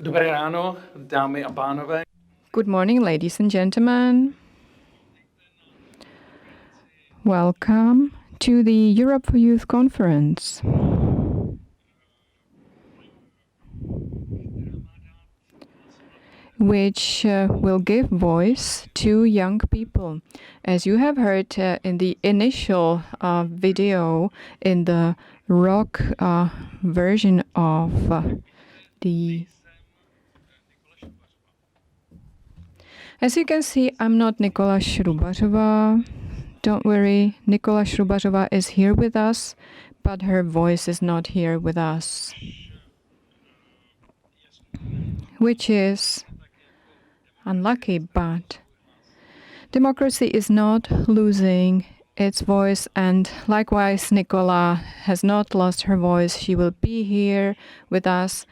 Dobré ráno, dámy a pánové. Good morning, ladies and gentlemen. Welcome to the Europe for Youth Conference. Which will give voice to young people. As you have heard in the initial video, in the rock version of the... As you can see, I'm not Nikola Šrubařová. Don't worry, Nikola Šrubařová is here with us, but her voice is not here with us. Which is unlucky, but democracy is not losing its voice, and likewise Nikola has not lost her voice. She will be here with us,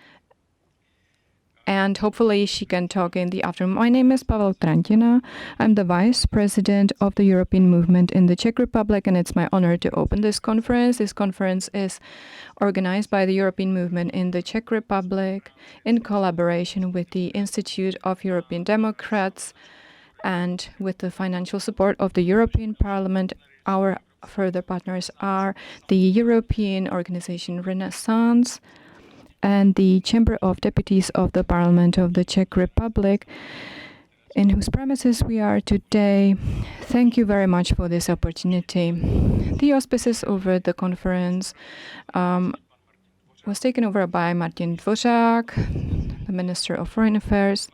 and hopefully she can talk in the afternoon. My name is Pavlína. I'm the Vice President of the European Movement in the Czech Republic, and it's my honor to open this conference. This conference is organized by the European Movement in the Czech Republic in collaboration with the Institute of European Democrats and with the financial support of the European Parliament. Our further partners are the European organization Renaissance and the Chamber of Deputies of the Parliament of the Czech Republic, in whose premises we are today. Thank you very much for this opportunity. The auspices over the conference was taken over by Martin Dvořák, the Minister of Foreign Affairs,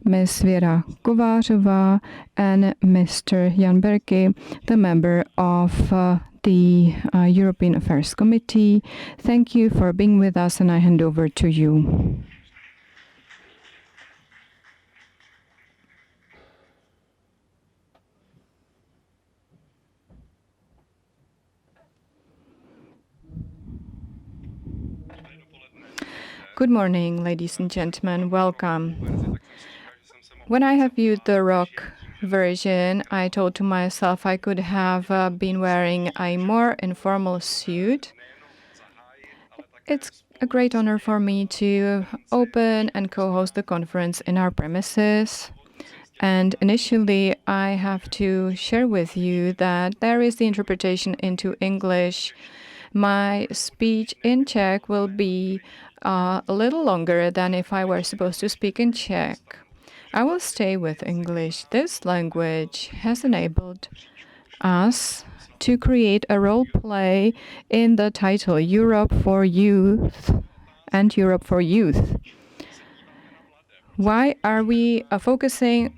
Ms. Věra Kovářová, and Mr. Jan Berki, the member of the European Affairs Committee. Thank you for being with us, and I hand over to you. Good morning, ladies and gentlemen. Welcome. When I have viewed the rock version, I told to myself I could have been wearing a more informal suit. It's a great honor for me to open and co-host the conference in our premises. And initially, I have to share with you that there is the interpretation into English. My speech in Czech will be a little longer than if I were supposed to speak in Czech. I will stay with English. This language has enabled us to create a role play in the title Europe for Youth and Europe for Youth. Why are we focusing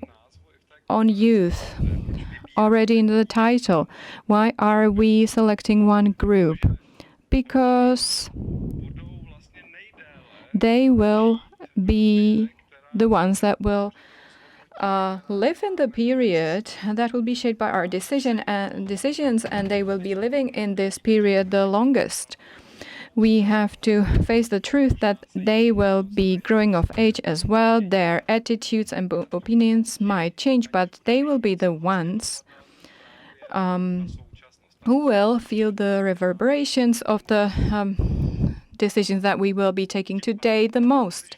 on youth already in the title? Why are we selecting one group? Because they will be the ones that will live in the period that will be shaped by our decisions, and they will be living in this period the longest. We have to face the truth that they will be growing of age as well. Their attitudes and opinions might change, but they will be the ones who will feel the reverberations of the decisions that we will be taking today the most.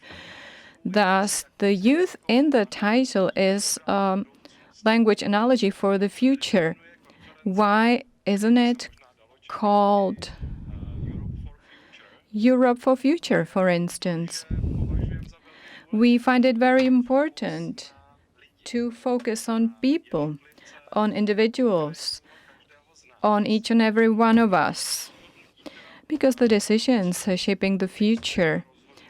Thus, the youth in the title is a language analogy for the future. Why isn't it called Europe for Future, for instance? We find it very important to focus on people, on individuals, on each and every one of us. Because the decisions shaping the future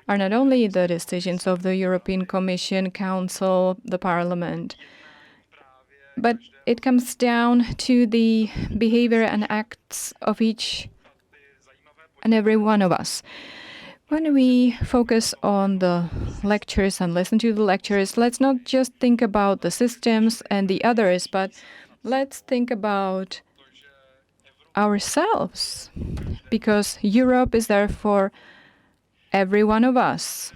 are not only the decisions of the European Commission, Council, the Parliament, but it comes down to the behavior and acts of each and every one of us. When we focus on the lectures and listen to the lectures, let's not just think about the systems and the others, but let's think about ourselves, because Europe is there for every one of us.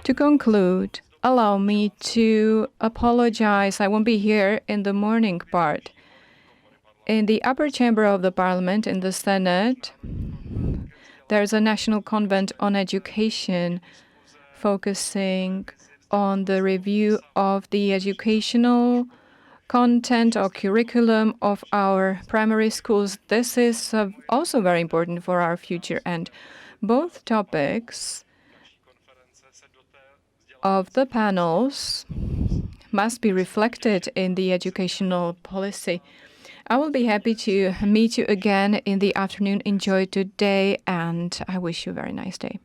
To conclude, allow me to apologize. I won't be here in the morning part. In the upper chamber of the Parliament, in the Senate, there's a National Convent on Education focusing on the review of the educational content or curriculum of our primary schools. This is also very important for our future, and both topics of the panels must be reflected in the educational policy. I will be happy to meet you again in the afternoon. Enjoy today, and I wish you a very nice day.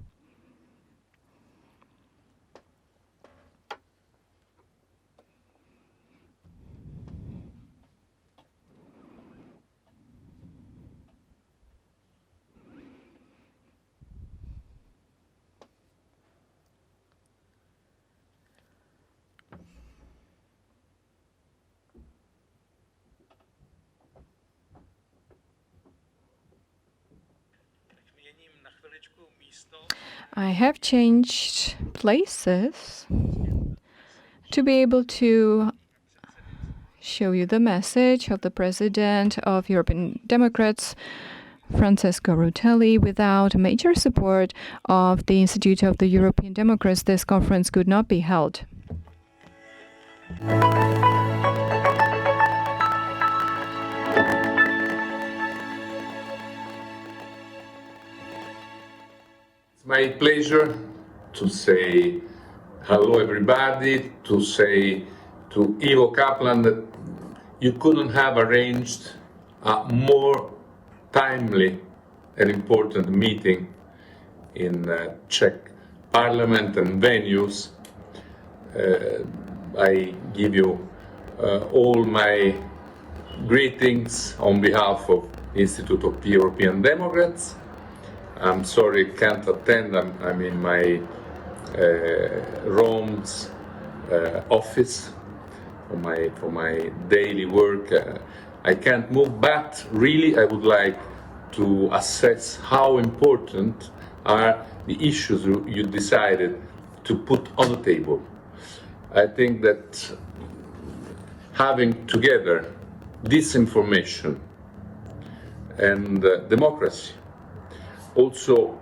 I have changed places to be able to show you the message of the President of European Democrats, Francesco Rutelli. Without major support of the Institute of the European Democrats, this conference could not be held. It's my pleasure to say hello everybody, to say to Ivo Kaplan that you couldn't have arranged a more timely and important meeting in Czech Parliament and venues. I give you all my greetings on behalf of the Institute of European Democrats. I'm sorry I can't attend. I'm in my Rome's office for my daily work. I can't move, but really I would like to assess how important are the issues you decided to put on the table. I think that having together disinformation and democracy, also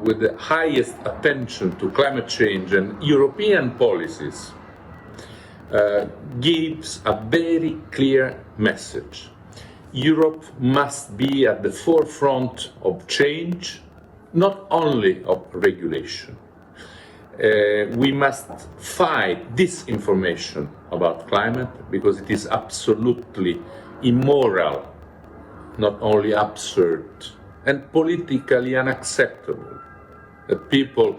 with the highest attention to climate change and European policies, gives a very clear message. Europe must be at the forefront of change, not only of regulation. We must fight disinformation about climate because it is absolutely immoral, not only absurd, and politically unacceptable that people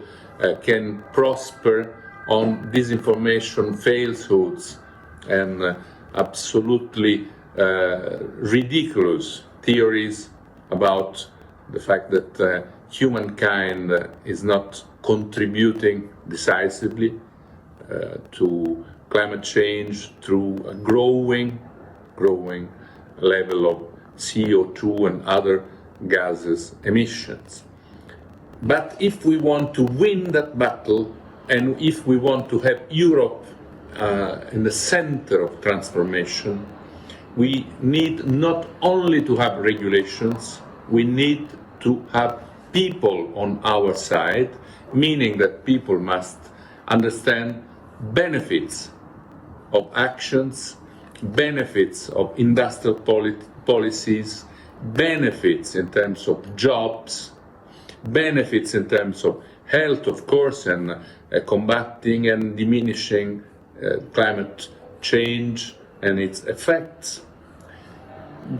can prosper on disinformation, falsehoods, and absolutely ridiculous theories about the fact that humankind is not contributing decisively to climate change through a growing level of CO2 and other gases emissions. But if we want to win that battle, and if we want to have Europe in the center of transformation, we need not only to have regulations, we need to have people on our side, meaning that people must understand benefits of actions, benefits of industrial policies, benefits in terms of jobs, benefits in terms of health, of course, and combating and diminishing climate change and its effects.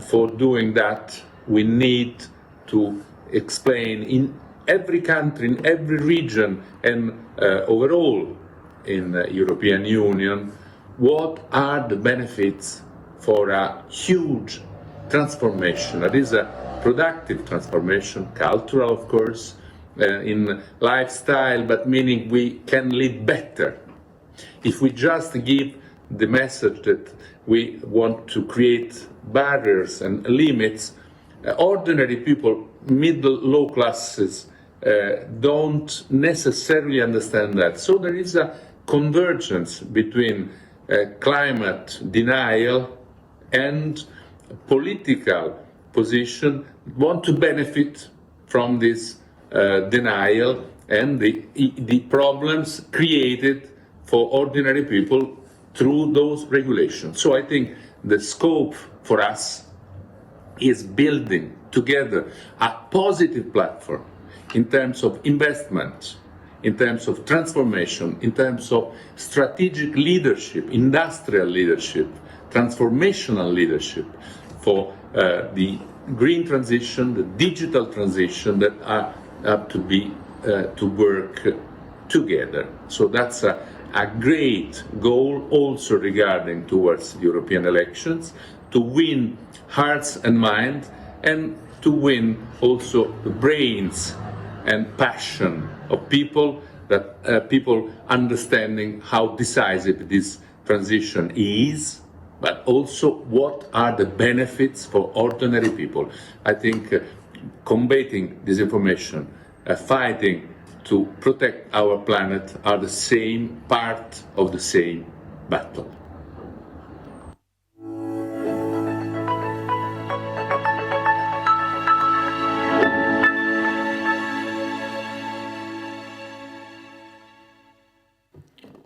For doing that, we need to explain in every country, in every region, and overall in the European Union, what are the benefits for a huge transformation. That is a productive transformation, cultural, of course, in lifestyle, but meaning we can live better. If we just give the message that we want to create barriers and limits, ordinary people, middle, low classes, don't necessarily understand that. So there is a convergence between climate denial and political position want to benefit from this denial and the problems created for ordinary people through those regulations. So I think the scope for us is building together a positive platform in terms of investment, in terms of transformation, in terms of strategic leadership, industrial leadership, transformational leadership for the green transition, the digital transition that have to be to work together. So that's a great goal also regarding towards European elections, to win hearts and minds, and to win also the brains and passion of people, that people understanding how decisive this transition is, but also what are the benefits for ordinary people. I think combating disinformation, fighting to protect our planet are the same part of the same battle.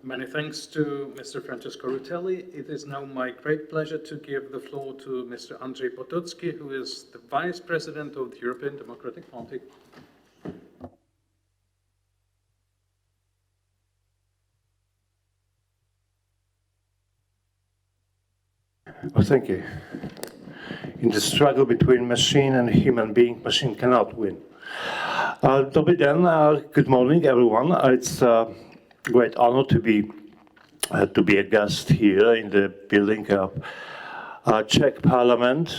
Many thanks to Mr. Francesco Rutelli. It is now my great pleasure to give the floor to Mr. Andrzej Potocki, who is the Vice President of the European Democratic Party. Well, thank you. In the struggle between machine and human being, machine cannot win. Dobry den, good morning, everyone. It's a great honor to be a guest here in the building of Czech Parliament.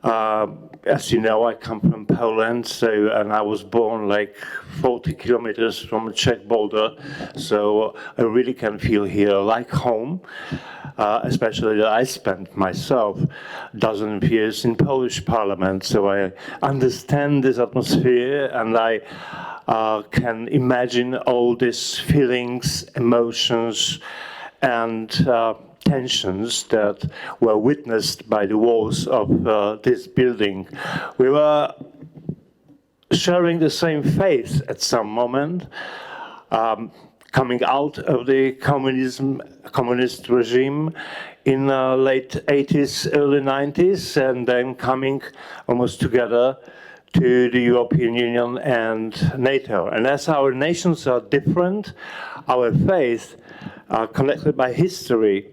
As you know, I come from Poland, and I was born like 40 kilometers from the Czech border, so I really can feel here like home. Especially that I spent myself a dozen of years in Polish Parliament, so I understand this atmosphere, and I can imagine all these feelings, emotions, and tensions that were witnessed by the walls of this building. We were sharing the same faith at some moment, coming out of the communist regime in late 80s, early 90s, and then coming almost together to the European Union and NATO. And as our nations are different, our faith, connected by history,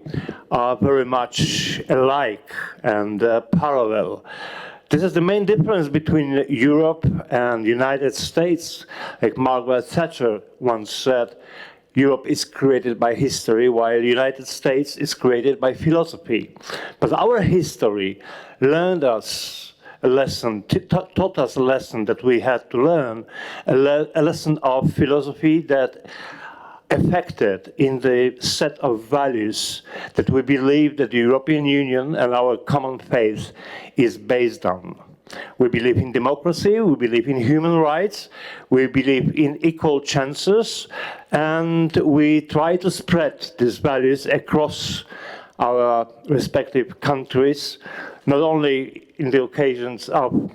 are very much alike and parallel. This is the main difference between Europe and the United States. Like Margaret Thatcher once said, Europe is created by history, while the United States is created by philosophy. But our history learned us a lesson, taught us a lesson that we had to learn, a lesson of philosophy that affected in the set of values that we believe that the European Union and our common faith is based on. We believe in democracy, we believe in human rights, we believe in equal chances, and we try to spread these values across our respective countries, not only in the occasions of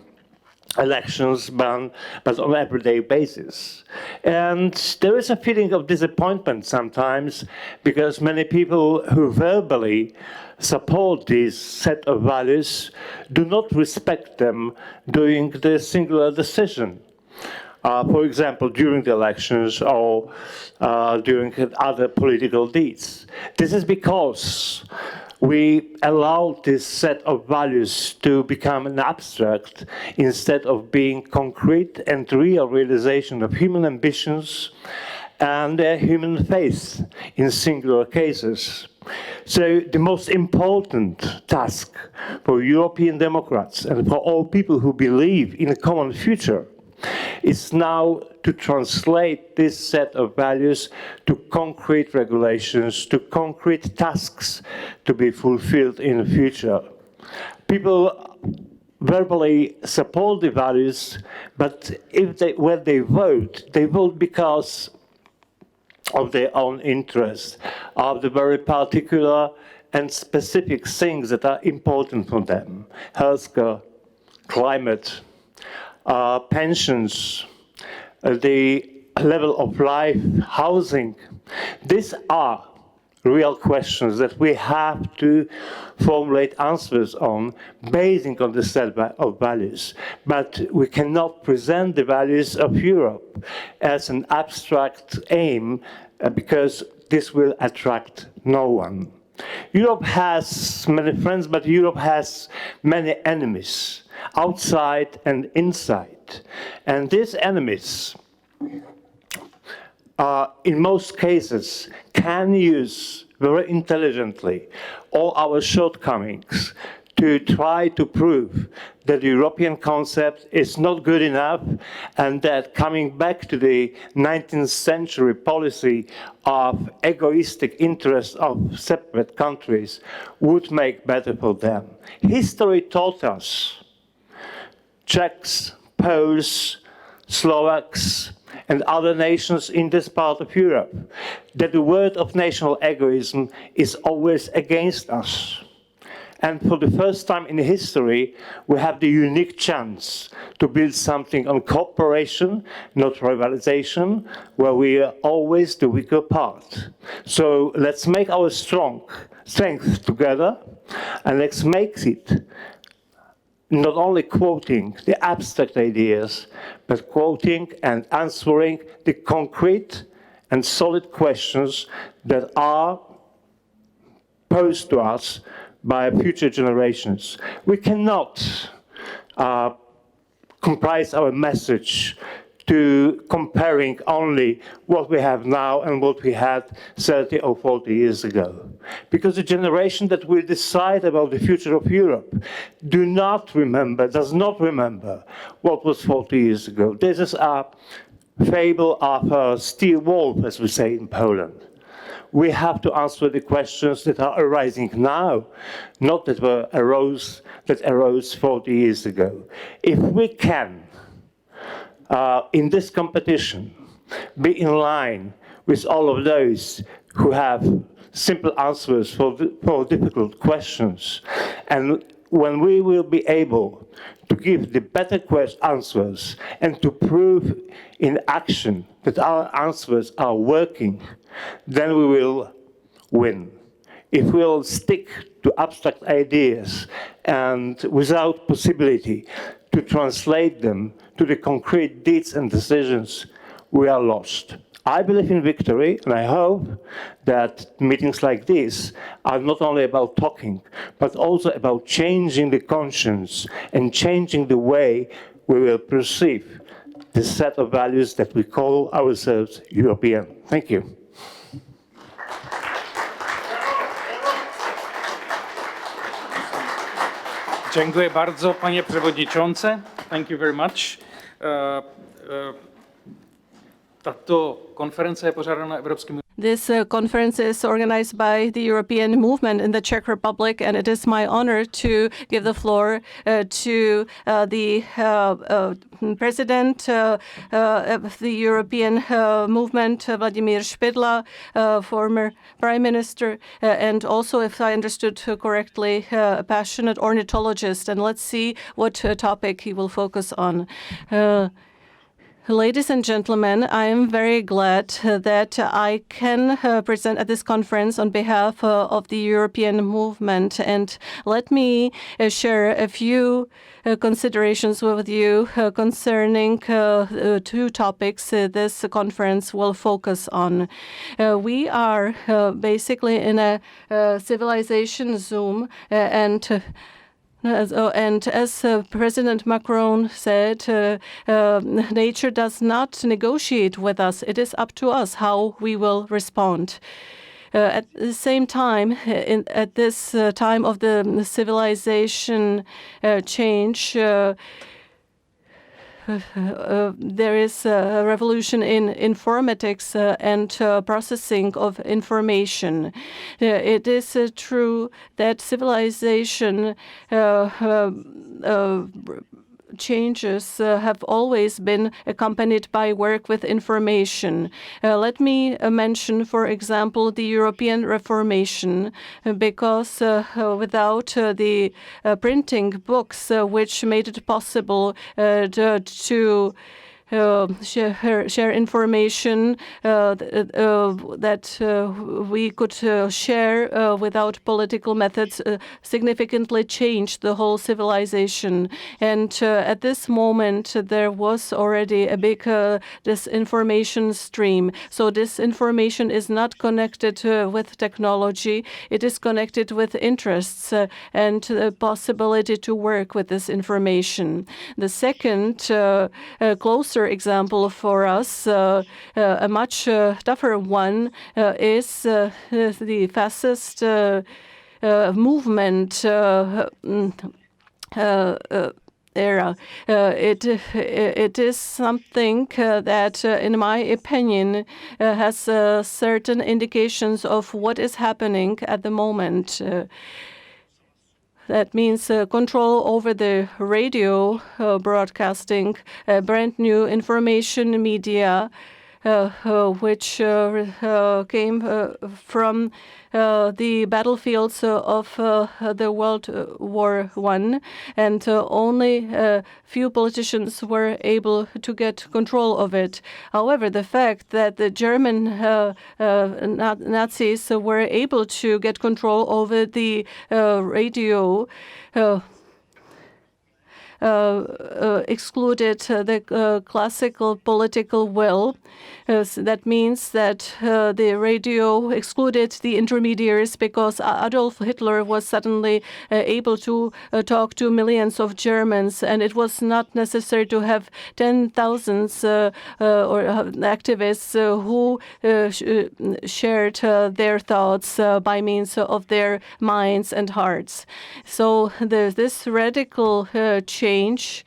elections, but on an everyday basis. And there is a feeling of disappointment sometimes, because many people who verbally support this set of values do not respect them during the singular decision. For example, during the elections or during other political deeds. This is because we allow this set of values to become an abstract instead of being concrete and real realization of human ambitions and human faith in singular cases. So the most important task for European Democrats and for all people who believe in a common future is now to translate this set of values to concrete regulations, to concrete tasks to be fulfilled in the future. People verbally support the values, but when they vote because of their own interest, of the very particular and specific things that are important for them. Healthcare, climate, pensions, the level of life, housing. These are real questions that we have to formulate answers on, basing on the set of values. But we cannot present the values of Europe as an abstract aim, because this will attract no one. Europe has many friends, but Europe has many enemies, outside and inside. And these enemies, in most cases, can use very intelligently all our shortcomings to try to prove that the European concept is not good enough, and that coming back to the 19th century policy of egoistic interests of separate countries would make better for them. History taught us, Czechs, Poles, Slovaks, and other nations in this part of Europe, that the word of national egoism is always against us. And for the first time in history, we have the unique chance to build something on cooperation, not rivalization, where we are always the weaker part. So let's make our strength together, and let's make it not only quoting the abstract ideas, but quoting and answering the concrete and solid questions that are posed to us by future generations. We cannot comprise our message to comparing only what we have now and what we had 30 or 40 years ago. Because the generation that will decide about the future of Europe does not remember what was 40 years ago. This is a fable of a steel wolf, as we say in Poland. We have to answer the questions that are arising now, not that arose 40 years ago. If we can, in this competition, be in line with all of those who have simple answers for difficult questions, and when we will be able to give the better answers and to prove in action that our answers are working, then we will win. If we'll stick to abstract ideas and without possibility to translate them to the concrete deeds and decisions, we are lost. I believe in victory, and I hope that meetings like this are not only about talking, but also about changing the conscience and changing the way we will perceive the set of values that we call ourselves European. Thank you. Dziękuję bardzo, panie przewodniczący. Thank you very much. Tato konference je pořádána Evropským. This conference is organized by the European movement in the Czech Republic, and it is my honor to give the floor to the president of the European movement, Vladimír Špidla, former prime minister, and also, if I understood correctly, a passionate ornithologist. And let's see what topic he will focus on. Ladies and gentlemen, I am very glad that I can present at this conference on behalf of the European movement. And let me share a few considerations with you concerning two topics this conference will focus on. We are basically in a civilization zoom, and as President Macron said, nature does not negotiate with us. It is up to us how we will respond. At the same time, at this time of the civilization change, there is a revolution in informatics and processing of information. It is true that civilization changes have always been accompanied by work with information. Let me mention, for example, the European Reformation, because without the printing books, which made it possible to share information that we could share without political methods significantly changed the whole civilization. And at this moment, there was already a big disinformation stream. So disinformation is not connected with technology. It is connected with interests and the possibility to work with this information. The second closer example for us, a much tougher one, is the fascist movement era. It is something that, in my opinion, has certain indications of what is happening at the moment. That means control over the radio broadcasting, brand new information media, which came from the battlefields of the World War I, and only few politicians were able to get control of it. However, the fact that the German Nazis were able to get control over the radio excluded the classical political will. That means that the radio excluded the intermediaries because Adolf Hitler was suddenly able to talk to millions of Germans, and it was not necessary to have 10,000 or activists who shared their thoughts by means of their minds and hearts. So this radical change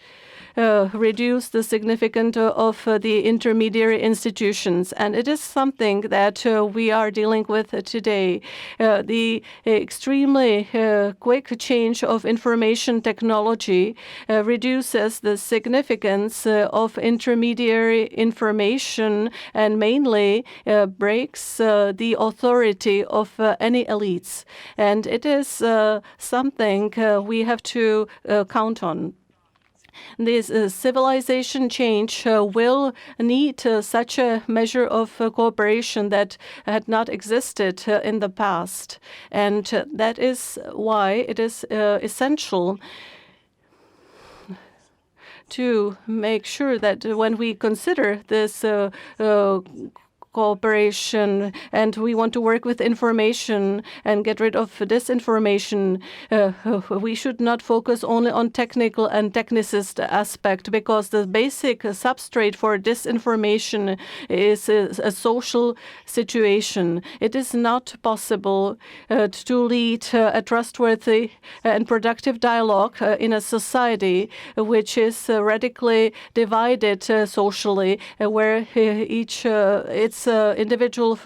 reduce the significance of the intermediary institutions. And it is something that we are dealing with today. The extremely quick change of information technology reduces the significance of intermediary information and mainly breaks the authority of any elites. And it is something we have to count on. This civilization change will need such a measure of cooperation that had not existed in the past. And that is why it is essential to make sure that when we consider this cooperation and we want to work with information and get rid of disinformation, we should not focus only on technical and technicist aspect, because the basic substrate for disinformation is a social situation. It is not possible to lead a trustworthy and productive dialogue in a society which is radically divided socially, where each its individual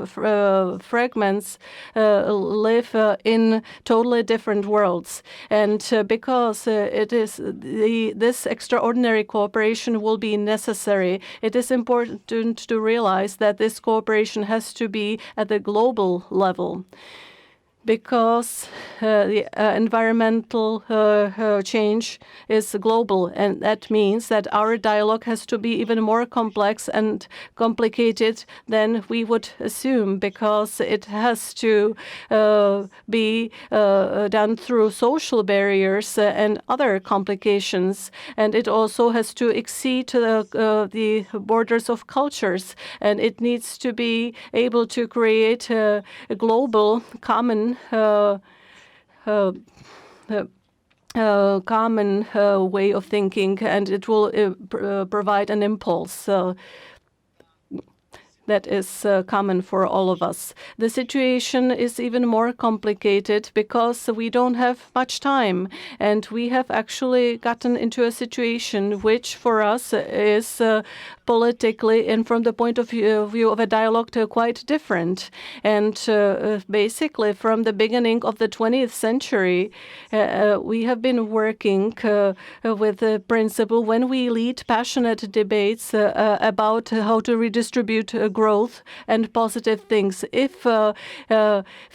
fragments live in totally different worlds. And because it is this extraordinary cooperation will be necessary, it is important to realize that this cooperation has to be at the global level, because the environmental change is global, and that means that our dialogue has to be even more complex and complicated than we would assume, because it has to be done through social barriers and other complications, and it also has to exceed the borders of cultures, and it needs to be able to create a global common common way of thinking, and it will provide an impulse that is common for all of us. The situation is even more complicated because we don't have much time, and we have actually gotten into a situation which for us is politically and from the point of view of a dialogue quite different. And basically from the beginning of the 20th century, we have been working with the principle when we lead passionate debates about how to redistribute growth and positive things, if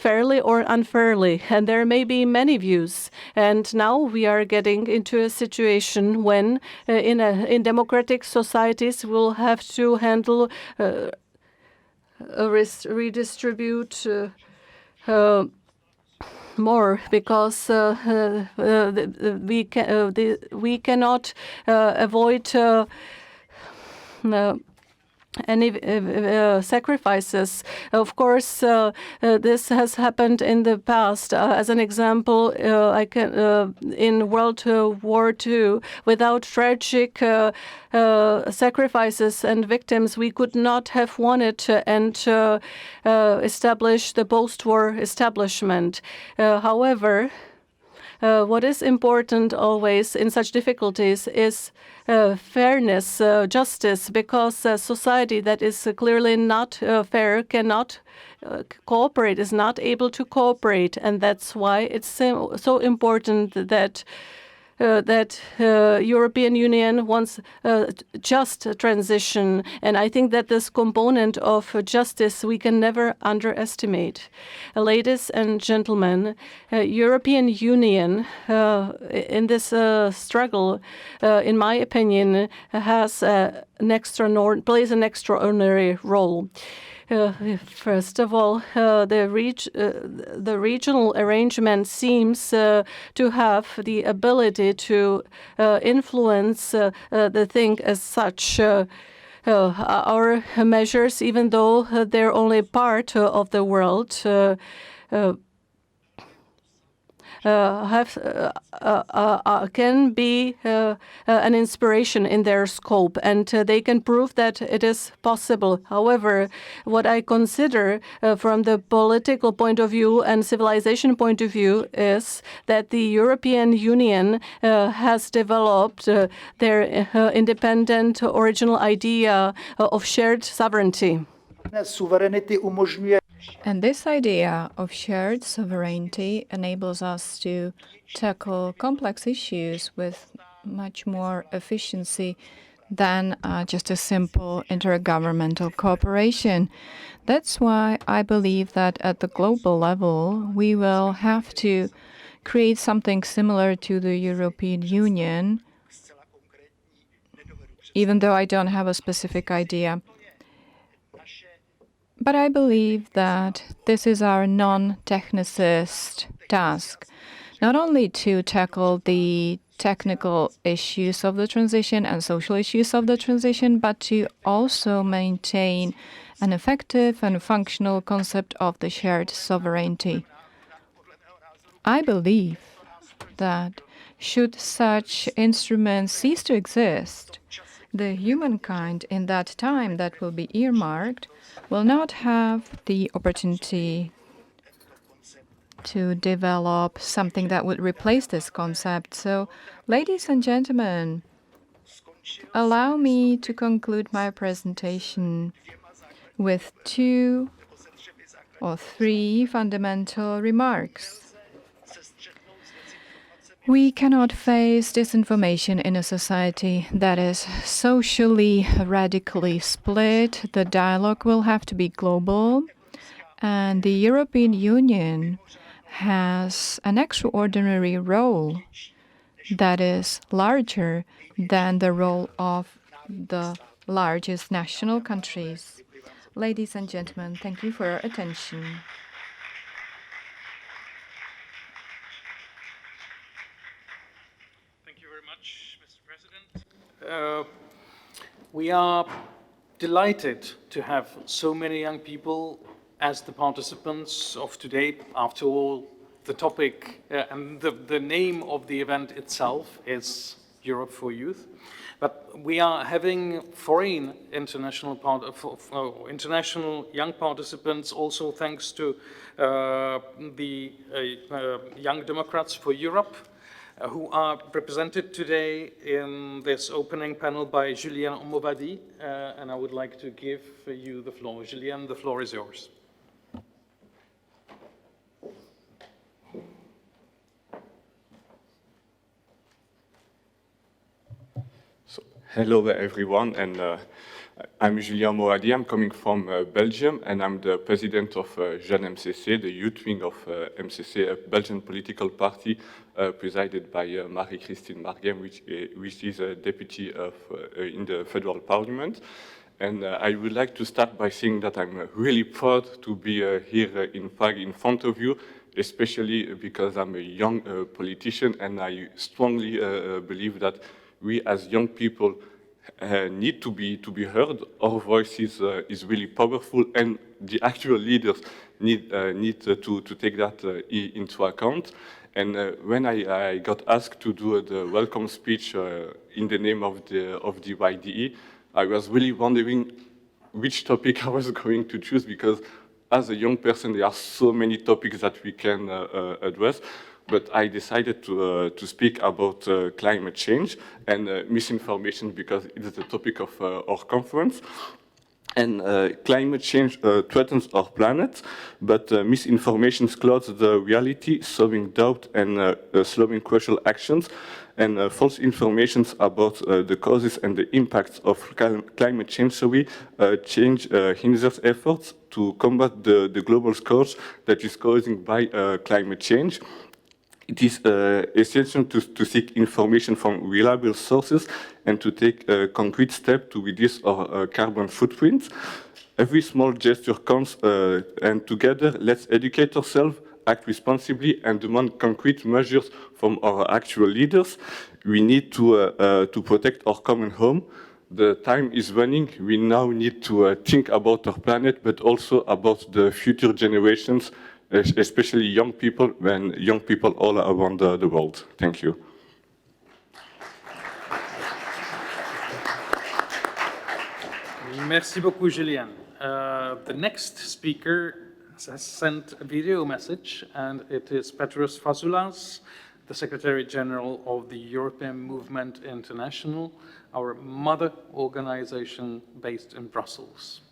fairly or unfairly. And there may be many views. And now we are getting into a situation when in democratic societies we'll have to handle redistribute more, because we cannot avoid any sacrifices. Of course, this has happened in the past. As an example, in World War II, without tragic sacrifices and victims, we could not have won it and establish the post-war establishment. However, what is important always in such difficulties is fairness, justice, because a society that is clearly not fair cannot cooperate, is not able to cooperate. And that's why it's so important that European Union wants a just transition. And I think that this component of justice we can never underestimate. Ladies and gentlemen, European Union in this struggle, in my opinion, has plays an extraordinary role. First of all, the regional arrangement seems to have the ability to influence the thing as such. Our measures, even though they're only part of the world, can be an inspiration in their scope, and they can prove that it is possible. However, what I consider from the political point of view and civilization point of view is that the European Union has developed their independent original idea of shared sovereignty. And this idea of shared sovereignty enables us to tackle complex issues with much more efficiency than just a simple intergovernmental cooperation. That's why I believe that at the global level, we will have to create something similar to the European Union, even though I don't have a specific idea. But I believe that this is our non-technicist task, not only to tackle the technical issues of the transition and social issues of the transition, but to also maintain an effective and functional concept of the shared sovereignty. I believe that should such instruments cease to exist, the humankind in that time that will be earmarked will not have the opportunity to develop something that would replace this concept. So, ladies and gentlemen, allow me to conclude my presentation with 2 or 3 fundamental remarks. We cannot face disinformation in a society that is socially radically split. The dialogue will have to be global, and the European Union has an extraordinary role that is larger than the role of the largest national countries. Ladies and gentlemen, thank you for your attention. We are delighted to have so many young people as the participants of today. After all, the topic and the name of the event itself is Europe for Youth. But we are having foreign international young participants also thanks to the Young Democrats for Europe, who are represented today in this opening panel by Julien Omowadi, and I would like to give you the floor. Julien, the floor is yours. So, hello everyone, and I'm Julien Omowadi. I'm coming from Belgium, and I'm the president of Jeune MCC, the youth wing of MCC, a Belgian political party presided by Marie-Christine Marguem, which is a deputy in the federal parliament. And I would like to start by saying that I'm really proud to be here in Prague in front of you, especially because I'm a young politician, and I strongly believe that we as young people need to be heard. Our voice is really powerful, and the actual leaders need to take that into account. And when I got asked to do the welcome speech in the name of the YDE, I was really wondering which topic I was going to choose, because as a young person, there are so many topics that we can address. But I decided to speak about climate change and misinformation, because it is the topic of our conference. And climate change threatens our planet, but misinformation clouds the reality, sowing doubt and slowing crucial actions. And false information about the causes and the impacts of climate change, hinders efforts to combat the global scourge that is caused by climate change. It is essential to seek information from reliable sources and to take a concrete step to reduce our carbon footprint. Every small gesture counts, and together let's educate ourselves, act responsibly, and demand concrete measures from our actual leaders. We need to protect our common home. The time is running. We now need to think about our planet, but also about the future generations, especially young people, and young people all around the world. Thank you. Merci beaucoup, Julien. The next speaker has sent a video message, and it is Petros Fassoulas, the Secretary General of the European Movement International, our mother organization based in Brussels.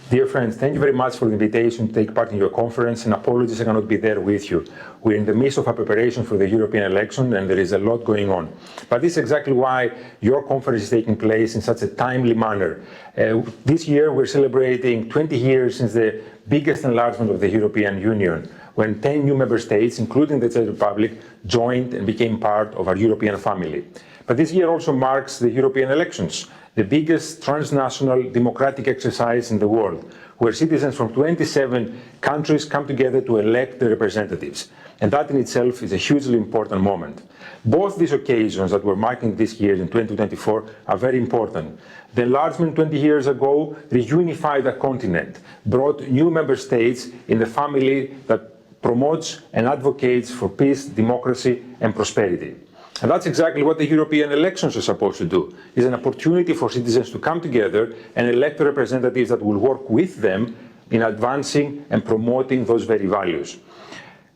Dear friends, thank you very much for the invitation to take part in your conference, and apologies I cannot be there with you. We're in the midst of a preparation for the European election, and there is a lot going on. But this is exactly why your conference is taking place in such a timely manner. This year we're celebrating 20 years since the biggest enlargement of the European Union, when 10 new member states, including the Czech Republic, joined and became part of our European family. But this year also marks the European elections, the biggest transnational democratic exercise in the world, where citizens from 27 countries come together to elect their representatives. And that in itself is a hugely important moment. Both these occasions that we're marking this year in 2024 are very important. The enlargement 20 years ago reunified the continent, brought new member states in the family that promotes and advocates for peace, democracy, and prosperity. And that's exactly what the European elections are supposed to do. It's an opportunity for citizens to come together and elect representatives that will work with them in advancing and promoting those very values.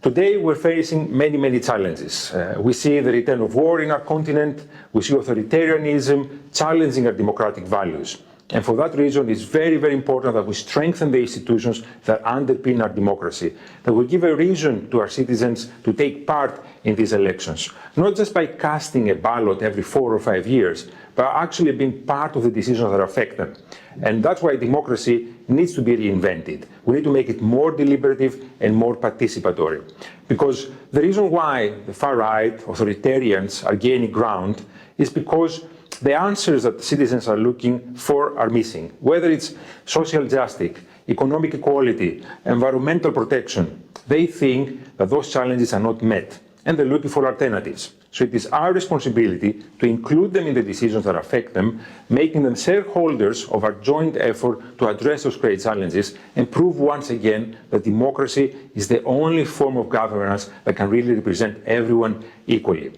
Today we're facing many challenges. We see the return of war in our continent, we see authoritarianism challenging our democratic values. And for that reason, it's very important that we strengthen the institutions that underpin our democracy, that will give a reason to our citizens to take part in these elections, not just by casting a ballot every 4 or 5 years, but actually being part of the decisions that affect them. And that's why democracy needs to be reinvented. We need to make it more deliberative and more participatory. Because the reason why the far-right authoritarians are gaining ground is because the answers that citizens are looking for are missing, whether it's social justice, economic equality, environmental protection. They think that those challenges are not met, and they're looking for alternatives. So it is our responsibility to include them in the decisions that affect them, making them shareholders of our joint effort to address those great challenges and prove once again that democracy is the only form of governance that can really represent everyone equally.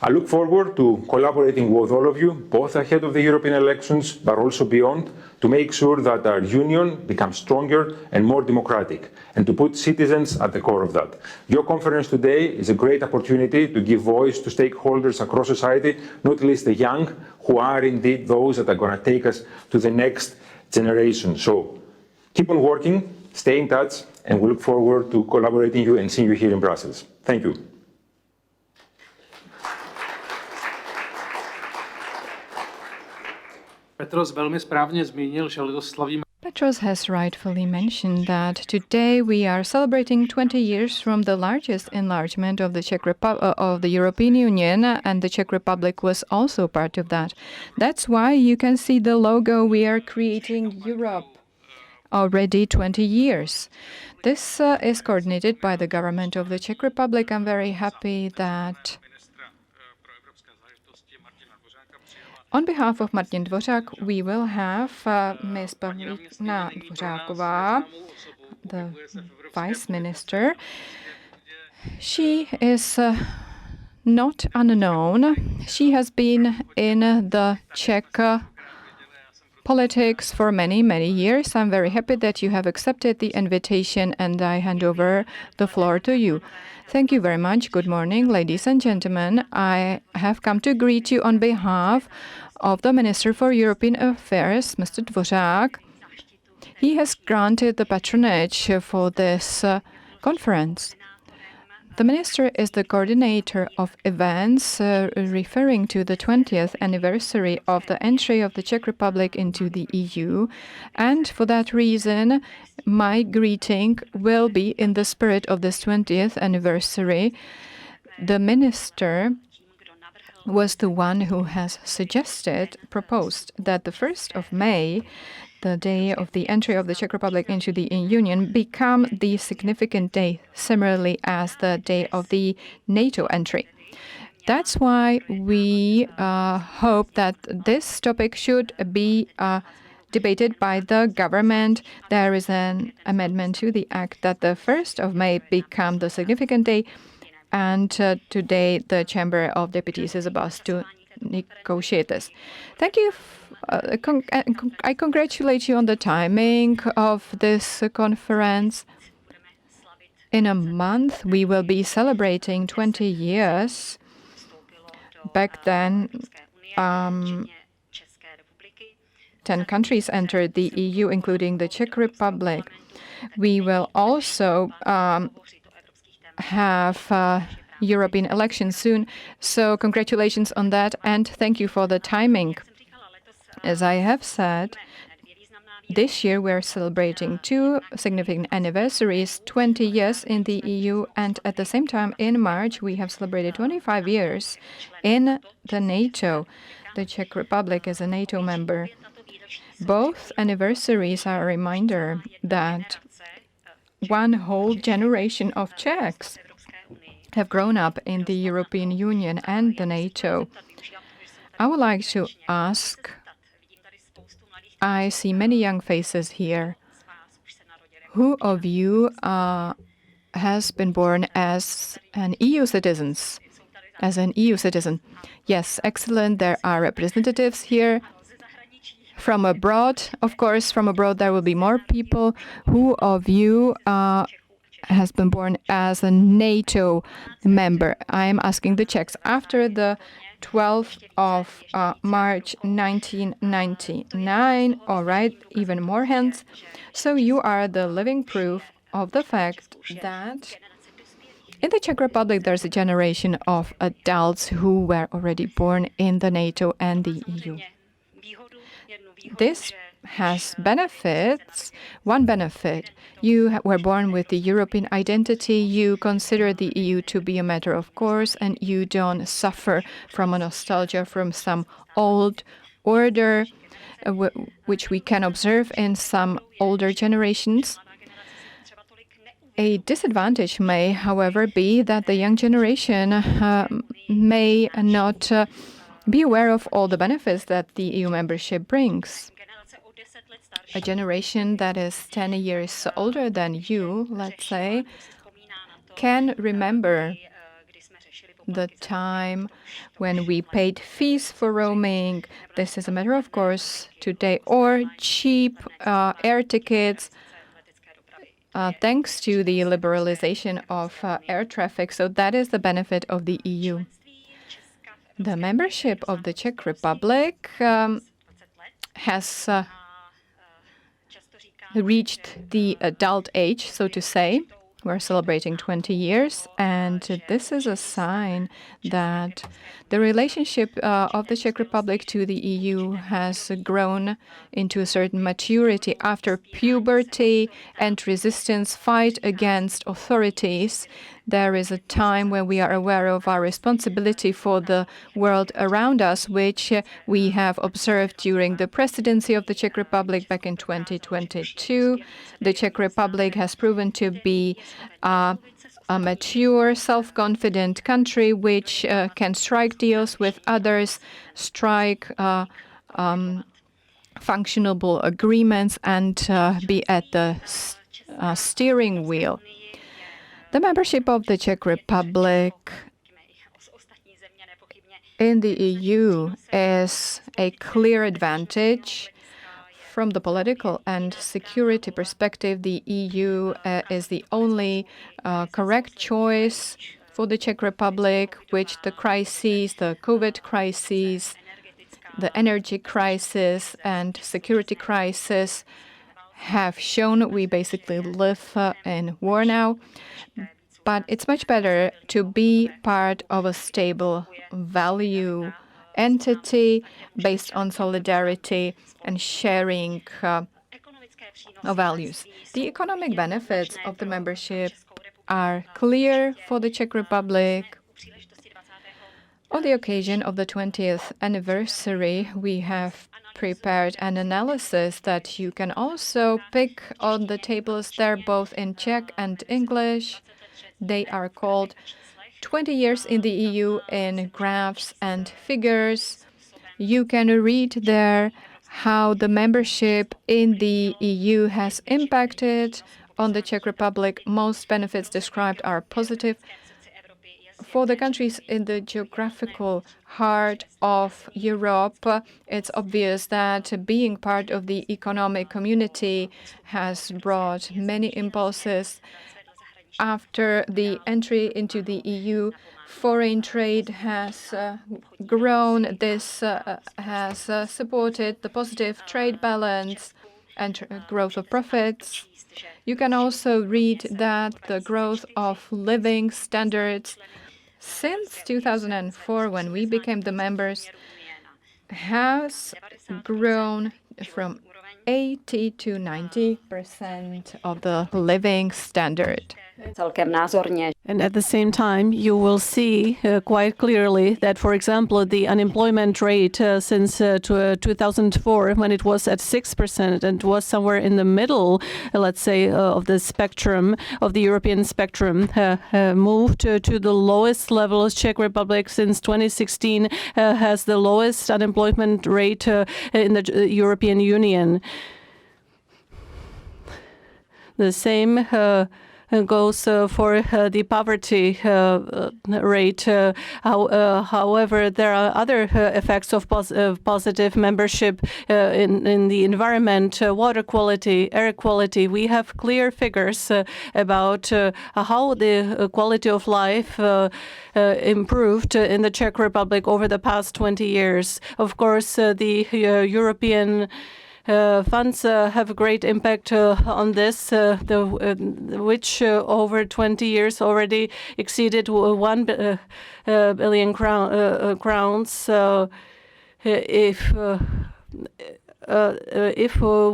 I look forward to collaborating with all of you, both ahead of the European elections, but also beyond, to make sure that our union becomes stronger and more democratic, and to put citizens at the core of that. Your conference today is a great opportunity to give voice to stakeholders across society, not least the young, who are indeed those that are going to take us to the next generation. So keep on working, stay in touch, and we look forward to collaborating with you and seeing you here in Brussels. Thank you. Petros velmi správně zmínil, že letos slavíme Petros has rightfully mentioned that today we are celebrating 20 years from the largest enlargement of the of the European Union, and the Czech Republic was also part of that. That's why you can see the logo "We are creating Europe." Already 20 years. This is coordinated by the government of the Czech Republic. I'm very happy that on behalf of Martin Dvořák, we will have Ms. Pavlína Dvořáková, the Vice Minister. She is not unknown. She has been in the Czech politics for many, many years. I'm very happy that you have accepted the invitation, and I hand over the floor to you. Thank you very much. Good morning, ladies and gentlemen. I have come to greet you on behalf of the Minister for European Affairs, Mr. Dvořák. He has granted the patronage for this conference. The minister is the coordinator of events referring to the 20th anniversary of the entry of the Czech Republic into the EU, and for that reason, my greeting will be in the spirit of this 20th anniversary. The minister was the one who has proposed that the 1st of May, the day of the entry of the Czech Republic into the Union, become the significant day, similarly as the day of the NATO entry. That's why we hope that this topic should be debated by the government. There is an amendment to the act that the 1st of May become the significant day, and today the Chamber of Deputies is about to negotiate this. Thank you. I congratulate you on the timing of this conference. In a month, we will be celebrating 20 years. Back then, 10 countries entered the EU, including the Czech Republic. We will also have European elections soon. So congratulations on that, and thank you for the timing. As I have said, this year we're celebrating 2 significant anniversaries, 20 years in the EU, and at the same time in March we have celebrated 25 years in the NATO. The Czech Republic is a NATO member. Both anniversaries are a reminder that one whole generation of Czechs have grown up in the European Union and the NATO. I would like to ask, I see many young faces here. Who of you has been born as an EU citizen? Yes, excellent. There are representatives here. From abroad, of course, from abroad there will be more people. Who of you has been born as a NATO member? I am asking the Czechs. After the 12th of March 1999, all right, even more hands. So you are the living proof of the fact that in the Czech Republic there's a generation of adults who were already born in the NATO and the EU. This has benefits. One benefit, you were born with the European identity, you consider the EU to be a matter of course, and you don't suffer from a nostalgia from some old order, which we can observe in some older generations. A disadvantage may, however, be that the young generation may not be aware of all the benefits that the EU membership brings. A generation that is 10 years older than you, let's say, can remember the time when we paid fees for roaming. This is a matter of course today, or cheap air tickets thanks to the liberalization of air traffic. So that is the benefit of the EU. The membership of the Czech Republic has reached the adult age, so to say. We're celebrating 20 years, and this is a sign that the relationship of the Czech Republic to the EU has grown into a certain maturity. After puberty and resistance fight against authorities, there is a time when we are aware of our responsibility for the world around us, which we have observed during the presidency of the Czech Republic back in 2022. The Czech Republic has proven to be a mature, self-confident country which can strike deals with others, strike functionable agreements, and be at the steering wheel. The membership of the Czech Republic in the EU is a clear advantage. From the political and security perspective, the EU is the only correct choice for the Czech Republic, which the crises, the COVID crises, the energy crisis, and security crisis have shown. We basically live in war now, but it's much better to be part of a stable value entity based on solidarity and sharing of values. The economic benefits of the membership are clear for the Czech Republic. On the occasion of the 20th anniversary, we have prepared an analysis that you can also pick on the tables there, both in Czech and English. They are called 20 years in the EU in graphs and figures. You can read there how the membership in the EU has impacted on the Czech Republic. Most benefits described are positive. For the countries in the geographical heart of Europe, it's obvious that being part of the economic community has brought many impulses. After the entry into the EU, foreign trade has grown. This has supported the positive trade balance and growth of profits. You can also read that the growth of living standards since 2004, when we became the members, has grown from 80 to 90% of the living standard. And at the same time, you will see quite clearly that, for example, the unemployment rate since 2004, when it was at 6% and was somewhere in the middle, let's say, of the spectrum, of the European spectrum, moved to the lowest level. Czech Republic since 2016 has the lowest unemployment rate in the European Union. The same goes for the poverty rate. However, there are other effects of positive membership in the environment, water quality, air quality. We have clear figures about how the quality of life improved in the Czech Republic over the past 20 years. Of course, the European funds have a great impact on this, which over 20 years already exceeded 1 billion crowns. If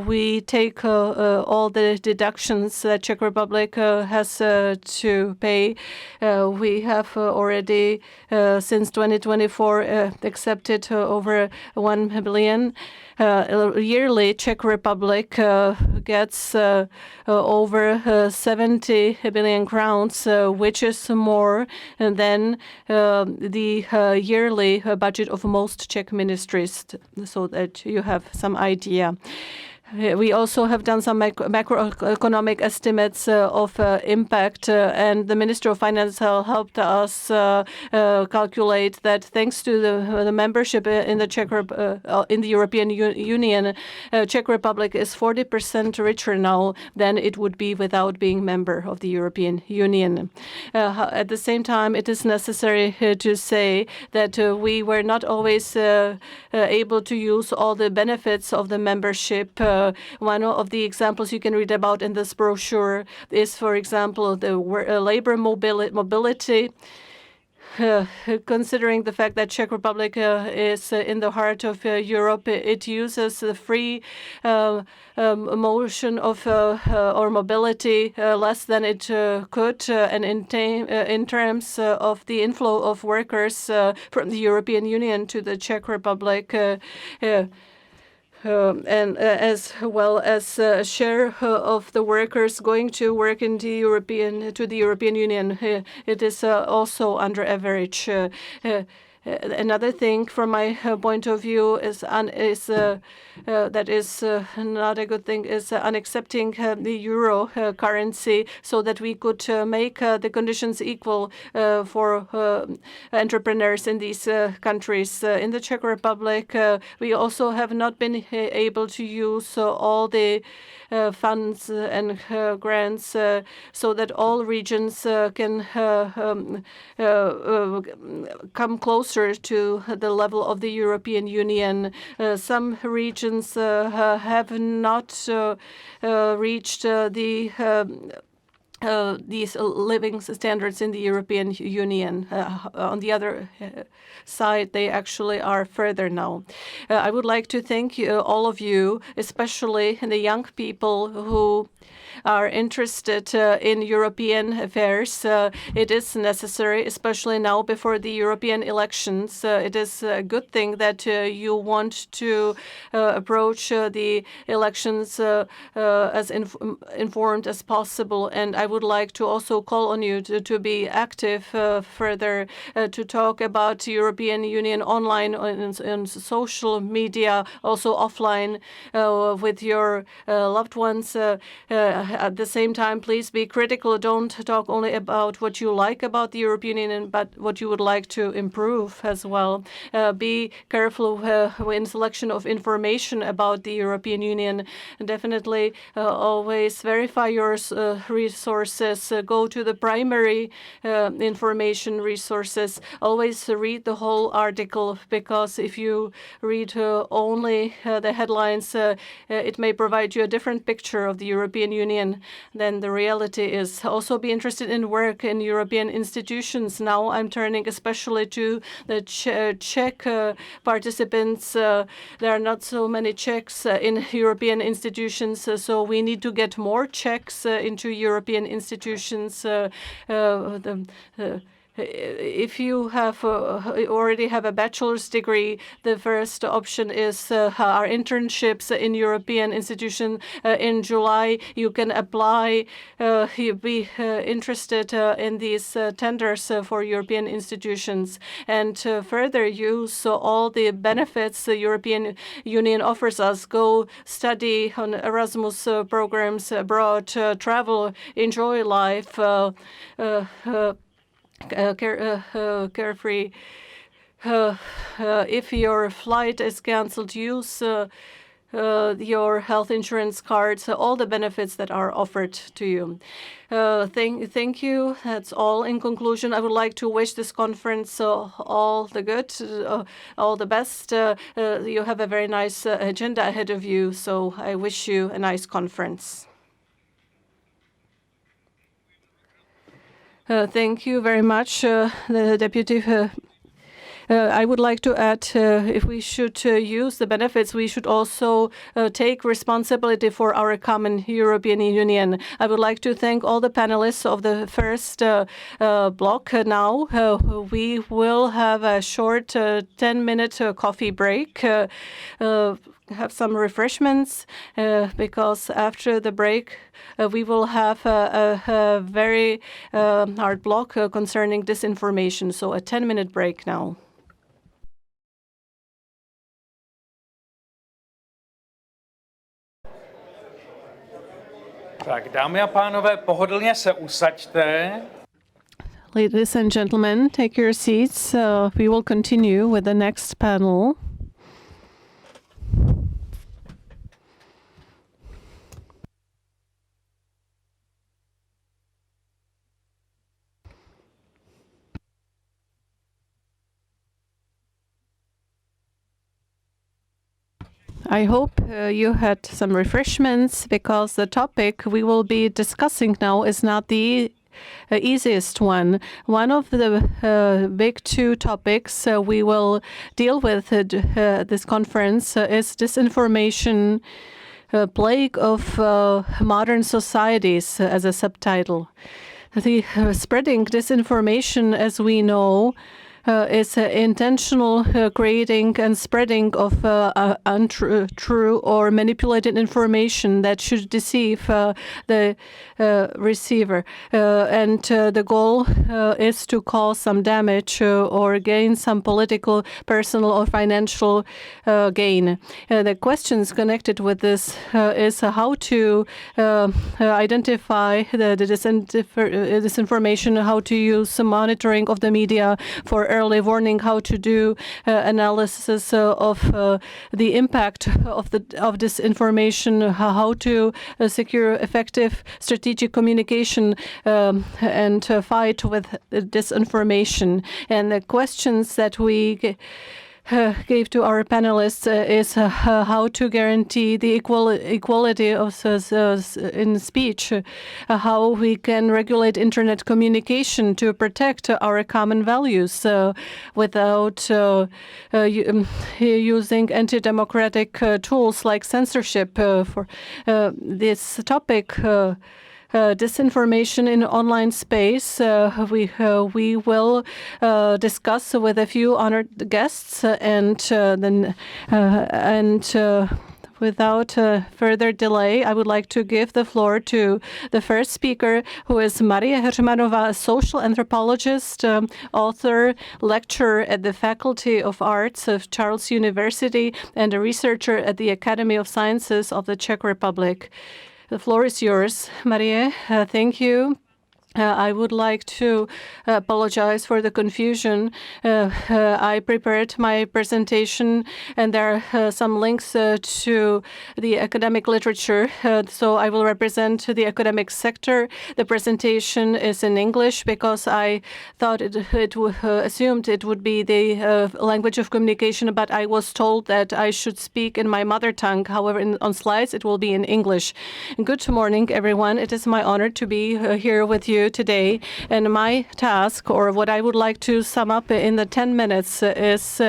we take all the deductions that Czech Republic has to pay, we have already since 2024 accepted over 1 billion. Yearly, Czech Republic gets over 70 billion crowns, which is more than the yearly budget of most Czech ministries, so that you have some idea. We also have done some macroeconomic estimates of impact, and the Minister of Finance helped us calculate that thanks to the membership in the European Union, Czech Republic is 40% richer now than it would be without being member of the European Union. At the same time, it is necessary to say that we were not always able to use all the benefits of the membership One of the examples you can read about in this brochure is, for example, the labor mobility. Considering the fact that Czech Republic is in the heart of Europe, it uses the free motion of or mobility less than it could, and in terms of the inflow of workers from the European Union to the Czech Republic. And as well as a share of the workers going to work in the European Union, it is also under average. Another thing, from my point of view, that is not a good thing, is unaccepting the euro currency, so that we could make the conditions equal for entrepreneurs in these countries. In the Czech Republic, we also have not been able to use all the funds and grants so that all regions can come closer to the level of the European Union. Some regions have not reached these living standards in the European Union. On the other side, they actually are further now. I would like to thank all of you, especially the young people who are interested in European affairs. It is necessary, especially now before the European elections. It is a good thing that you want to approach the elections as informed as possible. And I would like to also call on you to be active further, to talk about European Union online and social media, also offline with your loved ones. At the same time, please be critical. Don't talk only about what you like about the European Union, but what you would like to improve as well. Be careful in selection of information about the European Union. Definitely always verify your resources. Go to the primary information resources. Always read the whole article, because if you read only the headlines, it may provide you a different picture of the European Union than the reality is. Also be interested in work in European institutions. Now I'm turning especially to the Czech participants. There are not so many Czechs in European institutions, so we need to get more Czechs into European institutions. If you have already have a bachelor's degree, the first option is our internships in European institution. In July, you can apply, be interested in these tenders for European institutions, and further use all the benefits the European Union offers us. Go study on Erasmus programs abroad, travel, enjoy life. Carefree. If your flight is cancelled, use your health insurance cards, all the benefits that are offered to you. Thank you. That's all. In conclusion, I would like to wish this conference all the good, all the best. You have a very nice agenda ahead of you, so I wish you a nice conference. Thank you very much, the Deputy. I would like to add, if we should use the benefits, we should also take responsibility for our common European Union. I would like to thank all the panelists of the first block. Now we will have a short 10-minute coffee break. Have some refreshments, because after the break we will have a very hard block concerning disinformation. So a 10-minute break now. Tak, dámy a pánové, pohodlně se usaďte. Ladies and gentlemen, take your seats. We will continue with the next panel. I hope you had some refreshments, because the topic we will be discussing now is not the easiest one. One of the big two topics we will deal with at this conference is disinformation, plague of modern societies, as a subtitle. The spreading disinformation, as we know, is intentional creating and spreading of untrue or manipulated information that should deceive the receiver. And the goal is to cause some damage or gain some political, personal, or financial gain. The questions connected with this is how to identify the disinformation, how to use monitoring of the media for early warning, how to do analysis of the impact of disinformation, how to secure effective strategic communication and fight with disinformation. And the questions that we gave to our panelists is how to guarantee the equality of in speech, how we can regulate internet communication to protect our common values without using anti-democratic tools like censorship. For this topic, disinformation in online space, we will discuss with a few honored guests, without further delay, I would like to give the floor to the first speaker, who is Marie Hermanová, a social anthropologist, author, lecturer at the Faculty of Arts of Charles University, and a researcher at the Academy of Sciences of the Czech Republic. The floor is yours, Marie. Thank you. I would like to apologize for the confusion. I prepared my presentation, and there are some links to the academic literature. So I will represent the academic sector. The presentation is in English because I thought assumed it would be the language of communication, but I was told that I should speak in my mother tongue. However, on slides, it will be in English. Good morning, everyone. It is my honor to be here with you today, and my task, or what I would like to sum up in the 10 minutes, is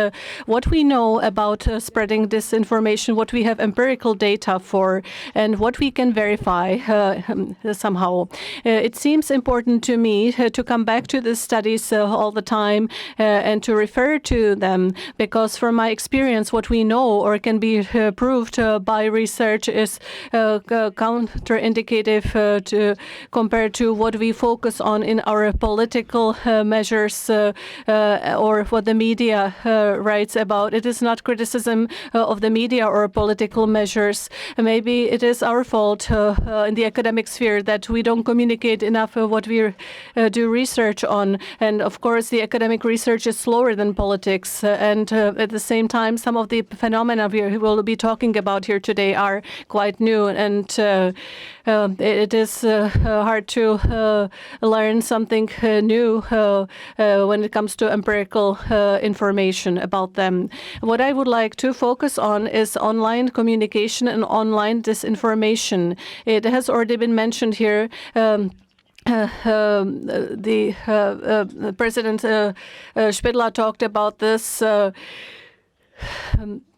what we know about spreading disinformation, what we have empirical data for, and what we can verify somehow. It seems important to me to come back to the studies all the time and to refer to them, because from my experience, what we know or can be proved by research is counterindicative compared to what we focus on in our political measures or what the media writes about. It is not criticism of the media or political measures. Maybe it is our fault in the academic sphere that we don't communicate enough what we do research on. And of course, the academic research is slower than politics. And at the same time, some of the phenomena we will be talking about here today are quite new. And it is hard to learn something new when it comes to empirical information about them. What I would like to focus on is online communication and online disinformation. It has already been mentioned here. The President Špidla talked about this.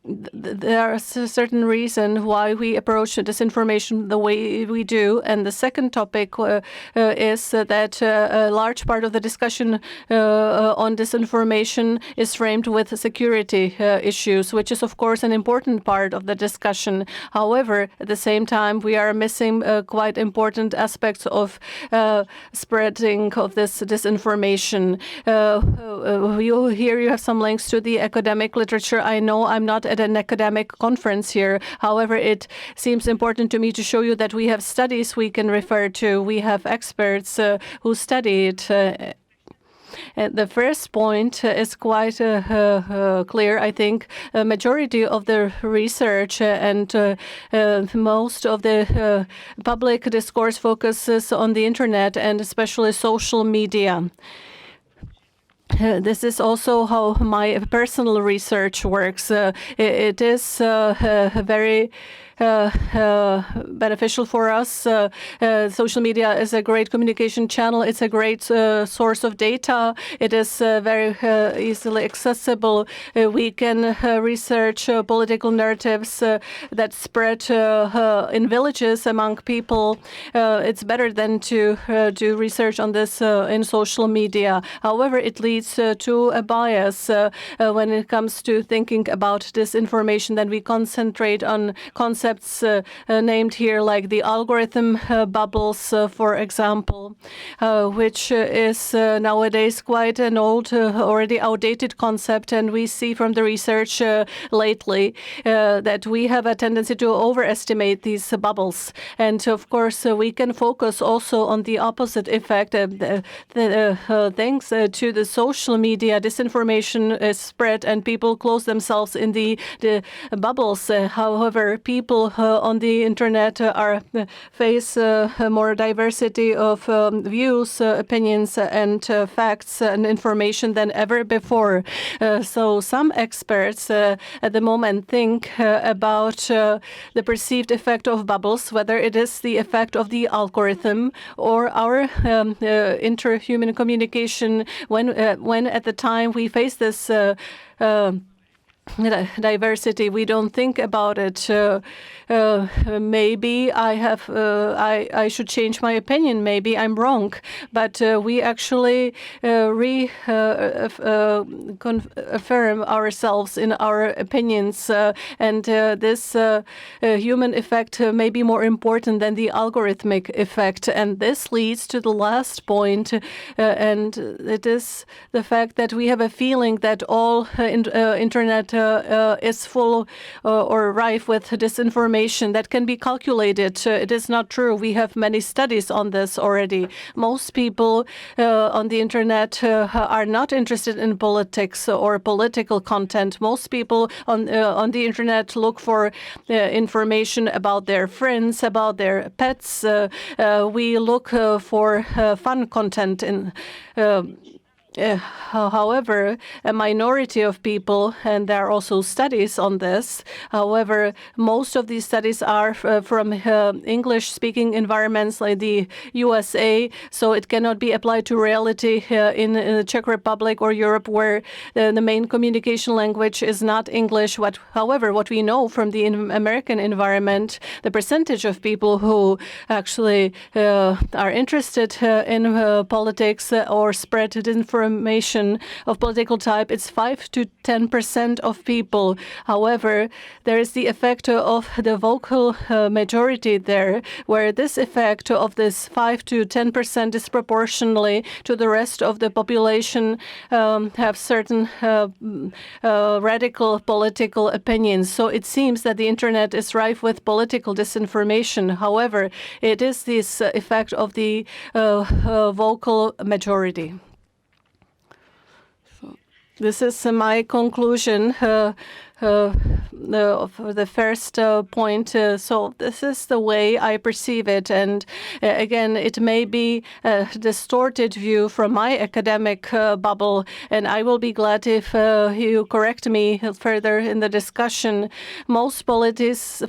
There are certain reasons why we approach disinformation the way we do. And the second topic is that a large part of the discussion on disinformation is framed with security issues, which is, of course, an important part of the discussion. However, at the same time, we are missing quite important aspects of spreading of this disinformation. Here you have some links to the academic literature. I know I'm not at an academic conference here. However, it seems important to me to show you that we have studies we can refer to. We have experts who study it. The first point is quite clear. I think a majority of the research and most of the public discourse focuses on the internet and especially social media. this is also how my personal research works. It is very beneficial for us. Social media is a great communication channel. It's a great source of data. It is very easily accessible. We can research political narratives that spread in villages among people. It's better than to do research on this in social media. However, it leads to a bias when it comes to thinking about disinformation. Then we concentrate on concepts named here, like the algorithm bubbles, for example, which is nowadays quite an old, already outdated concept. And we see from the research lately that we have a tendency to overestimate these bubbles. And of course, we can focus also on the opposite effect. Thanks to the social media, disinformation is spread and people close themselves in the bubbles. However, people on the internet face more diversity of views, opinions, and facts and information than ever before. So some experts at the moment think about the perceived effect of bubbles, whether it is the effect of the algorithm or our interhuman communication when at the time we face this diversity, we don't think about it. Maybe I should change my opinion. Maybe I'm wrong. But we actually affirm ourselves in our opinions, and this human effect may be more important than the algorithmic effect. And this leads to the last point, and it is the fact that we have a feeling that all internet is full or rife with disinformation that can be calculated. It is not true. We have many studies on this already. Most people on the internet are not interested in politics or political content. Most people on the internet look for information about their friends, about their pets. We look for fun content in however, a minority of people, and there are also studies on this, however, most of these studies are from English-speaking environments like the USA, so it cannot be applied to reality in the Czech Republic or Europe, where the main communication language is not English. However, what we know from the American environment, the percentage of people who actually are interested in politics or spread information of political type, it's 5 to 10% of people. However, there is the effect of the vocal majority there, where this effect of this 5 to 10% disproportionately to the rest of the population have certain radical political opinions. So it seems that the internet is rife with political disinformation. However, it is this effect of the vocal majority. This is my conclusion of the first point. So this is the way I perceive it. And again, it may be a distorted view from my academic bubble, and I will be glad if you correct me further in the discussion. Most policies,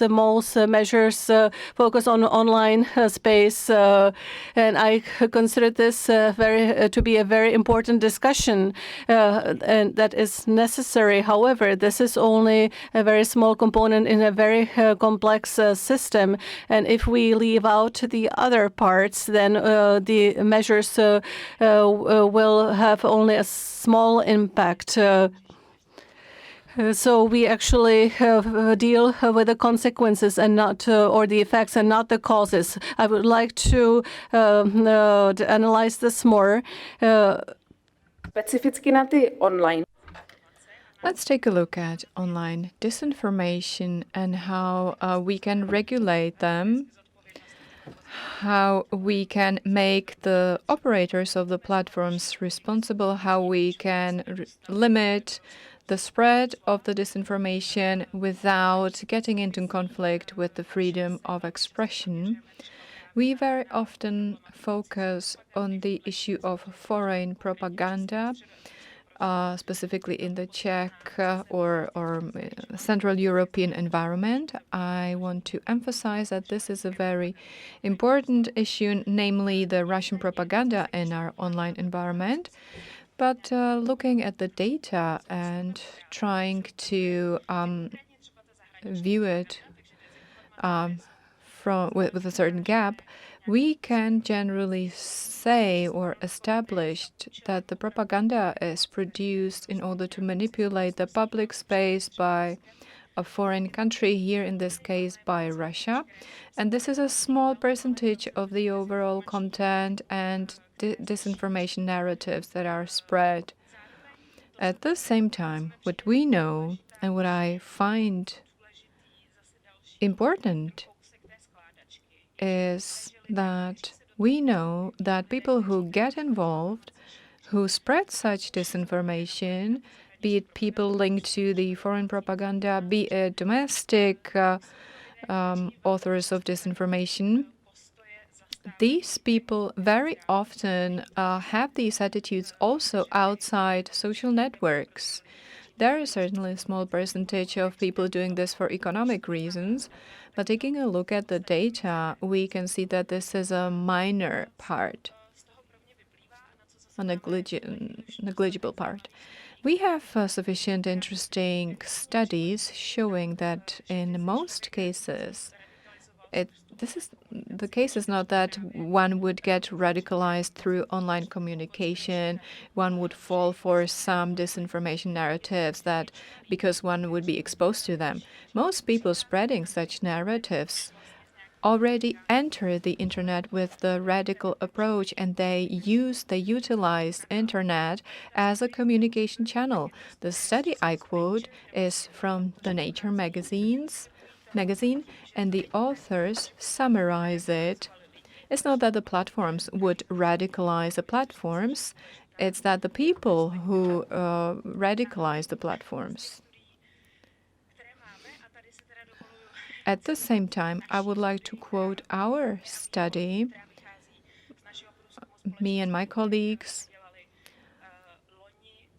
most measures focus on online space, and I consider this to be a very important discussion, and that is necessary. However, this is only a very small component in a very complex system. And if we leave out the other parts, then the measures will have only a small impact. So we actually deal with the consequences and not, or the effects and not the causes. I would like to analyze this more. Specificky na ty online. Let's take a look at online disinformation and how we can regulate them, how we can make the operators of the platforms responsible, how we can limit the spread of the disinformation without getting into conflict with the freedom of expression. We very often focus on the issue of foreign propaganda, specifically in the Czech or Central European environment. I want to emphasize that this is a very important issue, namely the Russian propaganda in our online environment. But looking at the data and trying to view it with a certain gap, we can generally say or establish that the propaganda is produced in order to manipulate the public space by a foreign country, here in this case by Russia. And this is a small percentage of the overall content and disinformation narratives that are spread. At the same time, what we know and what I find important is that we know that people who get involved, who spread such disinformation, be it people linked to the foreign propaganda, be it domestic authors of disinformation, these people very often have these attitudes also outside social networks. There is certainly a small percentage of people doing this for economic reasons, but taking a look at the data, we can see that this is a minor part, a negligible part. We have sufficient interesting studies showing that in most cases, the case is not that one would get radicalized through online communication, one would fall for some disinformation narratives that because one would be exposed to them. Most people spreading such narratives already enter the internet with the radical approach, and they utilize internet as a communication channel. The study I quote is from the Nature magazine, and the authors summarize it. It's not that the platforms would radicalize the platforms, it's that the people who radicalize the platforms. At the same time, I would like to quote our study, me and my colleagues.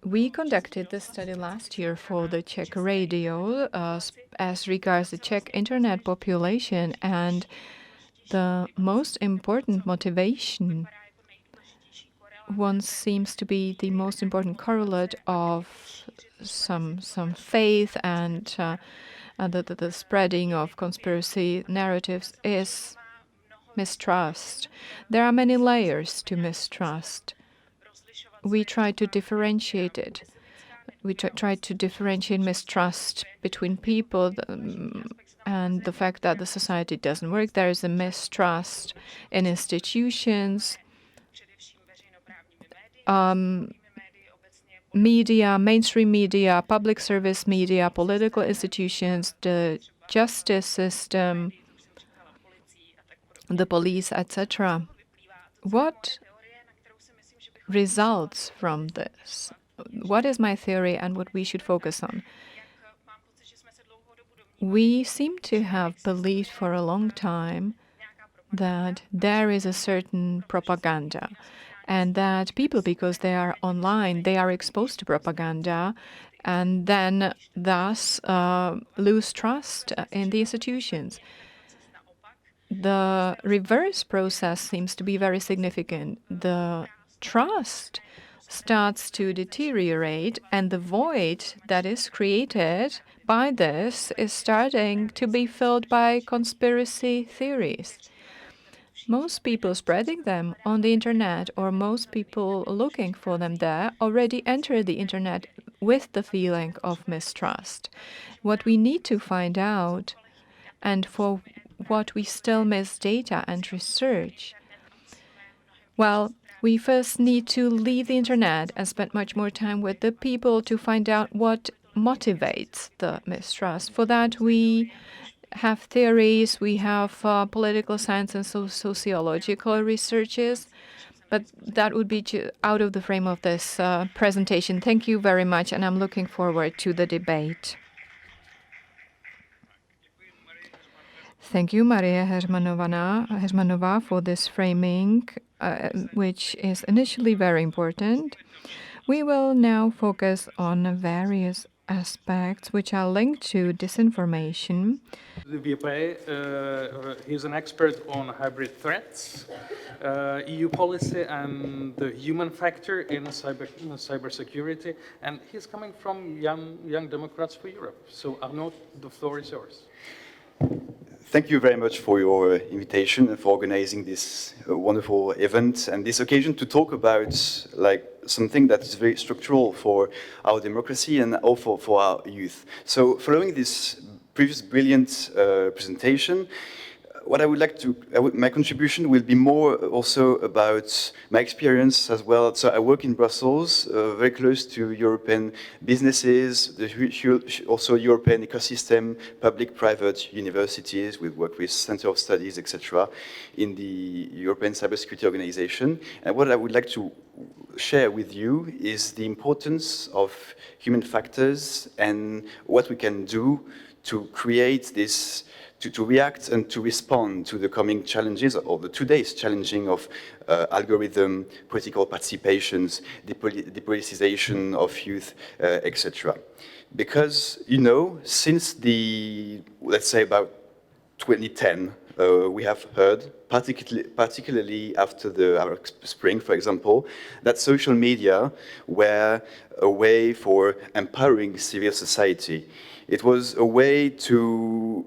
We conducted this study last year for the Czech radio as regards the Czech internet population, and the most important motivation, one seems to be the most important correlate of some faith and the spreading of conspiracy narratives is mistrust. There are many layers to mistrust. We try to differentiate it. We try to differentiate mistrust between people and the fact that the society doesn't work. There is a mistrust in institutions, media, mainstream media, public service media, political institutions, the justice system, the police, etc. What results from this? What is my theory and what we should focus on? We seem to have believed for a long time that there is a certain propaganda, and that people, because they are online, they are exposed to propaganda, and then thus lose trust in the institutions. The reverse process seems to be very significant. The trust starts to deteriorate, and the void that is created by this is starting to be filled by conspiracy theories. Most people spreading them on the internet, or most people looking for them there, already enter the internet with the feeling of mistrust. What we need to find out, and for what we still miss data and research, well, we first need to leave the internet and spend much more time with the people to find out what motivates the mistrust. For that, we have theories, we have political science and sociological researches, but that would be out of the frame of this presentation. Thank you very much, and I'm looking forward to the debate. Thank you, Maria Heřmanová, for this framing, which is initially very important. We will now focus on various aspects which are linked to disinformation. He's an expert on hybrid threats, EU policy and the human factor in cybersecurity, and he's coming from Young Democrats for Europe. So Arnaud, the floor is yours. Thank you very much for your invitation and for organizing this wonderful event and this occasion to talk about something that is very structural for our democracy and also for our youth. So following this previous brilliant presentation, what I would like to, my contribution will be more also about my experience as well. So I work in Brussels, very close to European businesses, also European ecosystem, public-private universities. We work with Center of Studies, etc., in the European Cybersecurity Organization. And what I would like to share with you is the importance of human factors and what we can do to create this, to react and to respond to the coming challenges, or the today's challenging of algorithm, political participations, depoliticization of youth, etc. Because, you know, since the, let's say about 2010, we have heard, particularly after the Arab Spring, for example, that social media were a way for empowering civil society. It was a way to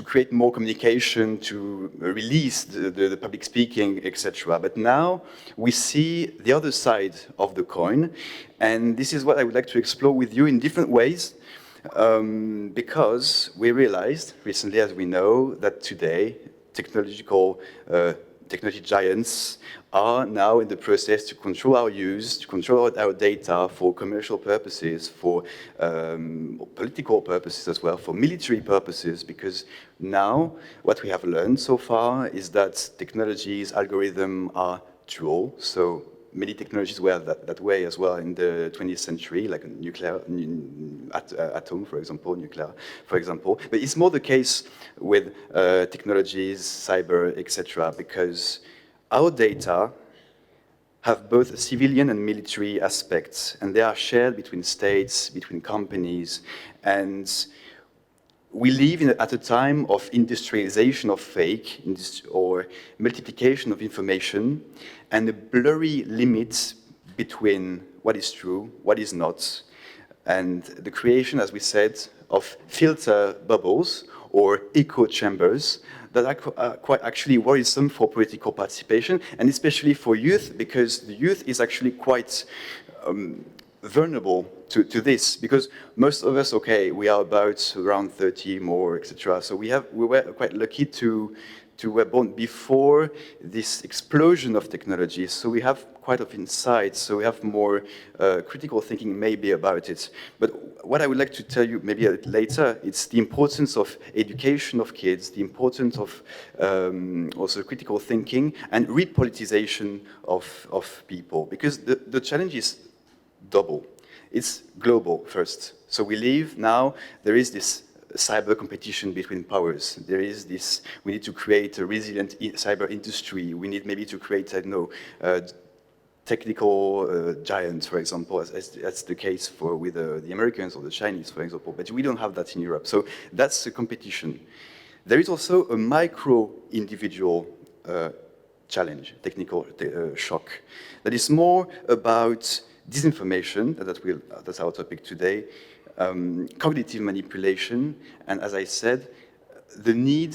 create more communication, to release the public speaking, etc. But now we see the other side of the coin, and this is what I would like to explore with you in different ways, because we realized recently, as we know, that today technology giants are now in the process to control our use, to control our data for commercial purposes, for political purposes as well, for military purposes, because now what we have learned so far is that technologies, algorithms are dual. So many technologies were that way as well in the 20th century, like nuclear, atom, for example, nuclear, for example. But it's more the case with technologies, cyber, etc., because our data have both civilian and military aspects, and they are shared between states, between companies, and we live at a time of industrialization of fake or multiplication of information, and a blurry limit between what is true, what is not, and the creation, as we said, of filter bubbles or echo chambers that are quite actually worrisome for political participation, and especially for youth, because the youth is actually quite vulnerable to this, because most of us, okay, we are about around 30 more, etc. So we were quite lucky to were born before this explosion of technology. So we have quite of insights, so we have more critical thinking maybe about it. But what I would like to tell you maybe a little later, it's the importance of education of kids, the importance of also critical thinking and repoliticization of people, because the challenge is double. It's global first. So we live now, there is this cyber competition between powers. There is this, we need to create a resilient cyber industry. We need maybe to create, I don't know, technical giants, for example, as that's the case with the Americans or the Chinese, for example. But we don't have that in Europe. So that's a competition. There is also a micro individual challenge, technical shock, that is more about disinformation, that's our topic today, cognitive manipulation, and as I said, the need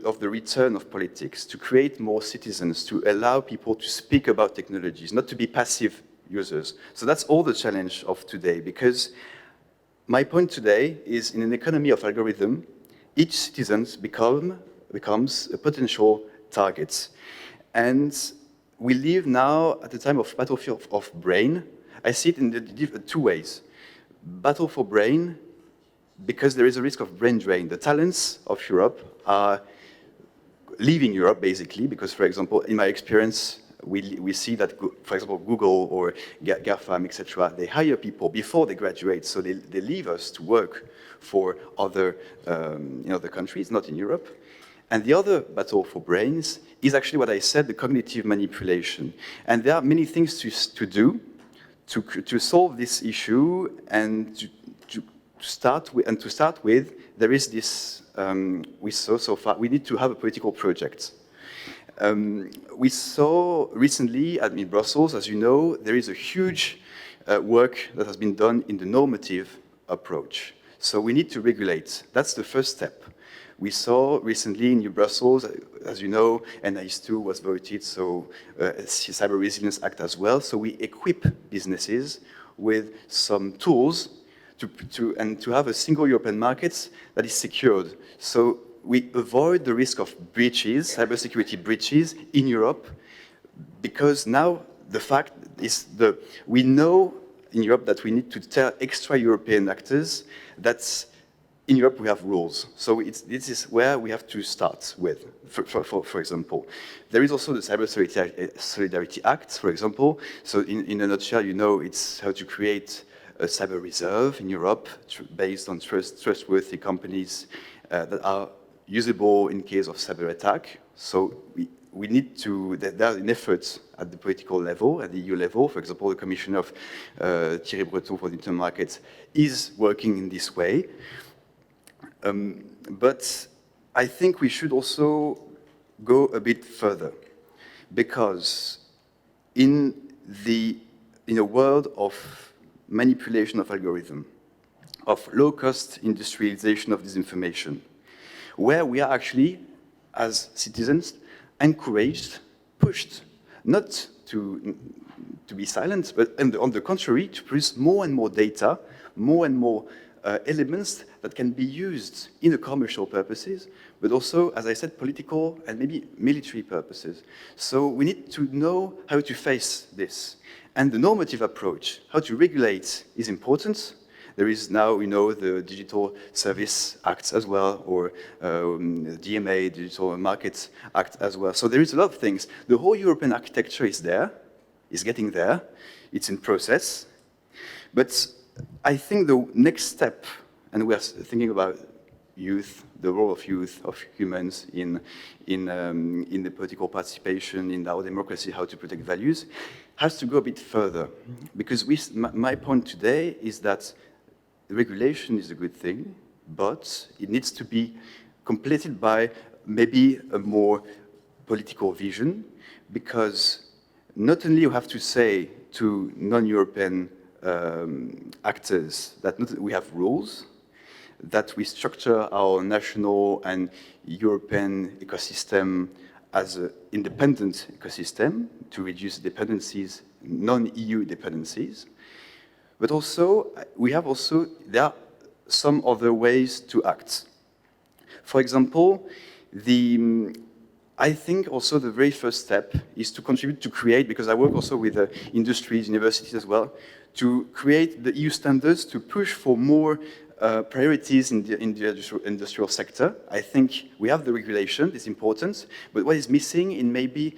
of the return of politics, to create more citizens, to allow people to speak about technologies, not to be passive users. So that's all the challenge of today, because my point today is, in an economy of algorithm, each citizen becomes a potential target. And we live now at a time of battlefield of brain. I see it in two ways. Battle for brain, because there is a risk of brain drain. The talents of Europe are leaving Europe, basically, because, for example, in my experience, we see that, for example, Google or GAFAM, etc., they hire people before they graduate, so they leave us to work for other countries, not in Europe. And the other battle for brains is actually what I said, the cognitive manipulation. And there are many things to do to solve this issue, and to start with, there is this, we saw so far, we need to have a political project. We saw recently in Brussels, as you know, there is a huge work that has been done in the normative approach. So we need to regulate. That's the first step. We saw recently in Brussels, as you know, NIS2 was voted, so Cyber Resilience Act as well. So we equip businesses with some tools to have a single European market that is secured. So we avoid the risk of breaches, cybersecurity breaches in Europe, because now the fact is we know in Europe that we need to tell extra European actors that in Europe we have rules. So this is where we have to start with, for example. There is also the Cyber Solidarity Act, for example. So in a nutshell, you know, it's how to create a cyber reserve in Europe based on trustworthy companies that are usable in case of cyber attack. So we need to, there are efforts at the political level, at the EU level. For example, the Commissioner of Thierry Breton for the Internal Market is working in this way. But I think we should also go a bit further, because in a world of manipulation of algorithm, of low-cost industrialization of disinformation, where we are actually, as citizens, encouraged, pushed, not to be silent, but on the contrary, to produce more and more data, more and more elements that can be used in commercial purposes, but also, as I said, political and maybe military purposes. So we need to know how to face this. And the normative approach, how to regulate, is important. There is now, you know, the Digital Service Act as well, or DMA, Digital Markets Act as well. So there is a lot of things. The whole European architecture is there, is getting there. It's in process. But I think the next step, and we are thinking about youth, the role of youth, of humans in the political participation, in our democracy, how to protect values, has to go a bit further. Because my point today is that regulation is a good thing, but it needs to be completed by maybe a more political vision, because not only you have to say to non-European actors that we have rules, that we structure our national and European ecosystem as an independent ecosystem to reduce dependencies, non-EU dependencies. But also, there are some other ways to act. For example, I think also the very first step is to contribute to create, because I work also with industries, universities as well, to create the EU standards to push for more priorities in the industrial sector. I think we have the regulation, it's important, but what is missing in maybe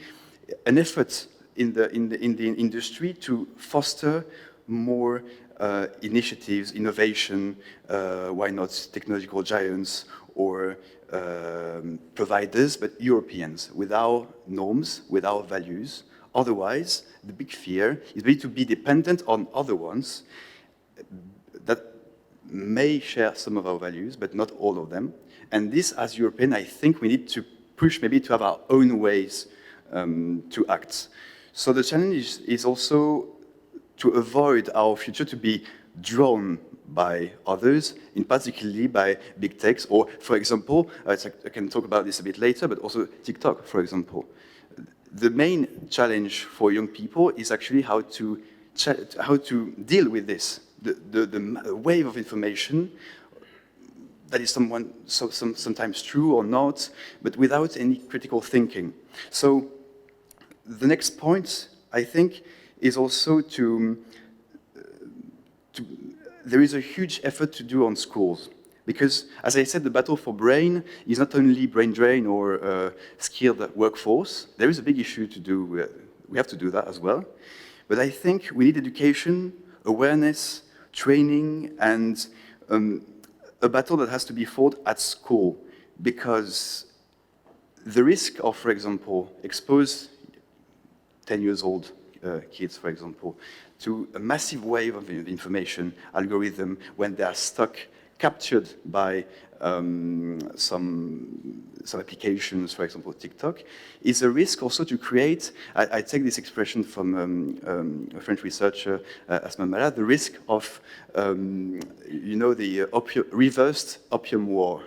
an effort in the industry to foster more initiatives, innovation, why not technological giants or providers, but Europeans, with our norms, with our values. Otherwise, the big fear is really to be dependent on other ones that may share some of our values, but not all of them. And this, as European, I think we need to push maybe to have our own ways to act. So the challenge is also to avoid our future to be drawn by others, in particularly by big techs, or, for example, I can talk about this a bit later, but also TikTok, for example. The main challenge for young people is actually how to deal with this, the wave of information that is sometimes true or not, but without any critical thinking. So the next point, I think, is also there is a huge effort to do on schools. Because, as I said, the battle for brain is not only brain drain or skilled workforce. There is a big issue to do. We have to do that as well. But I think we need education, awareness, training, and a battle that has to be fought at school. Because the risk of, for example, expose 10 years old kids, for example, to a massive wave of information algorithm when they are stuck, captured by some applications, for example, TikTok, is a risk also to create, I take this expression from a French researcher, Asma Mala, the risk of, the reversed opium war.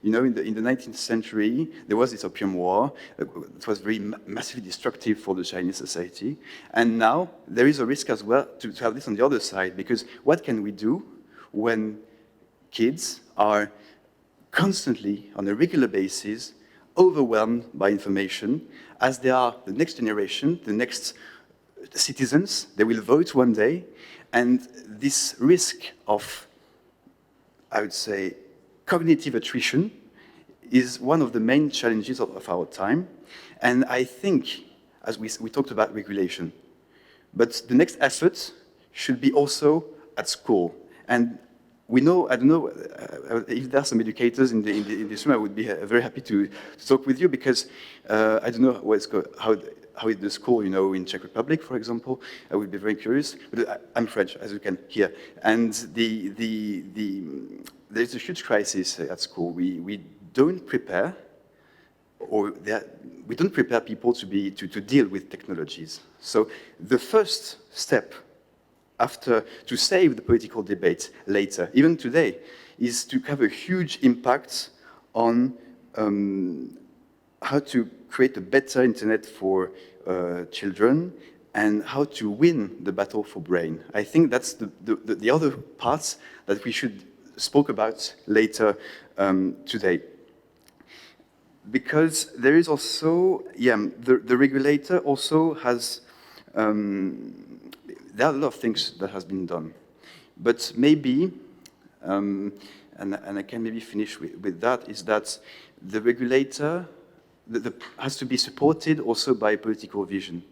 In the 19th century, there was this opium war. It was very massively destructive for the Chinese society. And now there is a risk as well to have this on the other side, because what can we do when kids are constantly, on a regular basis, overwhelmed by information, as they are the next generation, the next citizens, they will vote one day, and this risk of, I would say, cognitive attrition is one of the main challenges of our time. And I think, as we talked about regulation, but the next effort should be also at school. And we know, I don't know if there are some educators in this room, I would be very happy to talk with you, because I don't know how is the school, in Czech Republic, for example. I would be very curious. But I'm French, as you can hear. And there's a huge crisis at school. We don't prepare, we don't prepare people to deal with technologies. So the first step to save the political debate later, even today, is to have a huge impact on how to create a better internet for children and how to win the battle for brain. I think that's the other parts that we should spoke about later today. Because there is also, the regulator also has, there are a lot of things that has been done. But maybe, and I can maybe finish with that, is that the regulator has to be supported also by political vision.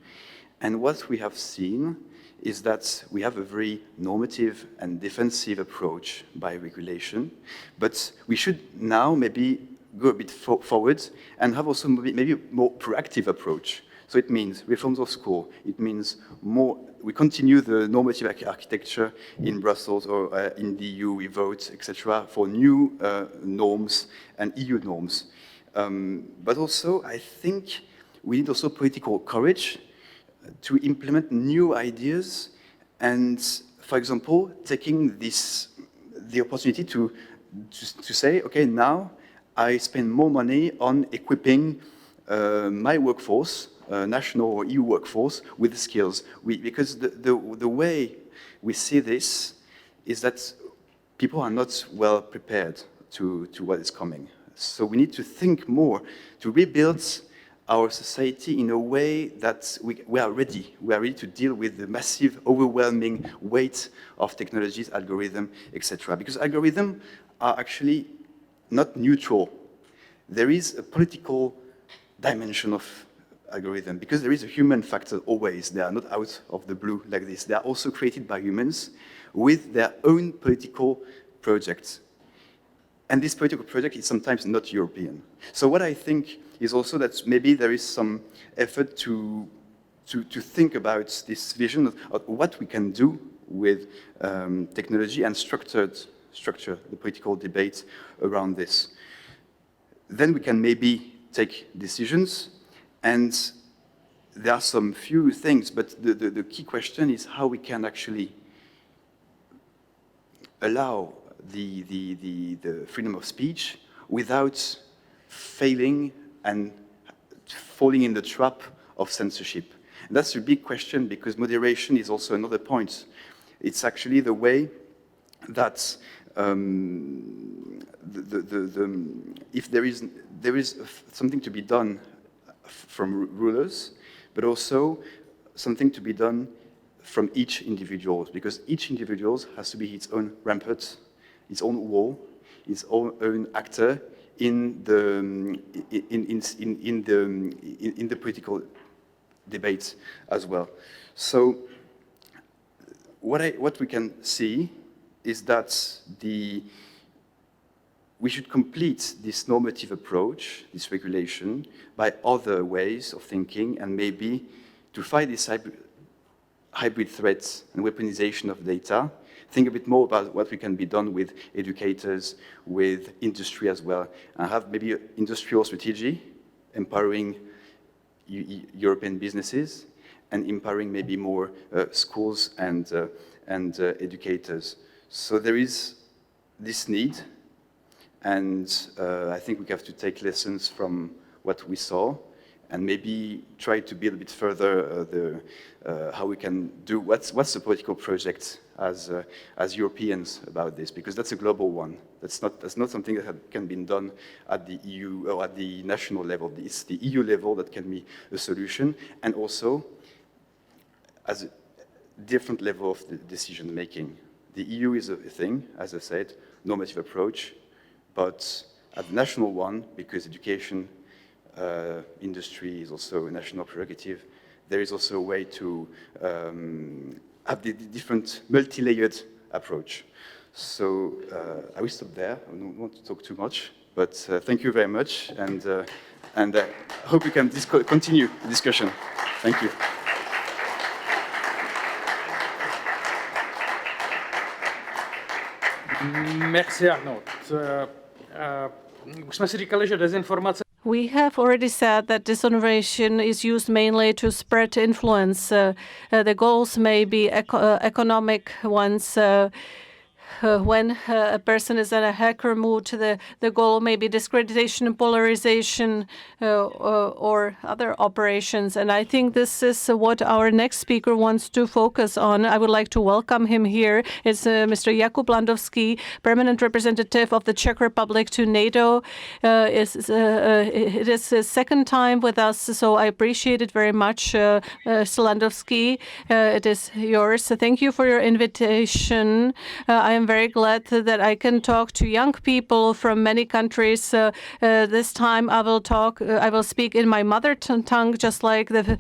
And what we have seen is that we have a very normative and defensive approach by regulation, but we should now maybe go a bit forward and have also maybe a more proactive approach. So it means reforms of school, it means we continue the normative architecture in Brussels or in the EU, we vote, etc., for new norms and EU norms. But also, I think we need also political courage to implement new ideas and, for example, taking the opportunity to say, okay, now I spend more money on equipping my workforce, national or EU workforce, with skills. Because the way we see this is that people are not well prepared to what is coming. So we need to think more to rebuild our society in a way that we are ready. We are ready to deal with the massive, overwhelming weight of technologies, algorithms, etc. Because algorithms are actually not neutral. There is a political dimension of algorithm because there is a human factor always. They are not out of the blue like this. They are also created by humans with their own political projects. And this political project is sometimes not European. So what I think is also that maybe there is some effort to think about this vision of what we can do with technology and structure the political debate around this. Then we can maybe take decisions, and there are some few things, but the key question is how we can actually allow the freedom of speech without failing and falling in the trap of censorship. And that's a big question because moderation is also another point. It's actually the way that if there is something to be done from rulers, but also something to be done from each individual, because each individual has to be its own rampart, its own wall, its own actor in the political debate as well. So what we can see is that we should complete this normative approach, this regulation, by other ways of thinking, and maybe to fight these hybrid threats and weaponization of data, think a bit more about what we can be done with educators, with industry as well, and have maybe an industrial strategy, empowering European businesses, and empowering maybe more schools and educators. So there is this need, and I think we have to take lessons from what we saw, and maybe try to build a bit further how we can do, what's the political project as Europeans about this, because that's a global one. That's not something that can be done at the EU or at the national level. It's the EU level that can be a solution, and also as a different level of the decision making. The EU is a thing, as I said, normative approach, but at the national one, because education, industry is also a national prerogative, there is also a way to have the different multi-layered approach. So I will stop there. I don't want to talk too much, but thank you very much, and I hope we can continue the discussion. Thank you. Merci Arnaud. Už jsme si říkali, že dezinformace. We have already said that disinformation is used mainly to spread influence. The goals may be economic ones. When a person is in a hacker mood, the goal may be discreditation, polarization, or other operations. And I think this is what our next speaker wants to focus on. I would like to welcome him here. It's Mr. Jakub Landowski, permanent representative of the Czech Republic to NATO. It is his second time with us, so I appreciate it very much. Mr. Landowski, it is yours. So thank you for your invitation. I am very glad that I can talk to young people from many countries. This time I will speak in my mother tongue, just like the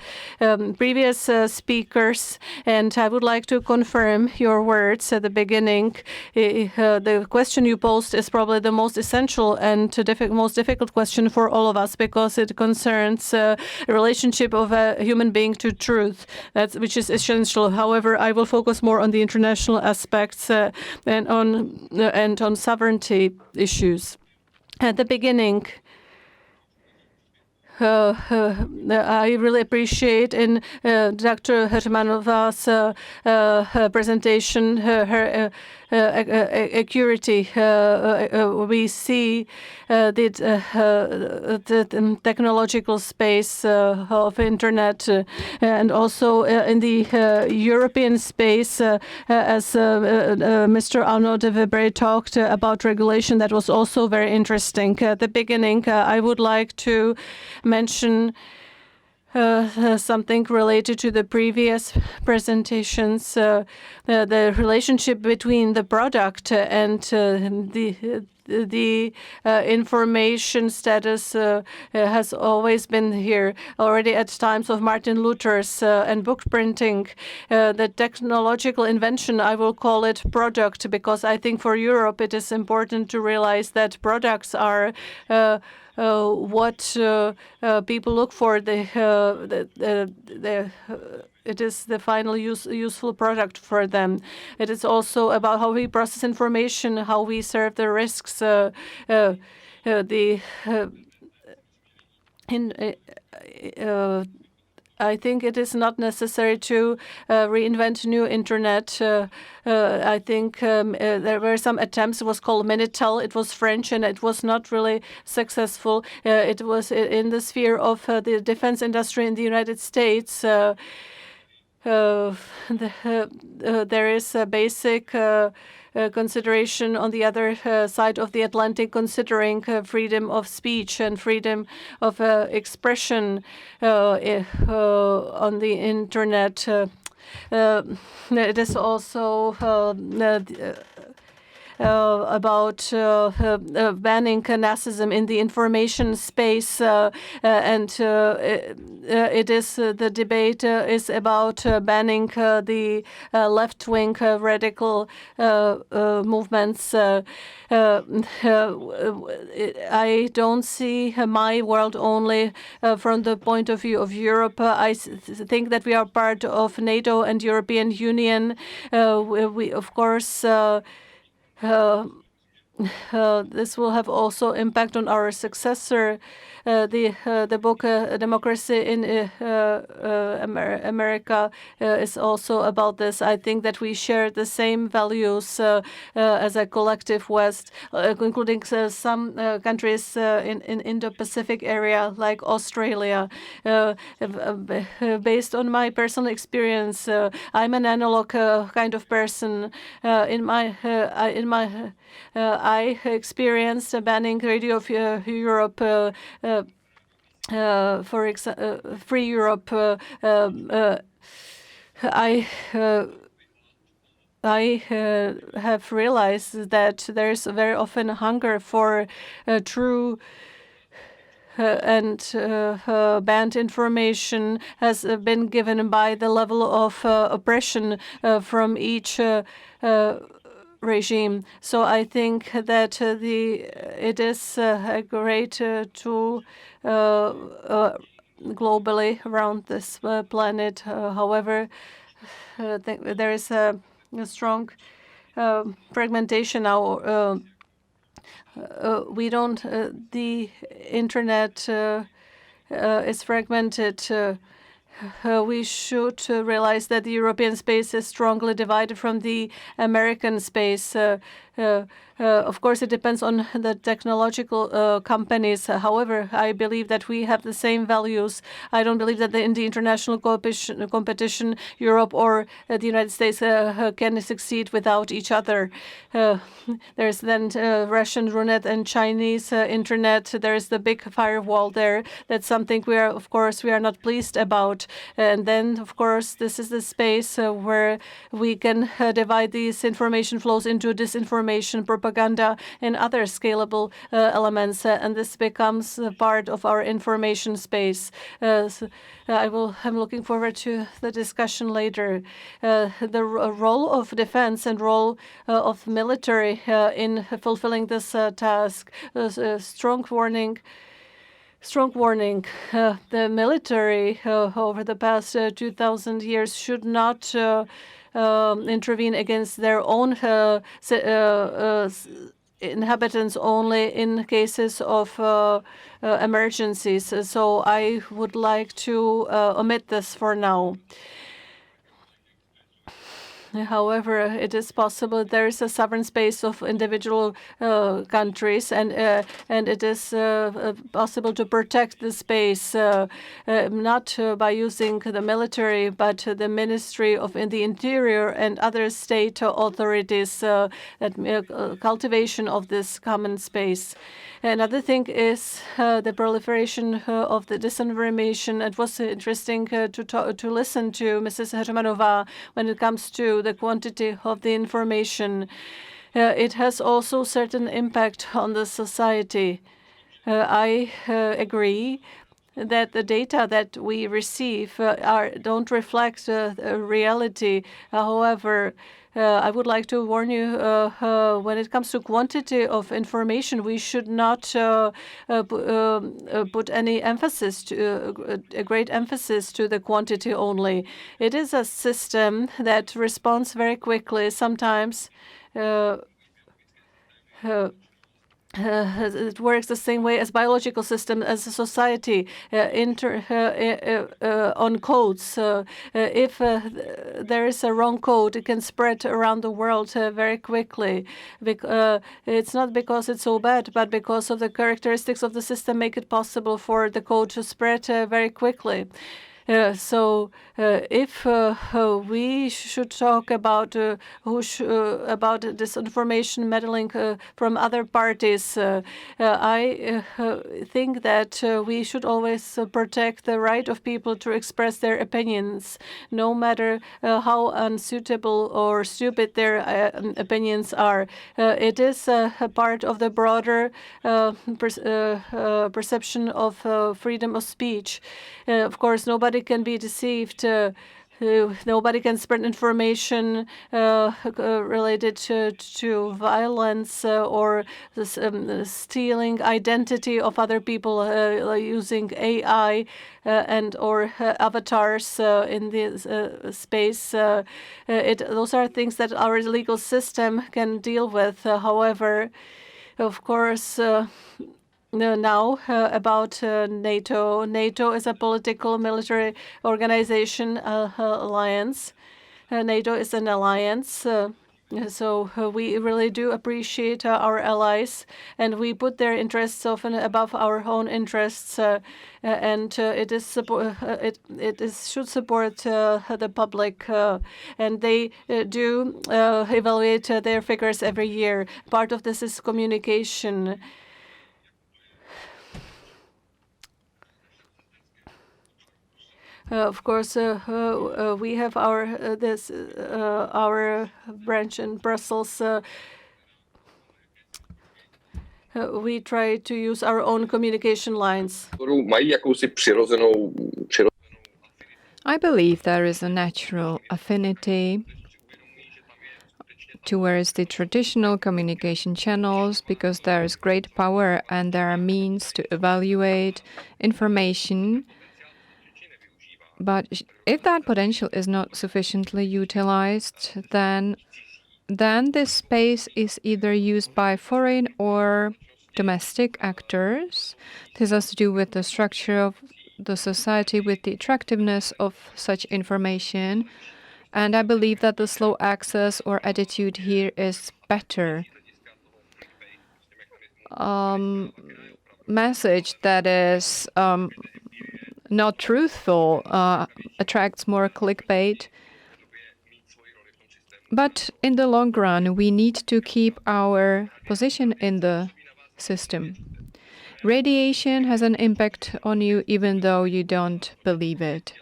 previous speakers. And I would like to confirm your words at the beginning. The question you posed is probably the most essential and most difficult question for all of us, because it concerns the relationship of a human being to truth, which is essential. However, I will focus more on the international aspects and on sovereignty issues. At the beginning, I really appreciate in Dr. Hermanova's presentation her accuracy. We see the technological space of internet, and also in the European space, as Mr. Arnaud de Weber talked about regulation. That was also very interesting. At the beginning, I would like to mention something related to the previous presentations. The relationship between the product and the information status has always been here. Already at times of Martin Luther's and book printing, the technological invention, I will call it product, because I think for Europe it is important to realize that products are what people look for. It is the final useful product for them. It is also about how we process information, how we serve the risks. I think it is not necessary to reinvent new internet. I think there were some attempts. It was called Minitel. It was French, and it was not really successful. It was in the sphere of the defense industry in the United States. There is a basic consideration on the other side of the Atlantic, considering freedom of speech and freedom of expression on the internet. It is also about banning Nazism in the information space, and it is the debate is about banning the left-wing radical movements. I don't see my world only from the point of view of Europe. I think that we are part of NATO and European Union. We of course, this will have also impact on our successor. The book Democracy in America is also about this. I think that we share the same values as a collective West, including some countries in Indo-Pacific area like Australia. Based on my personal experience, I'm an analog kind of person. I experienced banning Radio of Europe, for example, Free Europe. I have realized that there's very often hunger for true and banned information has been given by the level of oppression from each regime. So I think that it is a great tool globally around this planet. However, there is a strong fragmentation now. We don't. The internet is fragmented. We should realize that the European space is strongly divided from the American space. Of course, it depends on the technological companies. However, I believe that we have the same values. I don't believe that in the international competition, Europe or the United States can succeed without each other. There's then Russian roulette and Chinese internet. There's the big firewall there. That's something we are not pleased about. And then, of course, this is the space where we can divide these information flows into disinformation, propaganda, and other scalable elements, and this becomes part of our information space. I'm looking forward to the discussion later. The role of defense and role of military in fulfilling this task. Strong warning. The military over the past 2,000 years should not intervene against their own inhabitants only in cases of emergencies. So I would like to omit this for now. However, it is possible there is a sovereign space of individual countries, and it is possible to protect the space not by using the military, but the Ministry of the Interior and other state authorities, cultivation of this common space. Another thing is the proliferation of the disinformation. It was interesting to listen to Mrs. Hermanová when it comes to the quantity of the information. It has also certain impact on the society. I agree that the data that we receive don't reflect reality. However, I would like to warn you, when it comes to quantity of information, we should not put any emphasis a great emphasis to the quantity only. It is a system that responds very quickly. Sometimes it works the same way as biological system, as a society, on codes. If there is a wrong code, it can spread around the world very quickly. It's not because it's so bad, but because of the characteristics of the system make it possible for the code to spread very quickly. If we should talk about about disinformation meddling from other parties, I think that we should always protect the right of people to express their opinions, no matter how unsuitable or stupid their opinions are. It is a part of the broader perception of freedom of speech. Of course, nobody can be deceived. Nobody can spread information related to violence or stealing identity of other people using AI and or avatars in this space. Those are things that our legal system can deal with. However, of course, now about NATO. NATO is a political military organization, alliance. NATO is an alliance. So we really do appreciate our allies, and we put their interests often above our own interests, and it should support the public, and they do evaluate their figures every year. Part of this is communication. Of course, we have our branch in Brussels. We try to use our own communication lines. I believe there is a natural affinity towards the traditional communication channels because there is great power and there are means to evaluate information. But if that potential is not sufficiently utilized, then this space is either used by foreign or domestic actors. This has to do with the structure of the society, with the attractiveness of such information. And I believe that the slow access or attitude here is better. Message that is not truthful attracts more clickbait. But in the long run, we need to keep our position in the system. Radiation has an impact on you even though you don't believe it.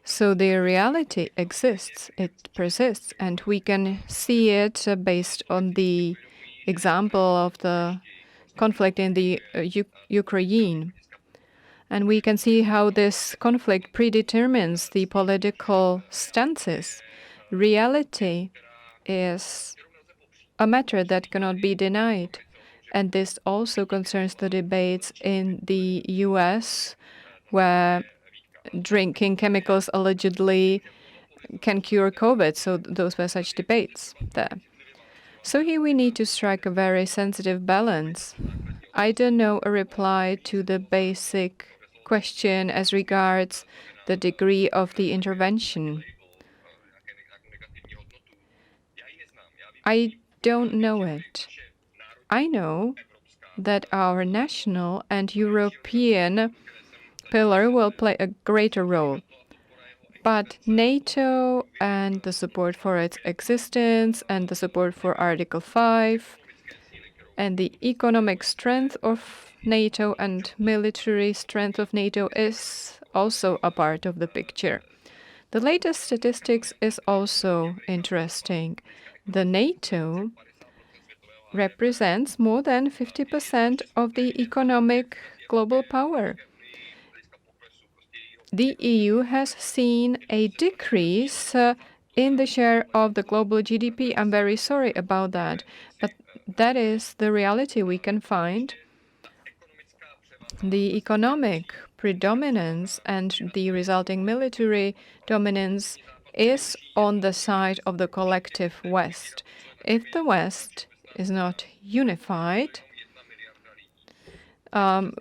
So the reality exists, it persists, and we can see it based on the example of the conflict in the Ukraine. And we can see how this conflict predetermines the political stances. Reality is a matter that cannot be denied. And this also concerns the debates in the US, where drinking chemicals allegedly can cure COVID. So those were such debates there. So here we need to strike a very sensitive balance. I don't know a reply to the basic question as regards the degree of the intervention. I don't know it. I know that our national and European pillar will play a greater role. But NATO and the support for its existence and the support for Article 5 and the economic strength of NATO and military strength of NATO is also a part of the picture. The latest statistics is also interesting. The NATO represents more than 50% of the economic global power. The EU has seen a decrease in the share of the global GDP. I'm very sorry about that, but that is the reality we can find. The economic predominance and the resulting military dominance is on the side of the collective West. If the West is not unified,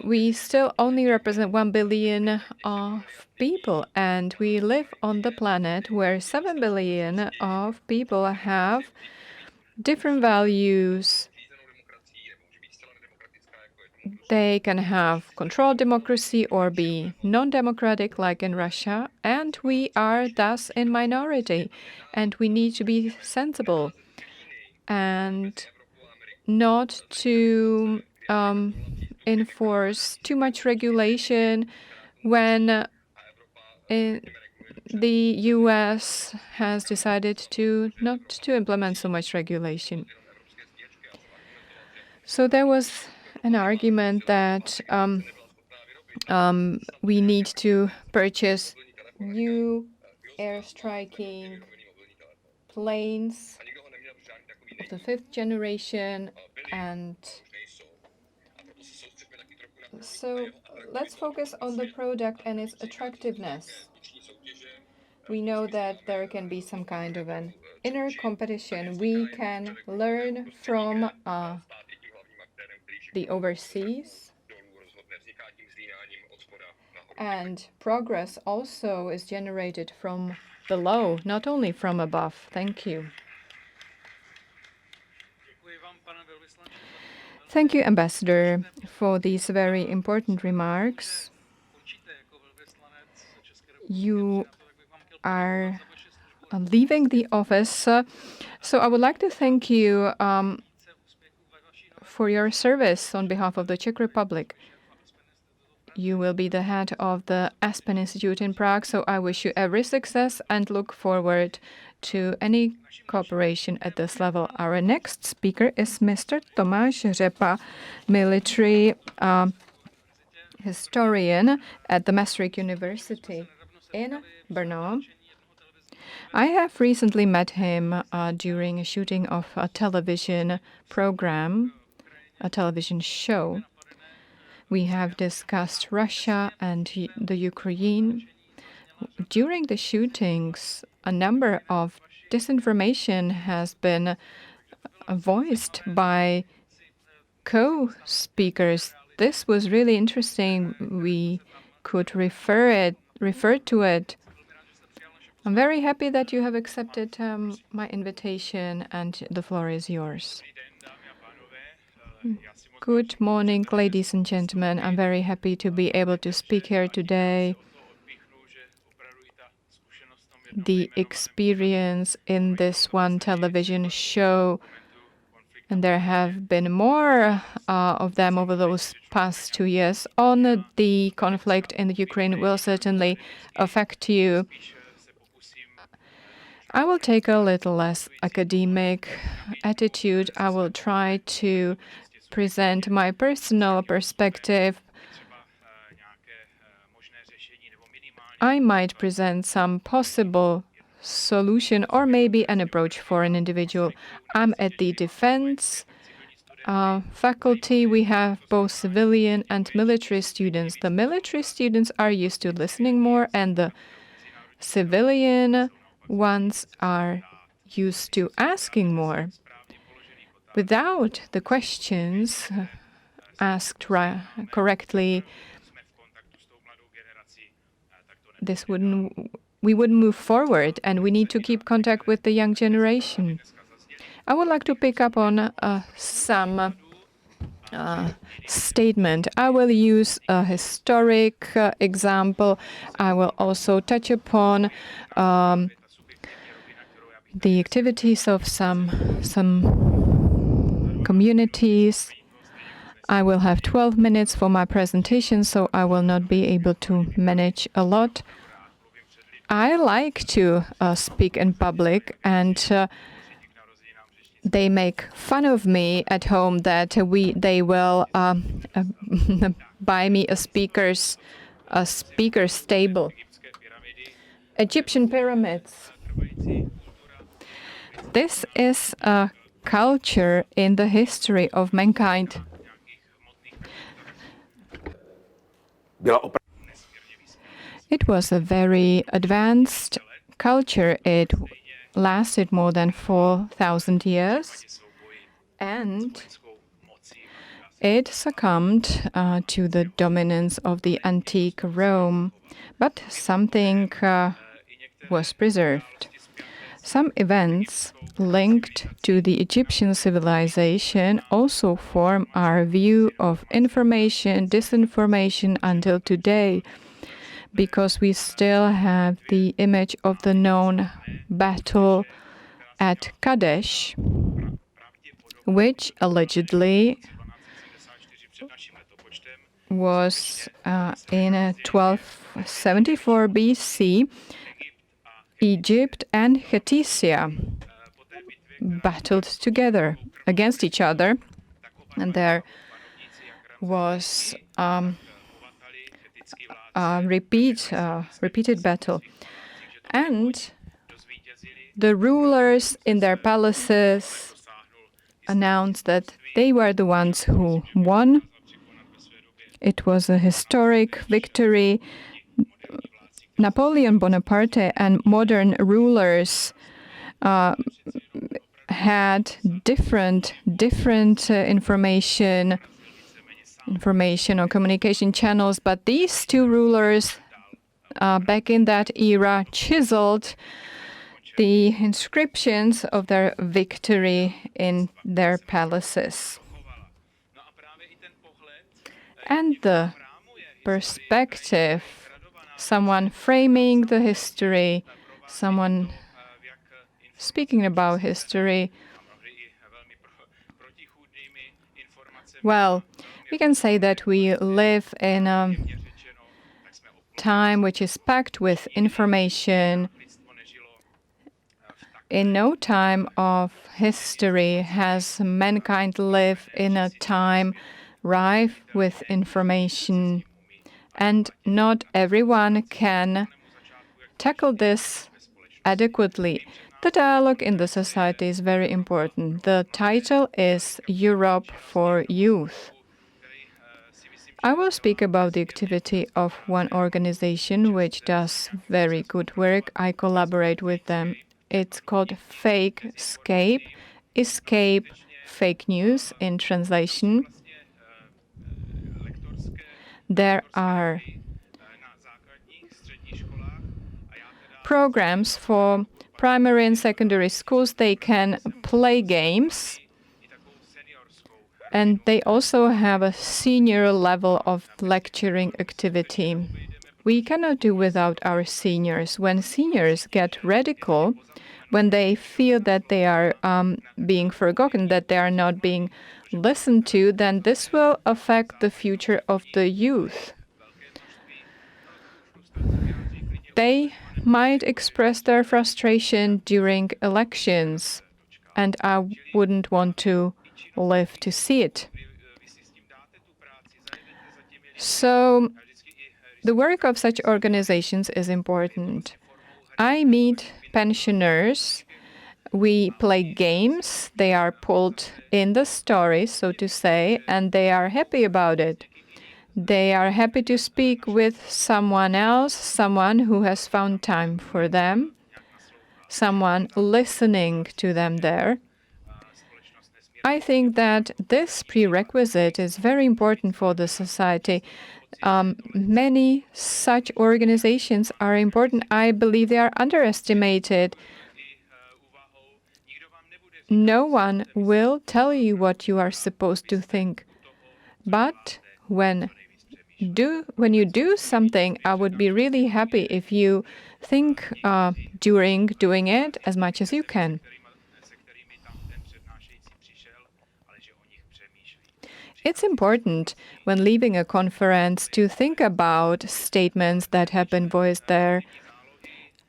we still only represent 1 billion of people, and we live on the planet where 7 billion of people have different values. They can have controlled democracy or be non-democratic like in Russia, and we are thus in minority, and we need to be sensible and not to enforce too much regulation when the US has decided to not to implement so much regulation. So there was an argument that we need to purchase new airstriking planes of the 5th generation, and so let's focus on the product and its attractiveness. We know that there can be some kind of an inner competition. We can learn from the overseas, and progress also is generated from below, not only from above. Thank you. Thank you, Ambassador, for these very important remarks. You are leaving the office, so I would like to thank you for your service on behalf of the Czech Republic. You will be the head of the Aspen Institute in Prague, so I wish you every success and look forward to any cooperation at this level. Our next speaker is Mr. Tomáš Řepa, military historian at the Maastricht University in Brno. I have recently met him during a shooting of a television program, a television show. We have discussed Russia and the Ukraine. During the shootings, a number of disinformation has been voiced by co-speakers. This was really interesting. We could refer to it. I'm very happy that you have accepted my invitation, and the floor is yours. Good morning, ladies and gentlemen. I'm very happy to be able to speak here today. The experience in this one television show, and there have been more of them over those past 2 years, on the conflict in the Ukraine will certainly affect you. I will take a little less academic attitude. I will try to present my personal perspective. I might present some possible solution or maybe an approach for an individual. I'm at the defense faculty. We have both civilian and military students. The military students are used to listening more, and the civilian ones are used to asking more. Without the questions asked correctly, we wouldn't move forward, and we need to keep contact with the young generation. I would like to pick up on some statement. I will use a historic example. I will also touch upon the activities of some communities. I will have 12 minutes for my presentation, so I will not be able to manage a lot. I like to speak in public, and they make fun of me at home that they will buy me a speaker's table. Egyptian pyramids. This is a culture in the history of mankind. It was a very advanced culture. It lasted more than 4,000 years, and it succumbed to the dominance of the antique Rome, but something was preserved. Some events linked to the Egyptian civilization also form our view of information, disinformation until today, because we still have the image of the known battle at Kadesh, which allegedly was in 1274 BC. Egypt and Hethisia battled together against each other, and there was a repeated battle. And the rulers in their palaces announced that they were the ones who won. It was a historic victory. Napoleon Bonaparte and modern rulers had different information or communication channels, but these two rulers back in that era chiseled the inscriptions of their victory in their palaces. And the perspective, someone framing the history, someone speaking about history. Well, we can say that we live in a time which is packed with information. In no time of history has mankind lived in a time rife with information. And not everyone can tackle this adequately. The dialogue in the society is very important. The title is Europe for Youth. I will speak about the activity of one organization which does very good work. I collaborate with them. It's called Fake Escape, Escape Fake News in translation. There are programs for primary and secondary schools. They can play games, and they also have a senior level of lecturing activity. We cannot do without our seniors. When seniors get radical, when they feel that they are being forgotten, that they are not being listened to, then this will affect the future of the youth. They might express their frustration during elections, and I wouldn't want to live to see it. So the work of such organizations is important. I meet pensioners. We play games. They are pulled in the story, so to say, and they are happy about it. They are happy to speak with someone else, someone who has found time for them, someone listening to them there. I think that this prerequisite is very important for the society. Many such organizations are important. I believe they are underestimated. No one will tell you what you are supposed to think. But when you do something, I would be really happy if you think during doing it as much as you can. It's important when leaving a conference to think about statements that have been voiced there.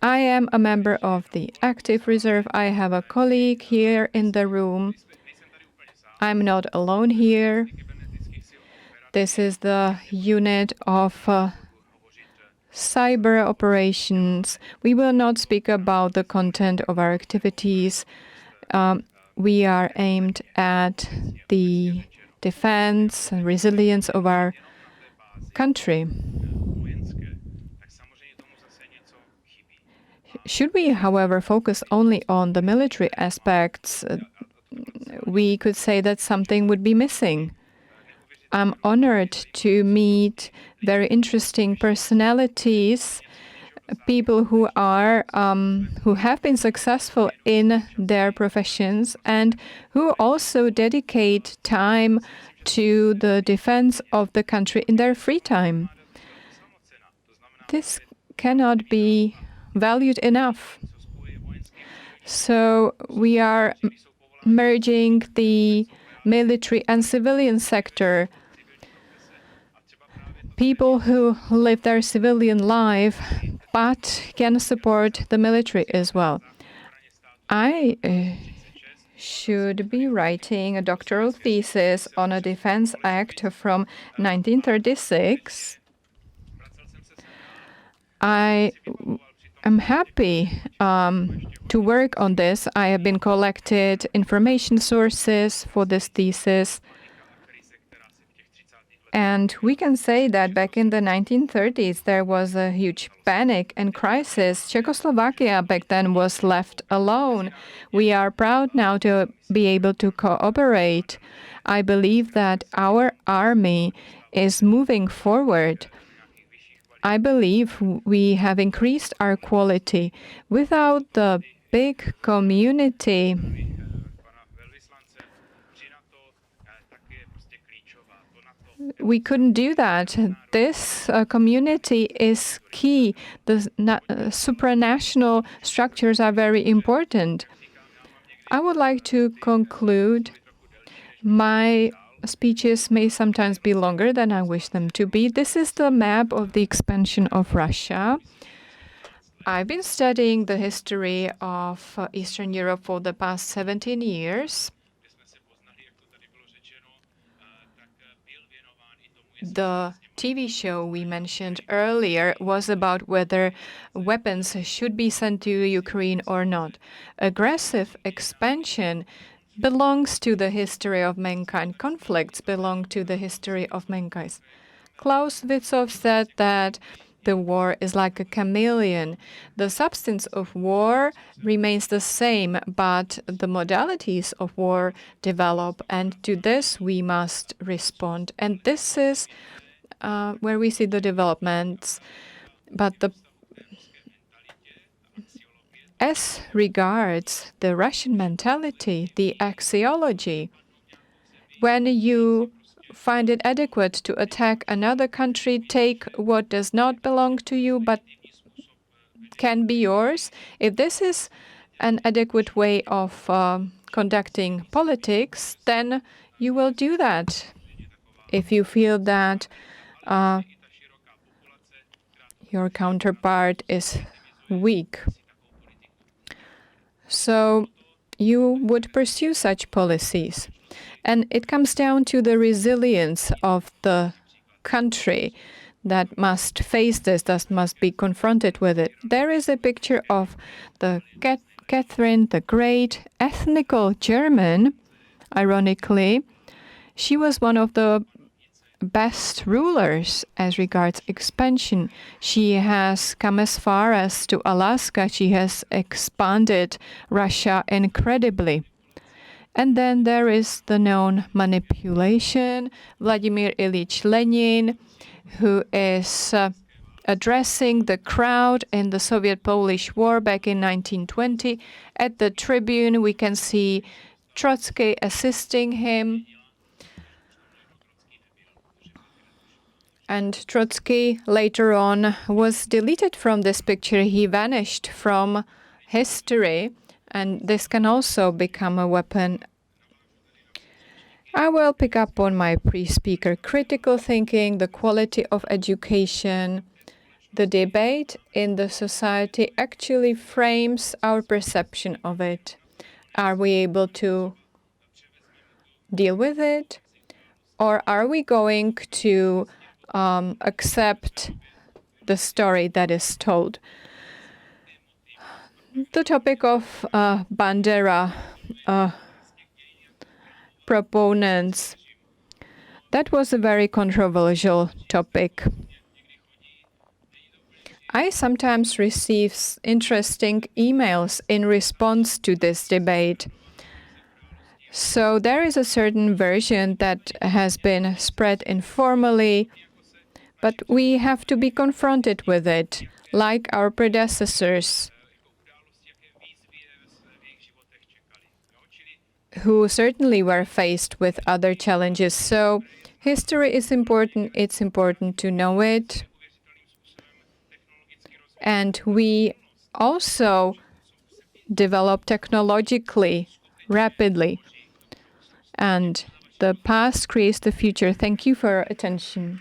I am a member of the active reserve. I have a colleague here in the room. I'm not alone here. This is the unit of cyber operations. We will not speak about the content of our activities. We are aimed at the defense and resilience of our country. Should we, however, focus only on the military aspects, we could say that something would be missing. I'm honored to meet very interesting personalities people who have been successful in their professions and who also dedicate time to the defense of the country in their free time. This cannot be valued enough. So we are merging the military and civilian sector. People who live their civilian life but can support the military as well. I should be writing a doctoral thesis on a defense act from 1936. I am happy to work on this. I have been collected information sources for this thesis. And we can say that back in the 1930s, there was a huge panic and crisis. Czechoslovakia back then was left alone. We are proud now to be able to cooperate. I believe that our army is moving forward. I believe we have increased our quality. Without the big community, we couldn't do that. This community is key. The supranational structures are very important. I would like to conclude. My speeches may sometimes be longer than I wish them to be. This is the map of the expansion of Russia. I've been studying the history of Eastern Europe for the past 17 years. The TV show we mentioned earlier was about whether weapons should be sent to Ukraine or not. Aggressive expansion belongs to the history of mankind. Conflicts belong to the history of mankind. Clausewitz said that the war is like a chameleon. The substance of war remains the same, but the modalities of war develop, and to this we must respond. And this is where we see the developments. But as regards the Russian mentality, the axiology, when you find it adequate to attack another country, take what does not belong to you but can be yours. If this is an adequate way of conducting politics, then you will do that. If you feel that your counterpart is weak. So you would pursue such policies. And it comes down to the resilience of the country that must face this, that must be confronted with it. There is a picture of the Catherine the Great, ethnical German, ironically. She was one of the best rulers as regards expansion. She has come as far as to Alaska. She has expanded Russia incredibly. And then there is the known manipulation, Vladimír Ilyich Lenin, who is addressing the crowd in the Soviet-Polish War back in 1920. At the tribune, we can see Trotsky assisting him. And Trotsky later on was deleted from this picture. He vanished from history. And this can also become a weapon. I will pick up on my pre-speaker. Critical thinking, the quality of education, the debate in the society actually frames our perception of it. Are we able to deal with it? Or are we going to accept the story that is told? The topic of Bandera proponents, that was a very controversial topic. I sometimes receive interesting emails in response to this debate. So there is a certain version that has been spread informally, but we have to be confronted with it. like our predecessors, who certainly were faced with other challenges. So history is important. It's important to know it. And we also develop technologically, rapidly. And the past creates the future. Thank you for your attention.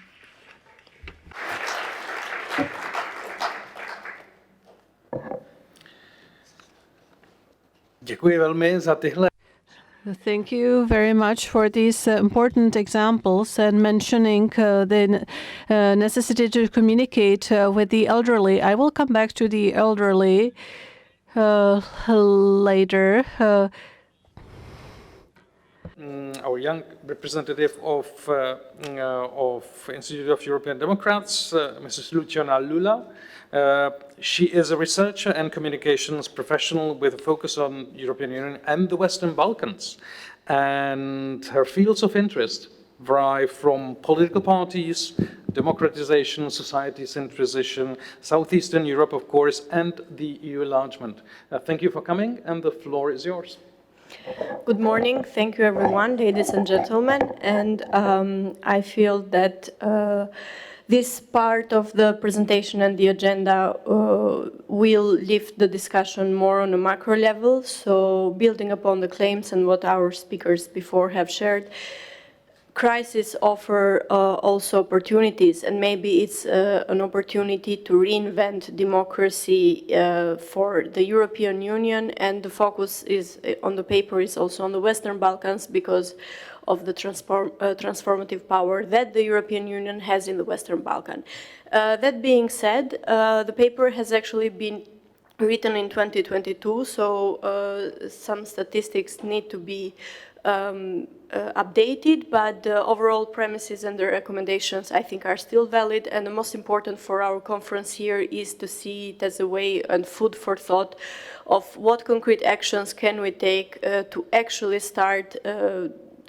Děkuji velmi za tyhle. Thank you very much for these important examples and mentioning the necessity to communicate with the elderly. I will come back to the elderly later. Our young representative of Institute of European Democrats, Mrs. Luciana Lula. She is a researcher and communications professional with a focus on European Union and the Western Balkans. And her fields of interest vary from political parties, democratization, societies in transition, Southeastern Europe, of course, and the EU enlargement. Thank you for coming, and the floor is yours. Good morning. Thank you, everyone, ladies and gentlemen. And I feel that this part of the presentation and the agenda will lift the discussion more on a macro level. So building upon the claims and what our speakers before have shared, crises offer also opportunities, and maybe it's an opportunity to reinvent democracy for the European Union, and the focus is on the paper is also on the Western Balkans because of the transformative power that the European Union has in the Western Balkan. That being said, the paper has actually been written in 2022, so some statistics need to be updated, but the overall premises and the recommendations, I think, are still valid. And the most important for our conference here is to see it as a way and food for thought of what concrete actions can we take to actually start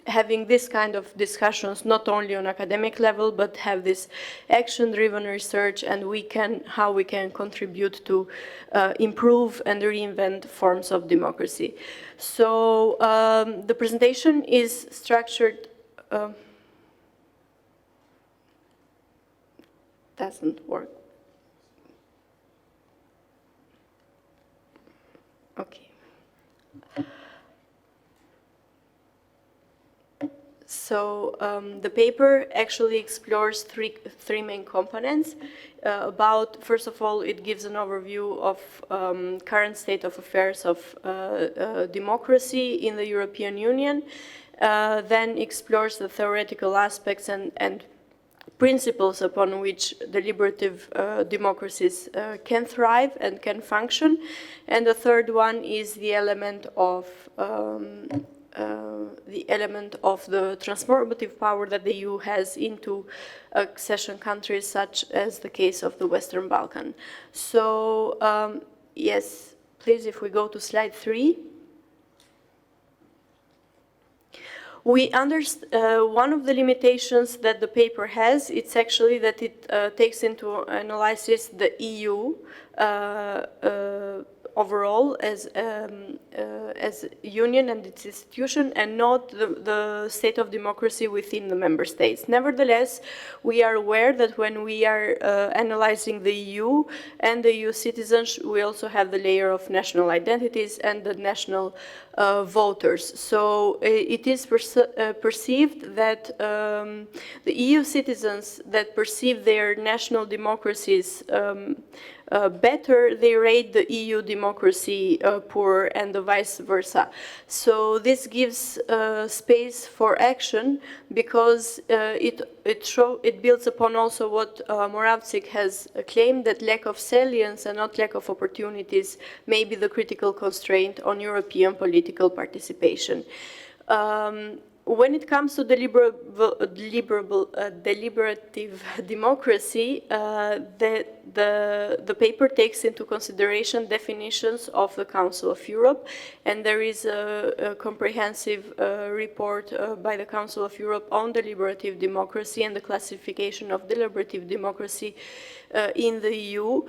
having this kind of discussions, not only on academic level, but have this action-driven research, and how we can contribute to improve and reinvent forms of democracy. So the presentation is structured. Doesn't work. Okay. So the paper actually explores three main components. First of all, it gives an overview of current state of affairs of democracy in the European Union, then explores the theoretical aspects and principles upon which deliberative democracies can thrive and can function. And the third one is the element of the transformative power that the EU has into accession countries, such as the case of the Western Balkan. So, yes, please, if we go to slide 3. We understand one of the limitations that the paper has, it's actually that it takes into analysis the EU overall as union and its institution, and not the state of democracy within the member states. Nevertheless, we are aware that when we are analyzing the EU and the EU citizens, we also have the layer of national identities and the national voters. So it is perceived that the EU citizens that perceive their national democracies better, they rate the EU democracy poor, and the vice versa. So this gives space for action, because it builds upon also what Moravcik has claimed, that lack of salience and not lack of opportunities may be the critical constraint on European political participation. When it comes to deliberative democracy, the paper takes into consideration definitions of the Council of Europe, and there is a comprehensive report by the Council of Europe on deliberative democracy and the classification of deliberative democracy in the EU,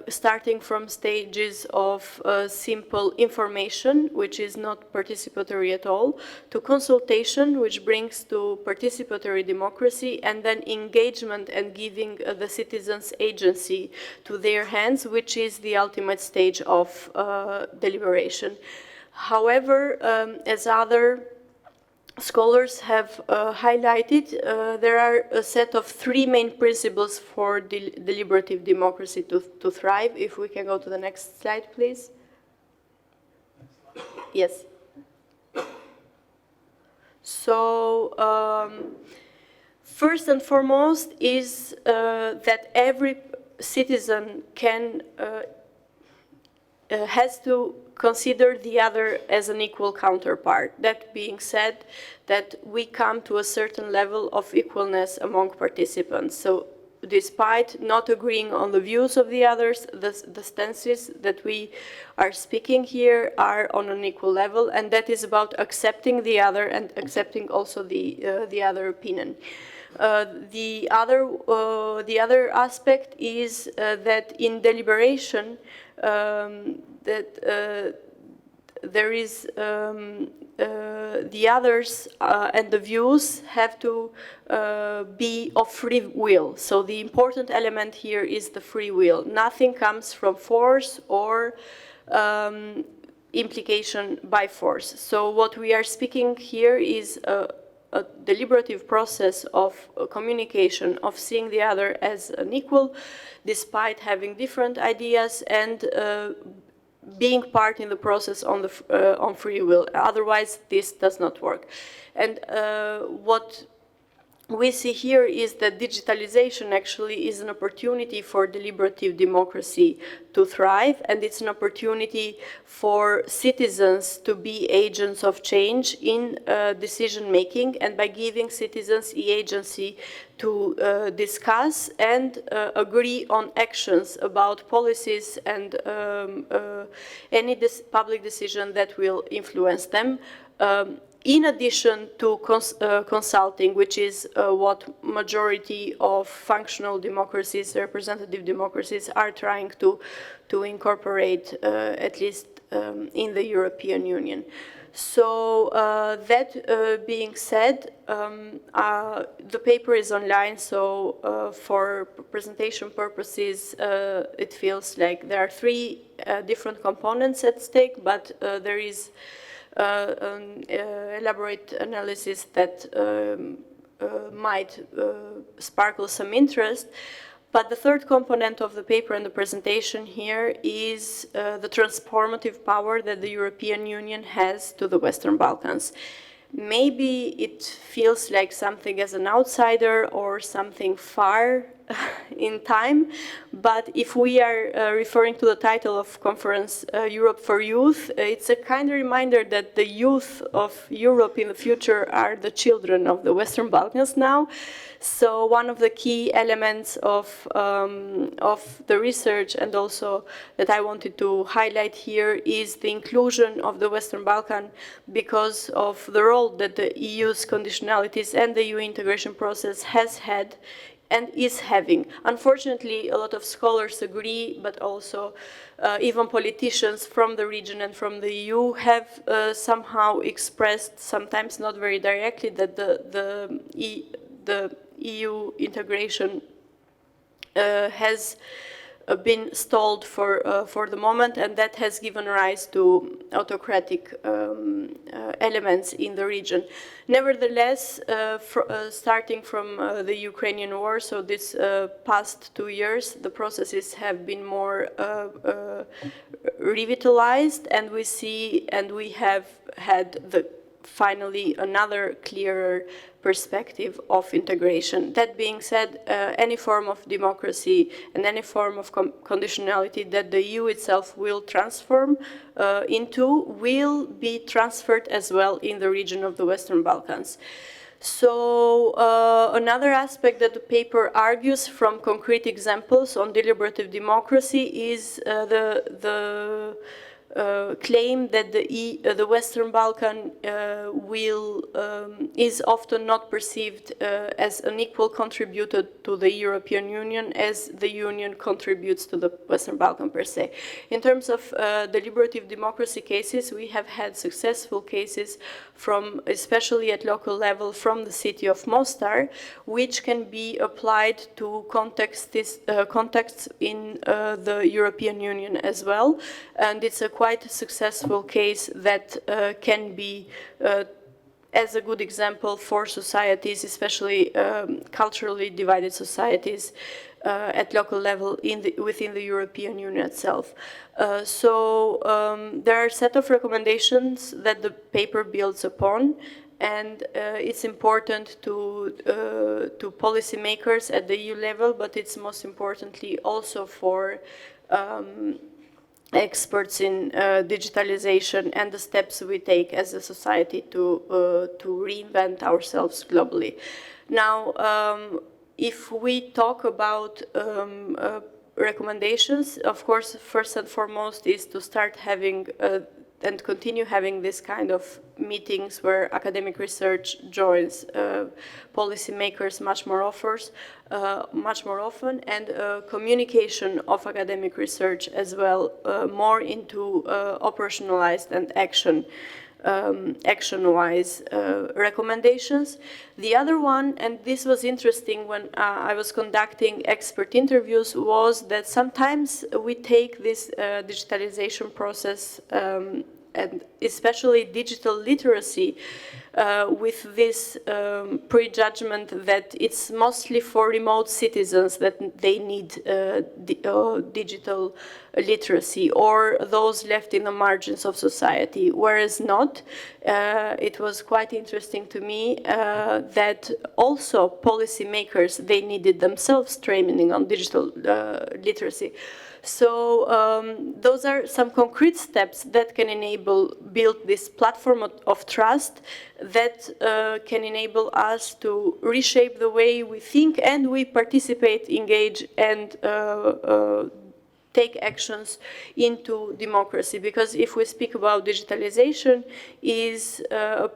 starting from stages of simple information, which is not participatory at all, to consultation, which brings to participatory democracy, and then engagement and giving the citizens agency to their hands, which is the ultimate stage of deliberation. However, as other scholars have highlighted, there are a set of three main principles for deliberative democracy to thrive. If we can go to the next slide, please. Yes. So, first and foremost is that every citizen has to consider the other as an equal counterpart. That being said, that we come to a certain level of equalness among participants. So despite not agreeing on the views of the others, the stances that we are speaking here are on an equal level, and that is about accepting the other and accepting also the other opinion. The other aspect is that in deliberation, there is the others and the views have to be of free will. So the important element here is the free will. Nothing comes from force or implication by force. So what we are speaking here is a deliberative process of communication, of seeing the other as an equal, despite having different ideas, and being part in the process on free will. Otherwise, this does not work. And what we see here is that digitalization actually is an opportunity for deliberative democracy to thrive, and it's an opportunity for citizens to be agents of change in decision making, and by giving citizens the agency to discuss and agree on actions about policies and any public decision that will influence them. In addition to consulting, which is what majority of functional democracies, representative democracies, are trying to incorporate, at least in the European Union. So that being said, the paper is online, so for presentation purposes, it feels like there are three different components at stake, but there is an elaborate analysis that might sparkle some interest. But the third component of the paper and the presentation here is the transformative power that the European Union has to the Western Balkans. Maybe it feels like something as an outsider or something far in time, but if we are referring to the title of conference, Europe for Youth, it's a kind of reminder that the youth of Europe in the future are the children of the Western Balkans now. So one of the key elements of the research, and also that I wanted to highlight here, is the inclusion of the Western Balkan because of the role that the EU's conditionalities and the EU integration process has had and is having. Unfortunately, a lot of scholars agree, but also even politicians from the region and from the EU have somehow expressed, sometimes not very directly, that the EU integration has been stalled for the moment, and that has given rise to autocratic elements in the region. Nevertheless, starting from the Ukrainian war, so this past 2 years, the processes have been more revitalized, and we see, and we have had finally another clearer perspective of integration. That being said, any form of democracy and any form of conditionality that the EU itself will transform into will be transferred as well in the region of the Western Balkans. So another aspect that the paper argues from concrete examples on deliberative democracy is claim that the Western Balkan is often not perceived as an equal contributor to the European Union as the Union contributes to the Western Balkan per se. In terms of deliberative democracy cases, we have had successful cases from, especially at local level, from the city of Mostar, which can be applied to contexts in the European Union as well. And it's a quite successful case that can be as a good example for societies, especially culturally divided societies at local level within the European Union itself. There are a set of recommendations that the paper builds upon, and it's important to policymakers at the EU level, but it's most importantly also for experts in digitalization and the steps we take as a society to reinvent ourselves globally. Now, if we talk about recommendations, of course, first and foremost is to start having and continue having this kind of meetings where academic research joins policymakers much more often, and communication of academic research as well, more into operationalized and action-wise recommendations. The other one, and this was interesting when I was conducting expert interviews, was that sometimes we take this digitalization process and especially digital literacy with this prejudgment that it's mostly for remote citizens that they need digital literacy, or those left in the margins of society, whereas not. It was quite interesting to me that also policymakers, they needed themselves training on digital literacy. So those are some concrete steps that can build this platform of trust that can enable us to reshape the way we think and we participate, engage, and take actions into democracy. Because if we speak about digitalization, is a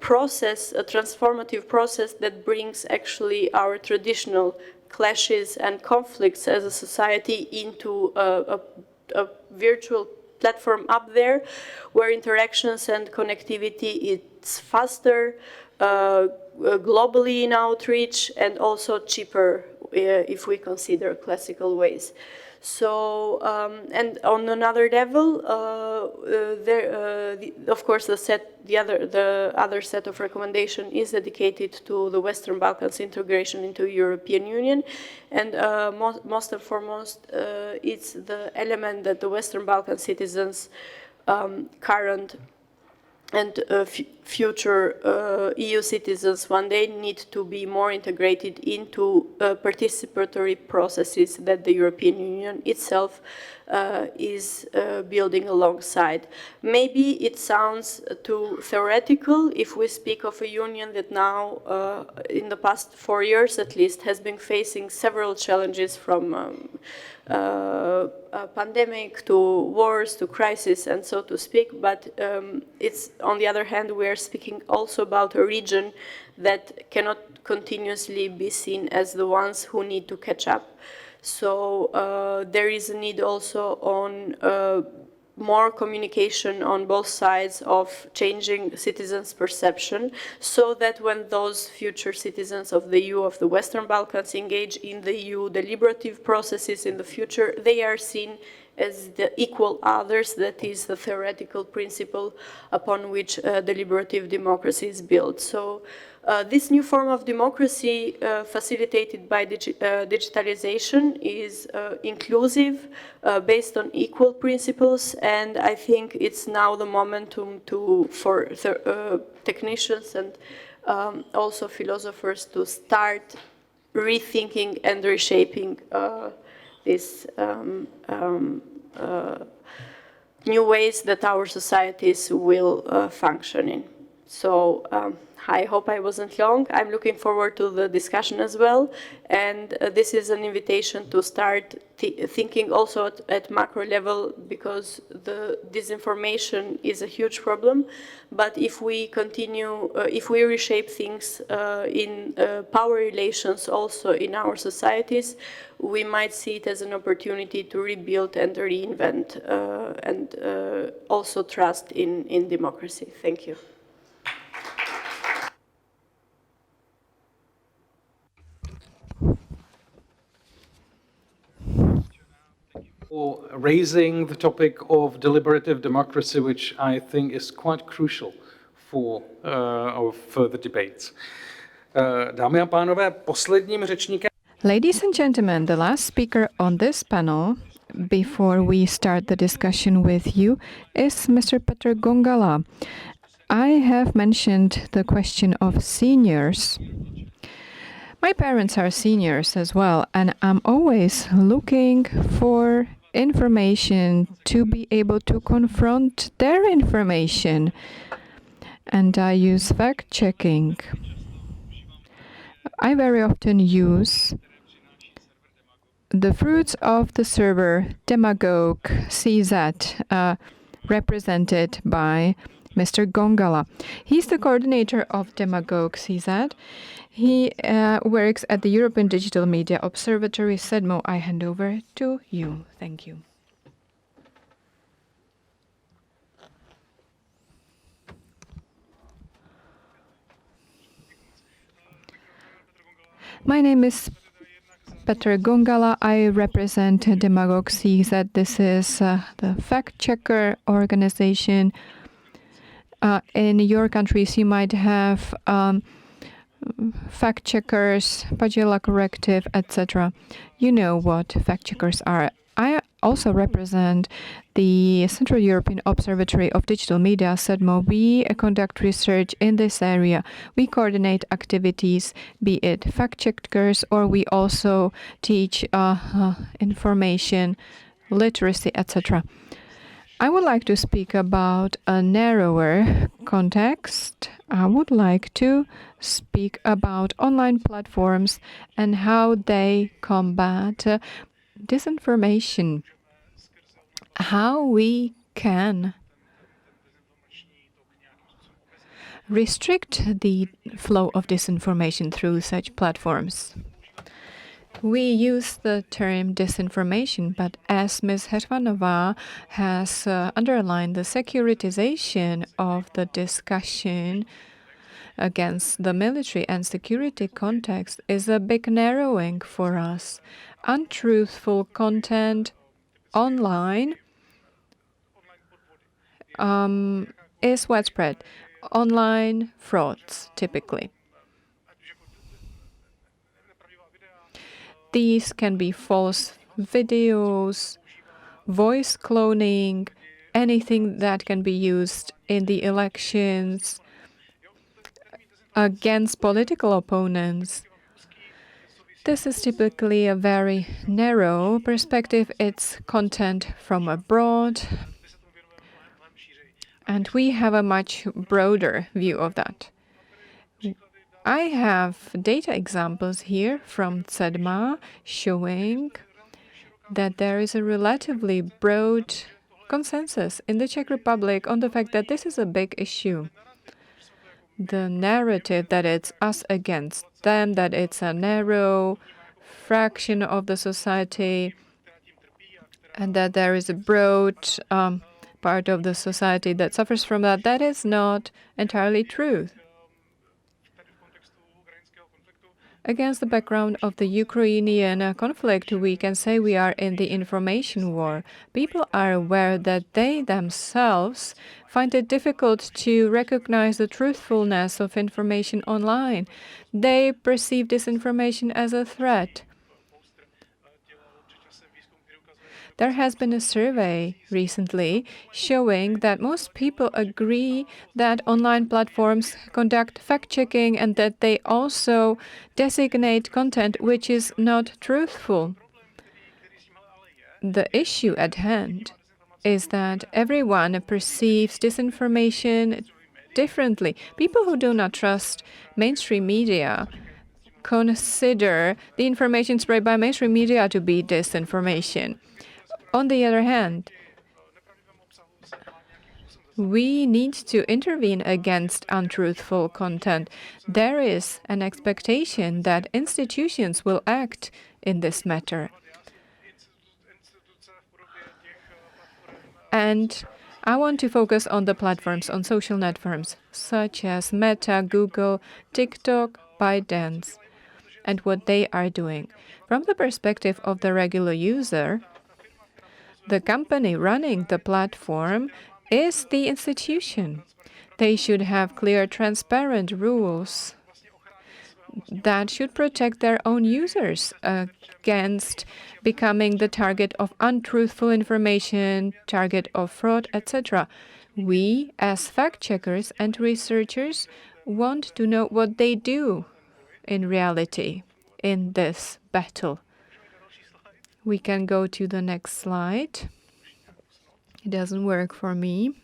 process, a transformative process that brings actually our traditional clashes and conflicts as a society into a virtual platform up there, where interactions and connectivity is faster, globally in outreach, and also cheaper if we consider classical ways. So, and on another level, of course, the other set of recommendation is dedicated to the Western Balkans integration into European Union, and most and foremost, it's the element that the Western Balkan citizens, current and future EU citizens one day need to be more integrated into participatory processes that the European Union itself is building alongside. Maybe it sounds too theoretical if we speak of a union that now, in the past 4 years at least, has been facing several challenges from pandemic to wars to crisis, and so to speak, but it's, on the other hand, we are speaking also about a region that cannot continuously be seen as the ones who need to catch up. So there is a need also on more communication on both sides of changing citizens' perception, so that when those future citizens of the EU, of the Western Balkans, engage in the EU deliberative processes in the future, they are seen as the equal others. That is the theoretical principle upon which deliberative democracy is built. So this new form of democracy facilitated by digitalization is inclusive, based on equal principles, and I think it's now the momentum for technicians and also philosophers to start rethinking and reshaping these new ways that our societies will function in. So I hope I wasn't long. I'm looking forward to the discussion as well. And this is an invitation to start thinking also at macro level, because the disinformation is a huge problem. But if we continue, if we reshape things in power relations also in our societies, we might see it as an opportunity to rebuild and reinvent and also trust in democracy. Thank you. For raising the topic of deliberative democracy, which I think is quite crucial for our further debates. Dámy a pánové, posledním řečníkem. Ladies and gentlemen, the last speaker on this panel, before we start the discussion with you, is Mr. Petr Gongala. I have mentioned the question of seniors. My parents are seniors as well, and I'm always looking for information to be able to confront their information. And I use fact-checking. I very often use the fruits of the server Demagogue CZ, represented by Mr. Gongala. He's the coordinator of Demagogue CZ. He works at the European Digital Media Observatory, SEDMO. I hand over to you. Thank you. My name is Petr Gongala. I represent Demagogue CZ. This is the fact-checker organization. In your countries, you might have fact-checkers, Pagela Corrective, etc. You know what fact-checkers are. I also represent the Central European Observatory of Digital Media, SEDMO. We conduct research in this area. We coordinate activities, be it fact-checkers, or we also teach information, literacy, etc. I would like to speak about a narrower context. I would like to speak about online platforms and how they combat disinformation. How we can restrict the flow of disinformation through such platforms. We use the term disinformation, but as Ms. Hermanova has underlined, the securitization of the discussion against the military and security context is a big narrowing for us. Untruthful content online is widespread. Online frauds, typically. These can be false videos, voice cloning, anything that can be used in the elections against political opponents. This is typically a very narrow perspective. It's content from abroad. And we have a much broader view of that. I have data examples here from CEDMA showing that there is a relatively broad consensus in the Czech Republic on the fact that this is a big issue. The narrative that it's us against them, that it's a narrow fraction of the society, and that there is a broad part of the society that suffers from that, that is not entirely true. Against the background of the Ukrainian conflict, we can say we are in the information war. People are aware that they themselves find it difficult to recognize the truthfulness of information online. They perceive this information as a threat. There has been a survey recently showing that most people agree that online platforms conduct fact-checking and that they also designate content which is not truthful. The issue at hand is that everyone perceives disinformation differently. People who do not trust mainstream media consider the information spread by mainstream media to be disinformation. On the other hand, we need to intervene against untruthful content. There is an expectation that institutions will act in this matter. And I want to focus on the platforms, on social networks, such as Meta, Google, TikTok, ByteDance, and what they are doing. From the perspective of the regular user, the company running the platform is the institution. They should have clear, transparent rules that should protect their own users against becoming the target of untruthful information, target of fraud, etc. We, as fact-checkers and researchers, want to know what they do in reality in this battle. We can go to the next slide. It doesn't work for me.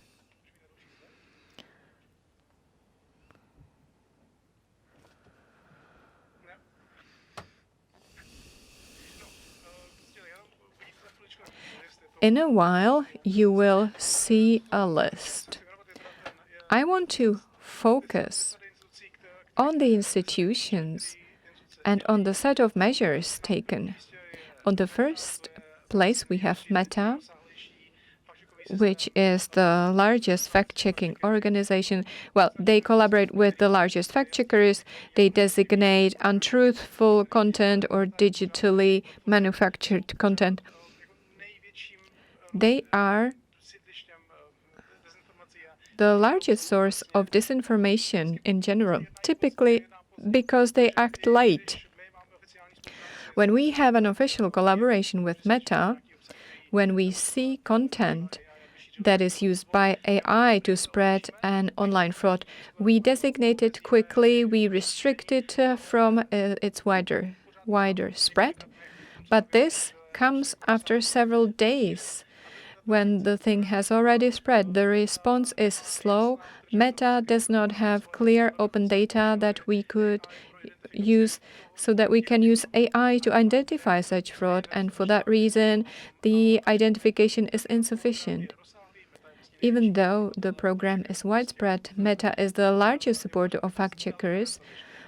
In a while, you will see a list. I want to focus on the institutions and on the set of measures taken. On the first place, we have Meta, which is the largest fact-checking organization. Well, they collaborate with the largest fact-checkers. They designate untruthful content or digitally manufactured content. They are the largest source of disinformation in general, typically because they act late. When we have an official collaboration with Meta, when we see content that is used by AI to spread an online fraud, we designate it quickly, we restrict it from its wider spread. But this comes after several days. When the thing has already spread, the response is slow. Meta does not have clear open data that we could use so that we can use AI to identify such fraud, and for that reason, the identification is insufficient. Even though the program is widespread, Meta is the largest supporter of fact-checkers,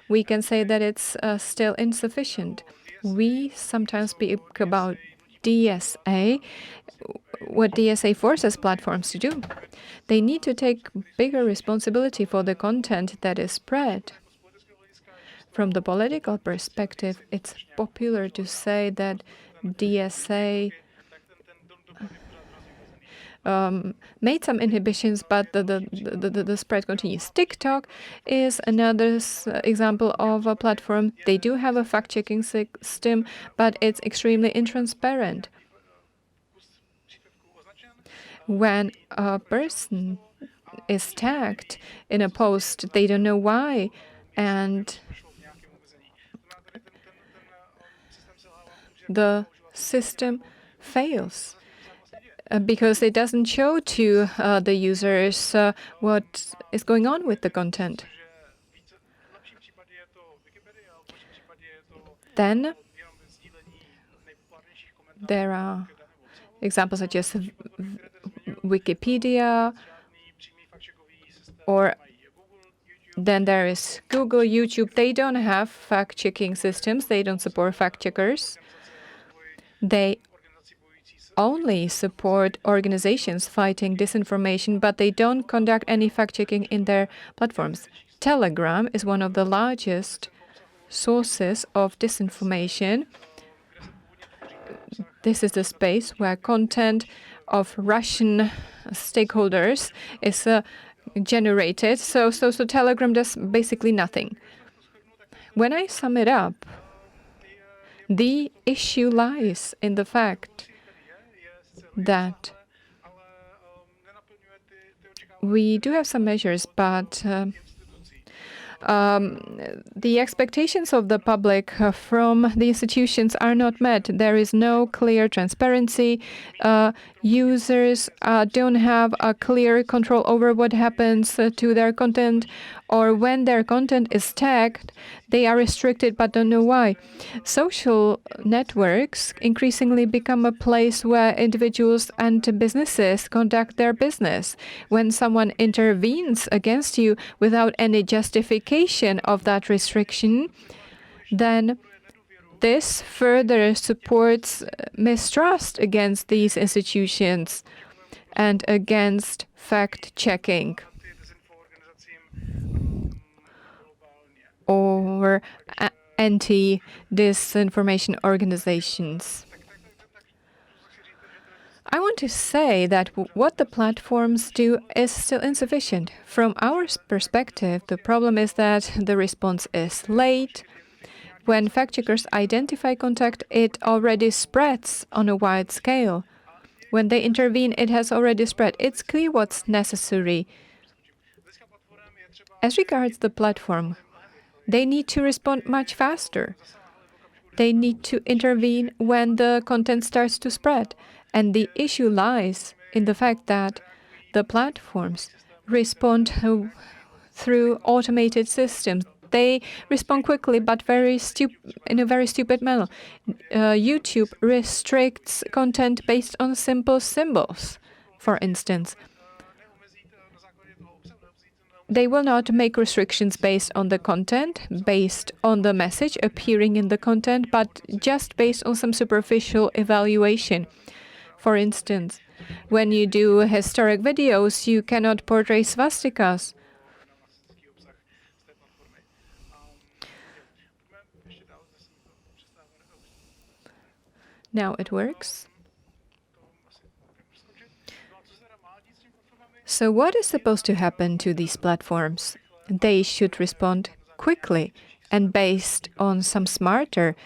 we can say that it's still insufficient. We sometimes speak about DSA, what DSA forces platforms to do. They need to take bigger responsibility for the content that is spread. From the political perspective, it's popular to say that DSA made some inhibitions, but the spread continues. TikTok is another example of a platform. They do have a fact-checking system, but it's extremely intransparent. When a person is tagged in a post, they don't know why, and the system fails. Because it doesn't show to the users what is going on with the content. Then there are examples such as Wikipedia, or then there is Google, YouTube. They don't have fact-checking systems. They don't support fact-checkers. They only support organizations fighting disinformation, but they don't conduct any fact-checking in their platforms. Telegram is one of the largest sources of disinformation. This is the space where content of Russian stakeholders is generated. So Telegram does basically nothing. When I sum it up, the issue lies in the fact that we do have some measures, but the expectations of the public from the institutions are not met. There is no clear transparency. Users don't have a clear control over what happens to their content, or when their content is tagged, they are restricted but don't know why. Social networks increasingly become a place where individuals and businesses conduct their business. When someone intervenes against you without any justification of that restriction, then this further supports mistrust against these institutions and against fact-checking or anti-disinformation organizations. I want to say that what the platforms do is still insufficient. From our perspective, the problem is that the response is late. When fact-checkers identify contact, it already spreads on a wide scale. When they intervene, it has already spread. It's clear what's necessary. As regards the platform, they need to respond much faster. They need to intervene when the content starts to spread. And the issue lies in the fact that the platforms respond through automated systems. They respond quickly, but in a very stupid manner. YouTube restricts content based on simple symbols, for instance. They will not make restrictions based on the content, based on the message appearing in the content, but just based on some superficial evaluation. For instance, when you do historic videos, you cannot portray swastikas. Now it works. So what is supposed to happen to these platforms? They should respond quickly and based on some smarter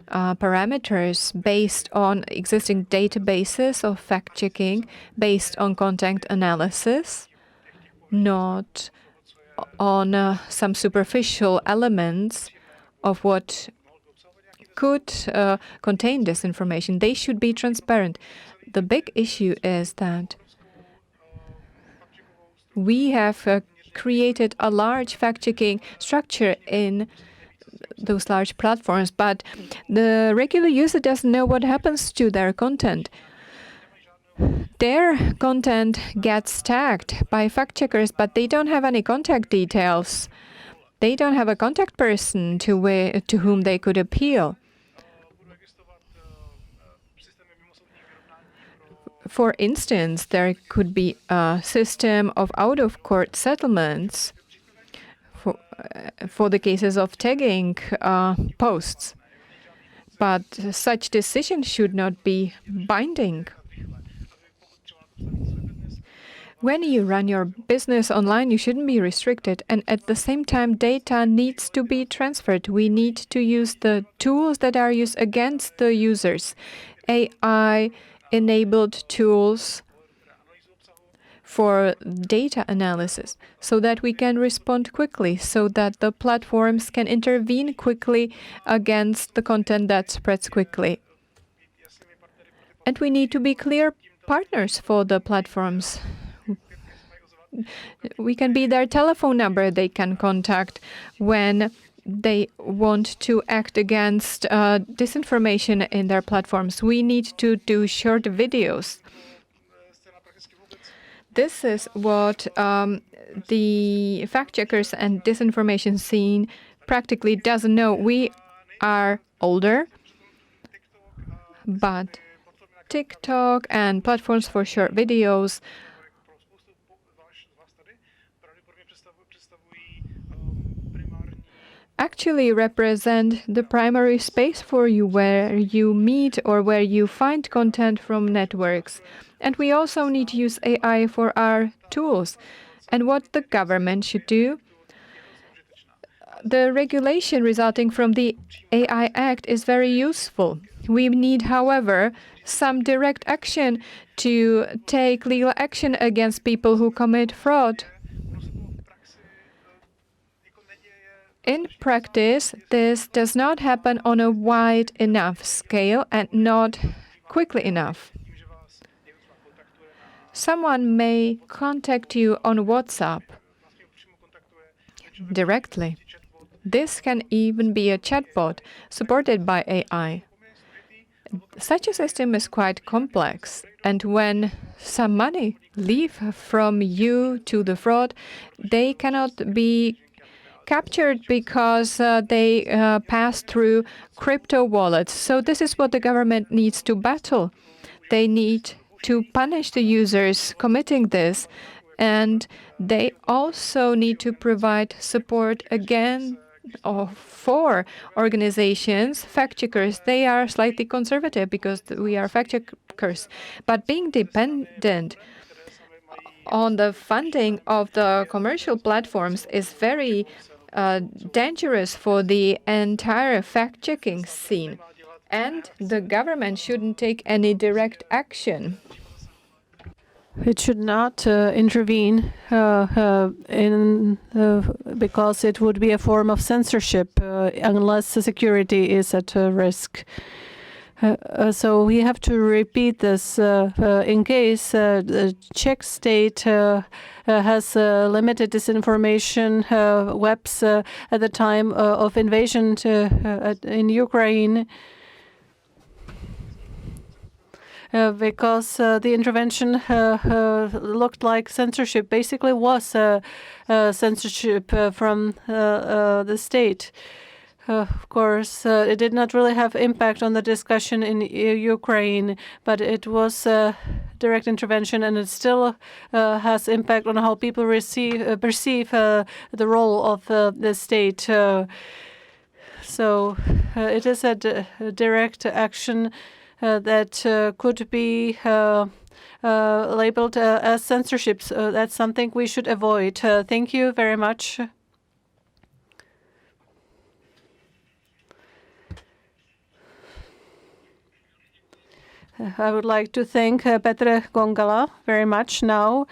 parameters, based on existing databases of fact-checking, based on content analysis, not on some superficial elements of what could contain this information. They should be transparent. The big issue is that we have created a large fact-checking structure in those large platforms, but the regular user doesn't know what happens to their content. Their content gets tagged by fact-checkers, but they don't have any contact details. They don't have a contact person to whom they could appeal. For instance, there could be a system of out-of-court settlements for the cases of tagging posts. But such decisions should not be binding. When you run your business online, you shouldn't be restricted. And at the same time, data needs to be transferred. We need to use the tools that are used against the users. AI-enabled tools for data analysis, so that we can respond quickly, so that the platforms can intervene quickly against the content that spreads quickly. And we need to be clear partners for the platforms. We can be their telephone number they can contact when they want to act against disinformation in their platforms. We need to do short videos. This is what the fact-checkers and disinformation scene practically doesn't know. We are older, but TikTok and platforms for short videos actually represent the primary space for you, where you meet or where you find content from networks. And we also need to use AI for our tools. And what the government should do, the regulation resulting from the AI Act is very useful. We need, however, some direct action to take legal action against people who commit fraud. In practice, this does not happen on a wide enough scale and not quickly enough. Someone may contact you on WhatsApp directly. This can even be a chatbot supported by AI. Such a system is quite complex, and when some money leave from you to the fraud, they cannot be captured because they pass through crypto wallets. So this is what the government needs to battle. They need to punish the users committing this, and they also need to provide support again for organizations, fact-checkers. They are slightly conservative because we are fact-checkers. But being dependent on the funding of the commercial platforms is very dangerous for the entire fact-checking scene. And the government shouldn't take any direct action. It should not intervene because it would be a form of censorship unless the security is at risk. So we have to repeat this in case the Czech state has limited disinformation webs at the time of invasion in Ukraine. Because the intervention looked like censorship, basically was censorship from the state. Of course, it did not really have impact on the discussion in Ukraine, but it was direct intervention, and it still has impact on how people perceive the role of the state. So it is a direct action that could be labeled as censorship. So that's something we should avoid. Thank you very much. I would like to thank Petr Gongala very much. Now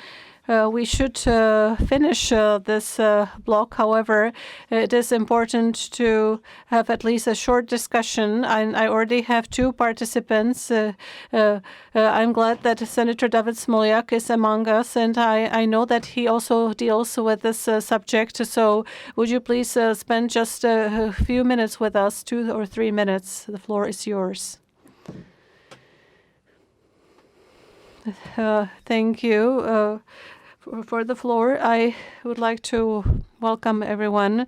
we should finish this block. However, it is important to have at least a short discussion. I already have two participants. I'm glad that Senator David Smoljak is among us, and I know that he also deals with this subject. So would you please spend just a few minutes with us, 2 or 3 minutes? The floor is yours. Thank you for the floor. I would like to welcome everyone.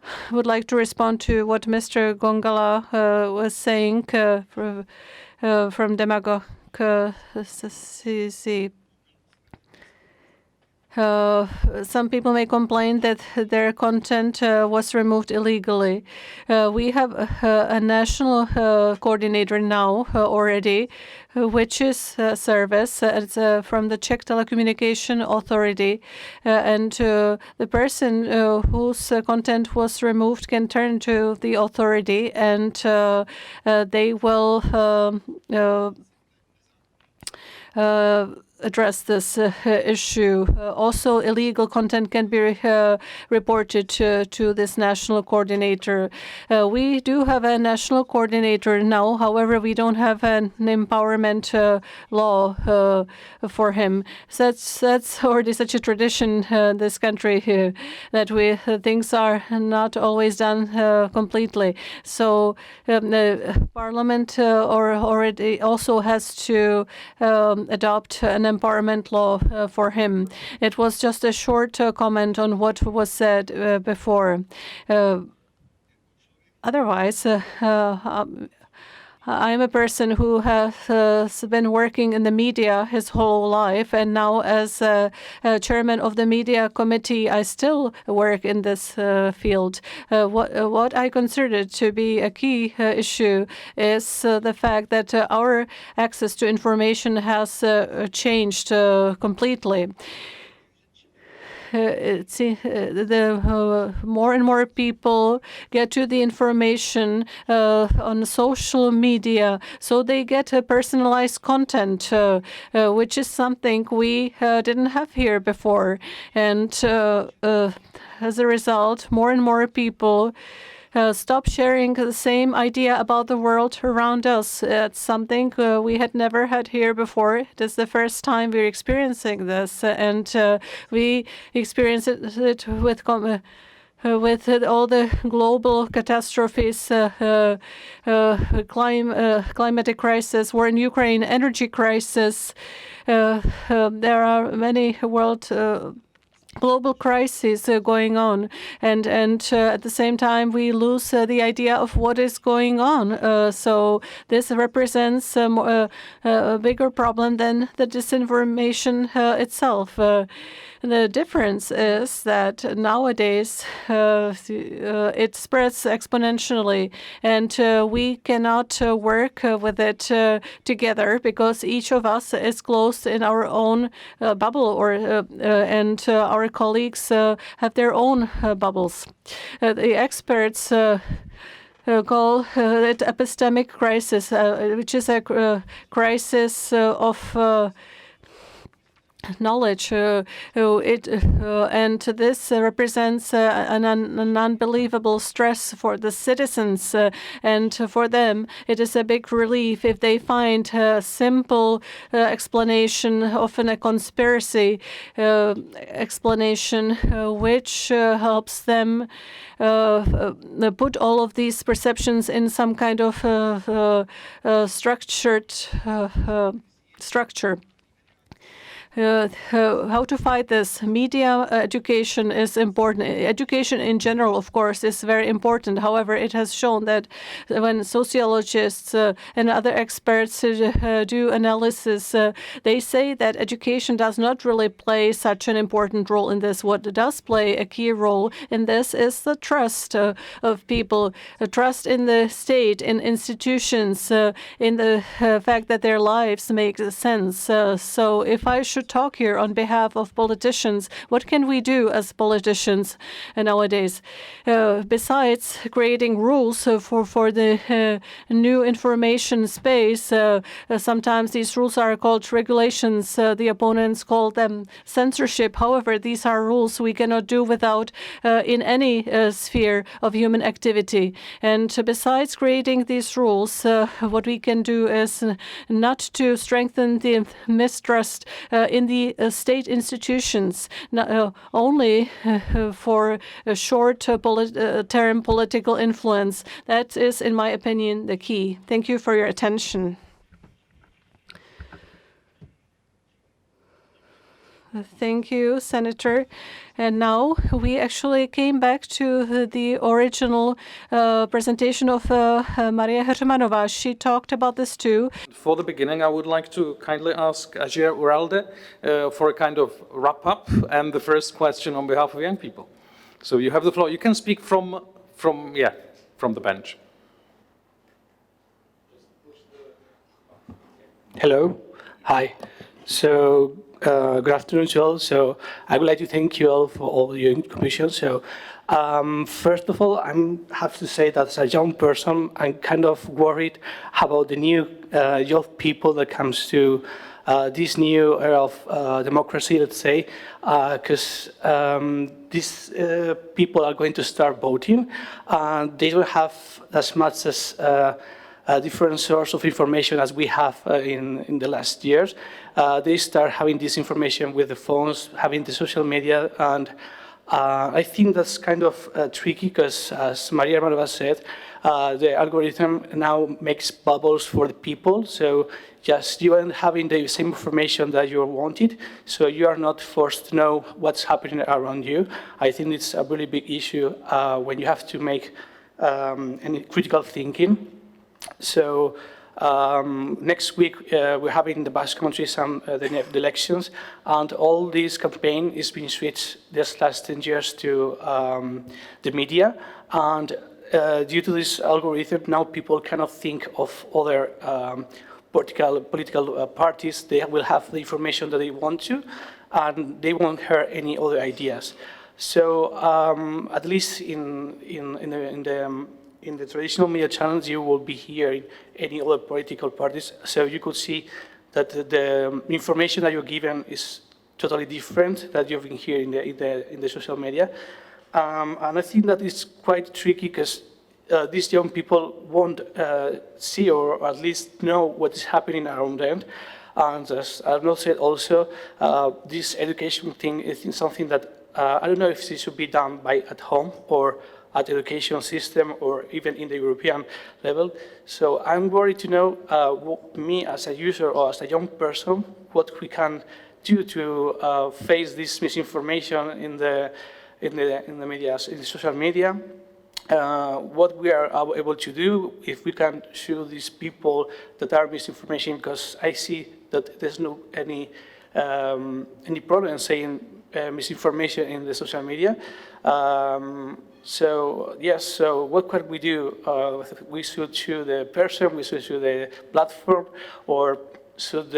I would like to respond to what Mr. Gongala was saying from Demagogue CC. Some people may complain that their content was removed illegally. We have a national coordinator now already, which is a service. It's from the Czech Telecommunication Authority. And the person whose content was removed can turn to the authority, and they will address this issue. Also, illegal content can be reported to this national coordinator. We do have a national coordinator now. However, we don't have an empowerment law for him. So that's already such a tradition in this country that things are not always done completely. So the Parliament already also has to adopt an empowerment law for him. It was just a short comment on what was said before. Otherwise, I'm a person who has been working in the media his whole life, and now as chairman of the media committee, I still work in this field. What I consider to be a key issue is the fact that our access to information has changed completely. more and more people get to the information on social media, so they get personalized content, which is something we didn't have here before. And as a result, more and more people stop sharing the same idea about the world around us. It's something we had never had here before. It is the first time we're experiencing this, and we experience it with all the global catastrophes, climatic crisis, war in Ukraine, energy crisis. There are many global crises going on, and at the same time we lose the idea of what is going on. So this represents a bigger problem than the disinformation itself. The difference is that nowadays it spreads exponentially, and we cannot work with it together because each of us is closed in our own bubble, and our colleagues have their own bubbles. The experts call it epistemic crisis, which is a crisis of knowledge, and this represents an unbelievable stress for the citizens, and for them it is a big relief if they find a simple explanation, often a conspiracy explanation, which helps them put all of these perceptions in some kind of structured structure. How to fight this? Media education is important. Education in general, of course, is very important. However, it has shown that when sociologists and other experts do analysis, they say that education does not really play such an important role in this. What does play a key role in this is the trust of people, trust in the state, in institutions, in the fact that their lives make sense. So if I should talk here on behalf of politicians, what can we do as politicians nowadays? Besides creating rules for the new information space, sometimes these rules are called regulations. The opponents call them censorship. However, these are rules we cannot do without in any sphere of human activity. And besides creating these rules, what we can do is not to strengthen the mistrust in the state institutions, only for a short-term political influence. That is, in my opinion, the key. Thank you for your attention. Thank you, Senator. And now we actually came back to the original presentation of Maria Hermanová. She talked about this too. For the beginning, I would like to kindly ask Ajir Uralde for a kind of wrap-up and the first question on behalf of young people. So you have the floor. You can speak from the bench. Hello. Hi. So good afternoon to all. So I would like to thank you all for all your contributions. So first of all, I have to say that as a young person, I'm kind of worried about the new young people that comes to this new era of democracy, let's say, because these people are going to start voting. They don't have as much as a different source of information as we have in the last years. They start having this information with the phones, having the social media, and I think that's kind of tricky because, as Maria Hermanová said, the algorithm now makes bubbles for the people, so just you aren't having the same information that you wanted, so you are not forced to know what's happening around you. I think it's a really big issue when you have to make any critical thinking. So next week we're having in the Basque Country the elections, and all this campaign is being switched this last 10 years to the media, and due to this algorithm now people cannot think of other political parties. They will have the information that they want to, and they won't hear any other ideas. So at least in the traditional media channels, you will be hearing any other political parties. So you could see that the information that you're given is totally different that you've been hearing in the social media. And I think that is quite tricky because these young people won't see or at least know what is happening around them. And as Arnold said also, this education thing is something that I don't know if this should be done at home or at the education system or even in the European level. So I'm worried to know, me as a user or as a young person, what we can do to face this misinformation in the media, in the social media. What we are able to do if we can show these people that are misinformation, because I see that there's no any problem saying misinformation in the social media. So yes, so what can we do? We should show the person, we should show the platform, or should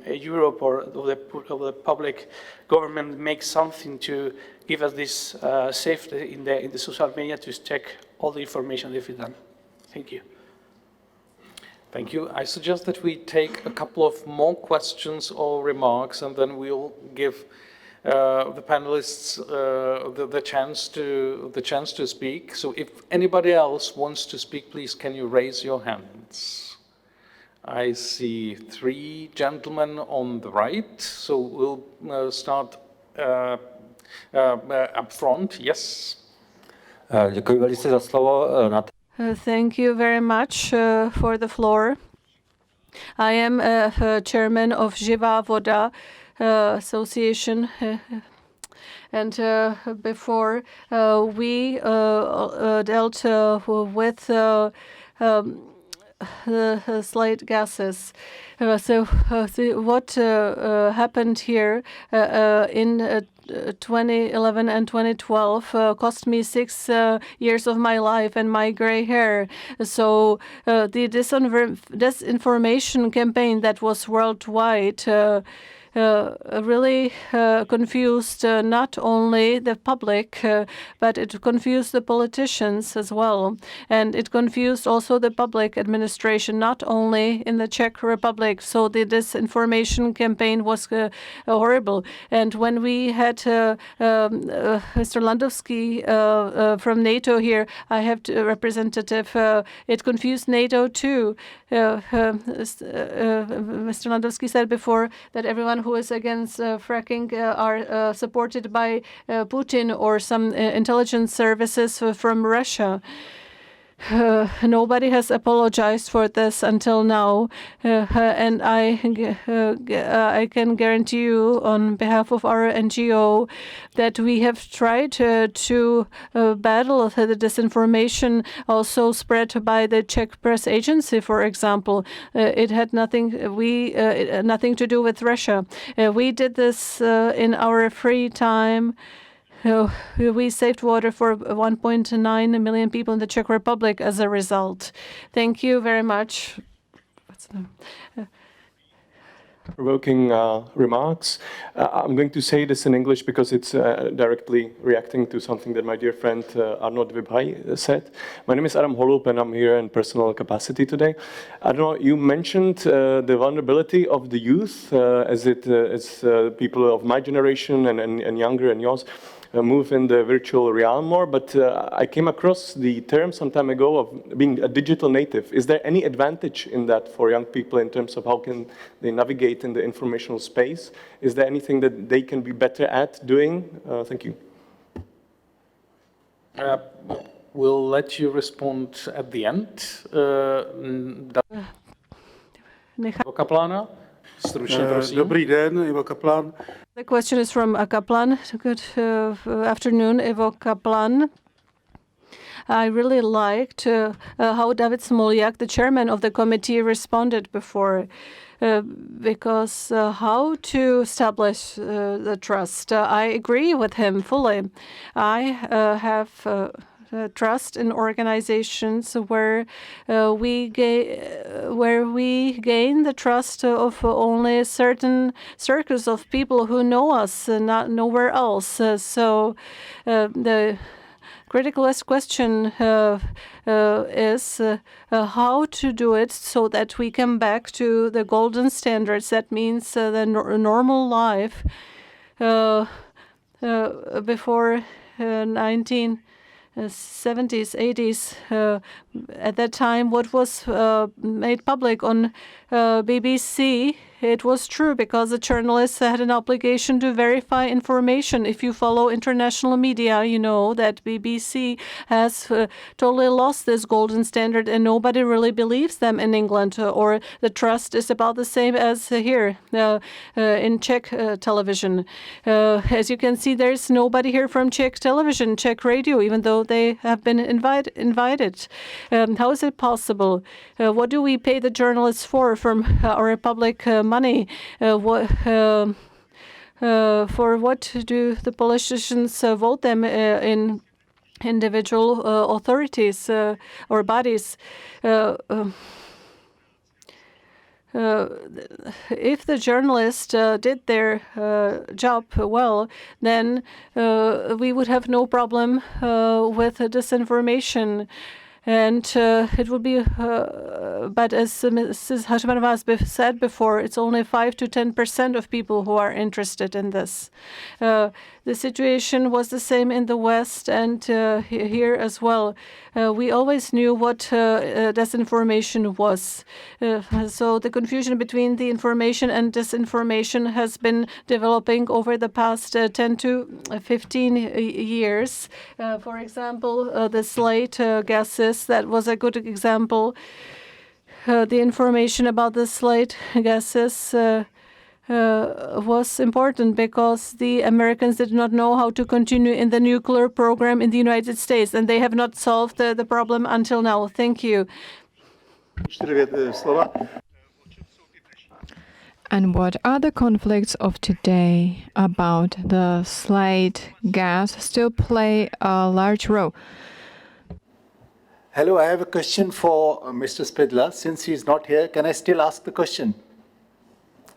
Europe or the public government make something to give us this safety in the social media to check all the information that we've done? Thank you. Thank you. I suggest that we take a couple of more questions or remarks, and then we'll give the panelists the chance to speak. So if anybody else wants to speak, please can you raise your hands? I see 3 gentlemen on the right, so we'll start up front. Yes. Děkuji velice za slovo. Thank you very much for the floor. I am chairman of Živá voda association. And before we dealt with the slight gases. So what happened here in 2011 and 2012 cost me 6 years of my life and my gray hair. So the disinformation campaign that was worldwide really confused not only the public, but it confused the politicians as well. And it confused also the public administration, not only in the Czech Republic. So the disinformation campaign was horrible. And when we had Mr. Landowski from NATO here, I have a representative, it confused NATO too. Mr. Landowski said before that everyone who is against fracking are supported by Putin or some intelligence services from Russia. Nobody has apologized for this until now, and I can guarantee you on behalf of our NGO that we have tried to battle the disinformation also spread by the Czech press agency, for example. It had nothing to do with Russia. We did this in our free time. We saved water for 1.9 million people in the Czech Republic as a result. Thank you very much. Provoking remarks. I'm going to say this in English because it's directly reacting to something that my dear friend Arnold Vibhay said. My name is Adam Holub and I'm here in personal capacity today. I don't know, you mentioned the vulnerability of the youth as people of my generation and younger and yours move in the virtual realm more, but I came across the term some time ago of being a digital native. Is there any advantage in that for young people in terms of how can they navigate in the informational space? Is there anything that they can be better at doing? Thank you. We'll let you respond at the end. Kaplana? Dobrý den, Ivo Kaplan. The question is from Kaplan. Good afternoon, Ivo Kaplan. I really liked how David Smoljak, the chairman of the committee, responded before. Because how to establish the trust. I agree with him fully. I have trust in organizations where we gain the trust of only certain circles of people who know us, not nowhere else. So the critical question is how to do it so that we come back to the golden standards. That means the normal life before 1970s, 80s. At that time, what was made public on BBC, it was true because the journalists had an obligation to verify information. If you follow international media, you know that BBC has totally lost this golden standard and nobody really believes them in England, or the trust is about the same as here in Czech television. As you can see, there's nobody here from Czech television, Czech radio, even though they have been invited. How is it possible? What do we pay the journalists for from our public money? For what do the politicians vote them in individual authorities or bodies? If the journalists did their job well, then we would have no problem with disinformation. And it would be, but as Mrs. Hashmanová said before, it's only 5 to 10% of people who are interested in this. The situation was the same in the West and here as well. We always knew what disinformation was. So the confusion between the information and disinformation has been developing over the past 10 to 15 years. For example, the slate gases, that was a good example. The information about the slate gases was important because the Americans did not know how to continue in the nuclear program in the United States, and they have not solved the problem until now. Thank you. And what are the conflicts of today about the slate gas still play a large role? Hello, I have a question for Mr. Špidla. Since he is not here, can I still ask the question?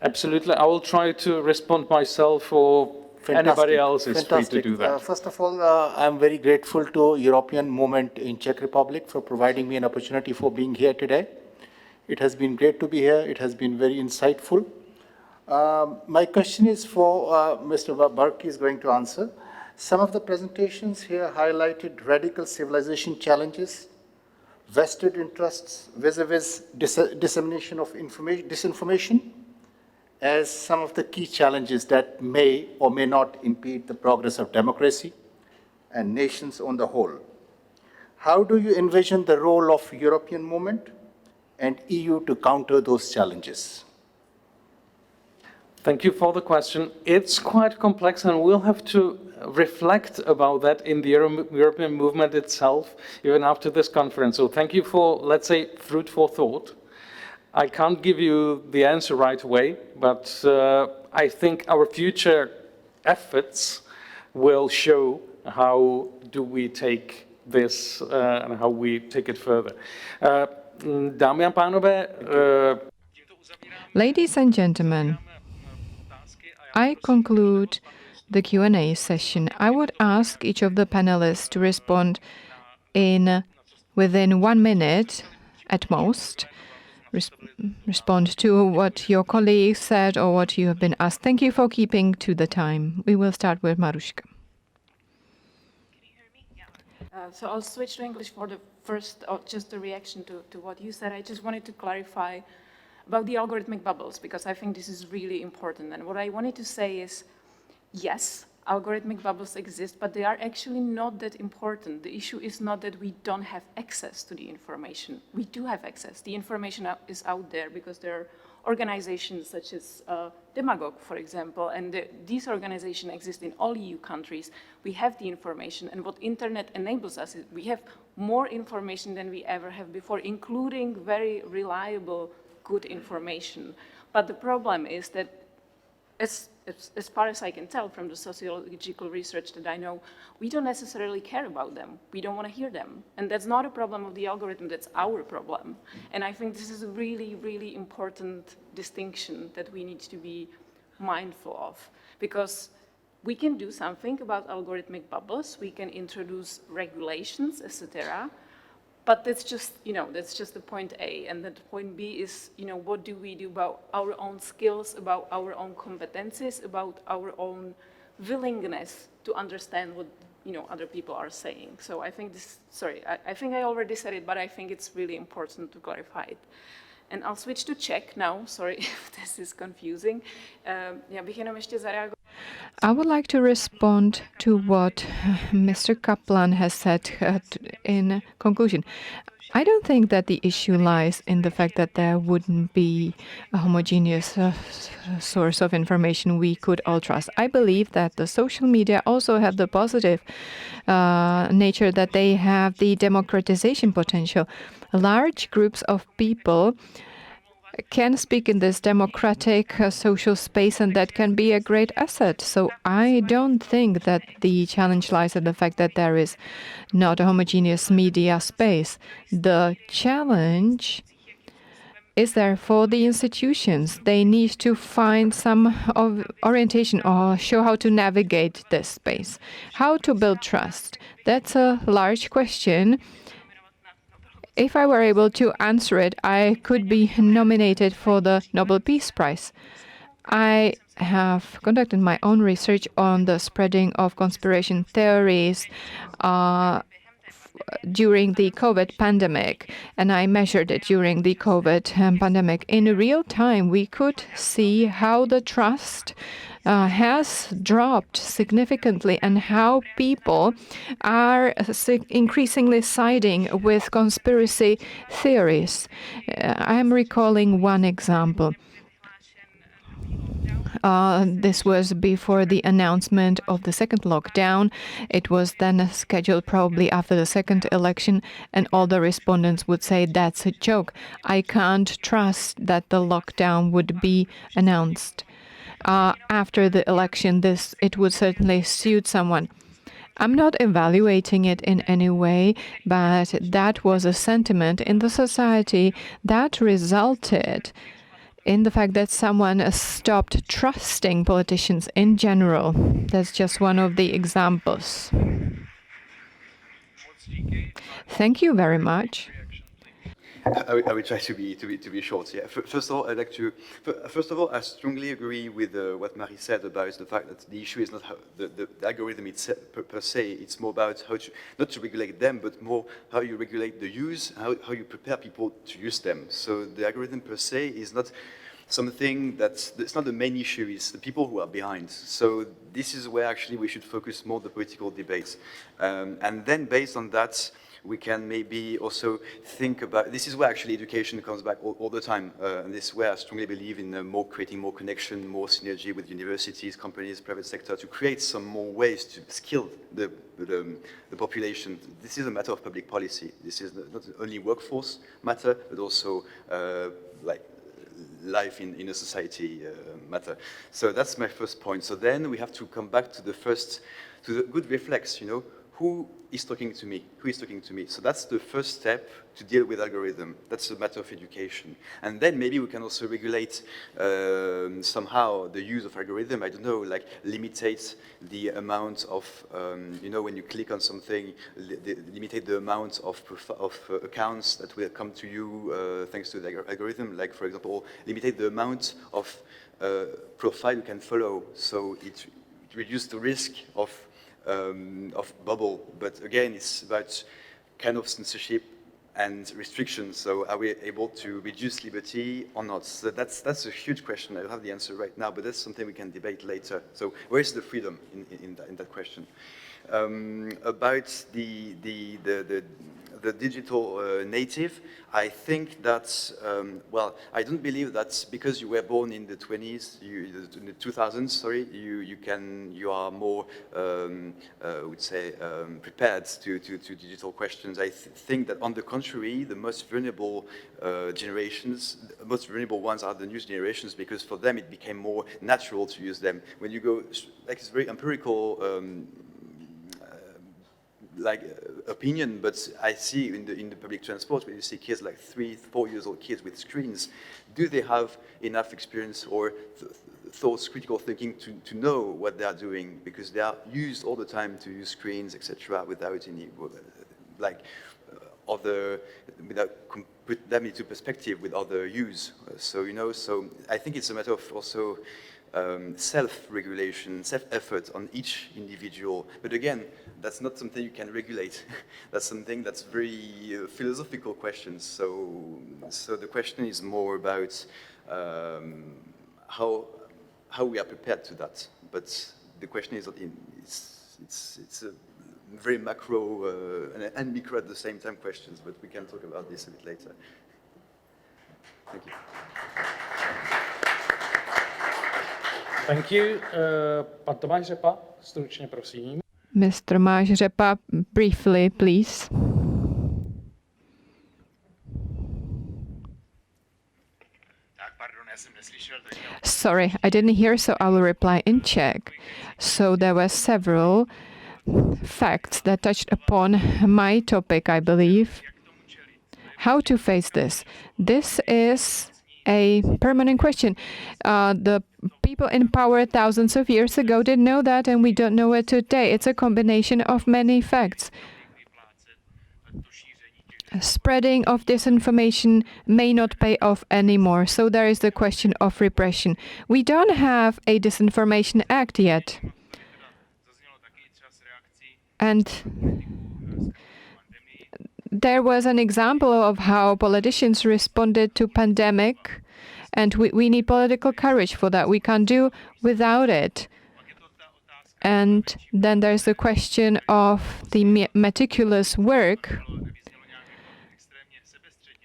Absolutely. I will try to respond myself, or anybody else is free to do that. First of all, I'm very grateful to European Movement in Czech Republic for providing me an opportunity for being here today. It has been great to be here. It has been very insightful. My question is for Mr. Berki is going to answer. Some of the presentations here highlighted radical civilization challenges, vested interests vis-a-vis dissemination of disinformation, as some of the key challenges that may or may not impede the progress of democracy and nations on the whole. How do you envision the role of European Movement and EU to counter those challenges? Thank you for the question. It's quite complex, and we'll have to reflect about that in the European movement itself, even after this conference. So thank you for, let's say, fruitful thought. I can't give you the answer right away, but I think our future efforts will show how do we take this and how we take it further. Dámy a pánové, Ladies and gentlemen, I conclude the Q&A session. I would ask each of the panelists to respond within 1 minute at most. Respond to what your colleagues said or what you have been asked. Thank you for keeping to the time. We will start with Maruška. So I'll switch to English for the first, just a reaction to what you said. I just wanted to clarify about the algorithmic bubbles, because I think this is really important. And what I wanted to say is, yes, algorithmic bubbles exist, but they are actually not that important. The issue is not that we don't have access to the information. We do have access. The information is out there because there are organizations such as Demagogue, for example, and these organizations exist in all EU countries. We have the information, and what internet enables us is we have more information than we ever have before, including very reliable, good information. But the problem is that as far as I can tell from the sociological research that I know, we don't necessarily care about them. We don't want to hear them. And that's not a problem of the algorithm, that's our problem. And I think this is a really, really important distinction that we need to be mindful of, because we can do something about algorithmic bubbles, we can introduce regulations, etc. But that's just, that's just the point A. And then point B is, what do we do about our own skills, about our own competencies, about our own willingness to understand what, other people are saying. So I think I think I already said it, but I think it's really important to clarify it. And I'll switch to Czech now. Sorry if this is confusing. Já bych jenom ještě zareagovala. I would like to respond to what Mr. Kaplan has said in conclusion. I don't think that the issue lies in the fact that there wouldn't be a homogeneous source of information we could all trust. I believe that the social media also have the positive nature that they have the democratization potential. Large groups of people can speak in this democratic social space, and that can be a great asset. So I don't think that the challenge lies in the fact that there is not a homogeneous media space. The challenge is there for the institutions. They need to find some orientation or show how to navigate this space, how to build trust. That's a large question. If I were able to answer it, I could be nominated for the Nobel Peace Prize. I have conducted my own research on the spreading of conspiracy theories during the COVID pandemic, and I measured it during the COVID pandemic. In real time, we could see how the trust has dropped significantly and how people are increasingly siding with conspiracy theories. I'm recalling one example. This was before the announcement of the second lockdown. It was then scheduled probably after the second election, and all the respondents would say, that's a joke. I can't trust that the lockdown would be announced after the election. It would certainly suit someone. I'm not evaluating it in any way, but that was a sentiment in the society that resulted in the fact that someone stopped trusting politicians in general. That's just one of the examples. Thank you very much. I will try to be short. Yeah. First of all, I'd like to. First of all, I strongly agree with what Marie said about the fact that the issue is not how the algorithm itself per se. It's more about how to not to regulate them, but more how you regulate the use, how you prepare people to use them. So the algorithm per se is not something it's not the main issue. It's the people who are behind. So this is where actually we should focus more the political debates, and then based on that, we can maybe also think about, this is where actually education comes back all the time, and this is where I strongly believe in creating more connection, more synergy with universities, companies, private sector, to create some more ways to skill the population. This is a matter of public policy. This is not only workforce matter, but also like life in a society matter. So that's my first point. So then we have to come back to the good reflex, who is talking to me? Who is talking to me? So that's the first step to deal with algorithm. That's a matter of education. And then maybe we can also regulate somehow the use of algorithm. I don't know, like limitate the amount of, when you click on something, limitate the amount of accounts that will come to you thanks to the algorithm. Like, for example, limitate the amount of profile you can follow. So it reduces the risk of bubble, but again, it's about kind of censorship and restrictions. So are we able to reduce liberty or not? So that's a huge question. I don't have the answer right now, but that's something we can debate later. So where is the freedom in that question? About the digital native, I think that, well, I don't believe that because you were born in the 20s, in the 2000s, sorry, you are more, I would say, prepared to digital questions. I think that on the contrary, the most vulnerable generations, the most vulnerable ones are the new generations, because for them it became more natural to use them. When you go, like, it's very empirical, opinion, but I see in the public transport, when you see kids like 3, 4 years old kids with screens, do they have enough experience or thoughts, critical thinking to know what they are doing? Because they are used all the time to use screens, etc., without any without put them into perspective with other use. So so I think it's a matter of also self-regulation, self-effort on each individual. But again, that's not something you can regulate. That's something that's very philosophical questions. So the question is more about how we are prepared to that. But the question is, it's a very macro and micro at the same time questions. But we can talk about this a bit later. Thank you. Thank you. Pan Tomáš Řepa, stručně prosím. Mr. Tomáš Řepa, briefly, please. Sorry, I didn't hear, so I will reply in Czech. So there were several facts that touched upon my topic, I believe. How to face this? This is a permanent question. The people in power thousands of years ago didn't know that, and we don't know it today. It's a combination of many facts. Spreading of disinformation may not pay off anymore, so there is the question of repression. We don't have a Disinformation Act yet. And there was an example of how politicians responded to pandemic, and we need political courage for that. We can't do without it. And then there's the question of the meticulous work.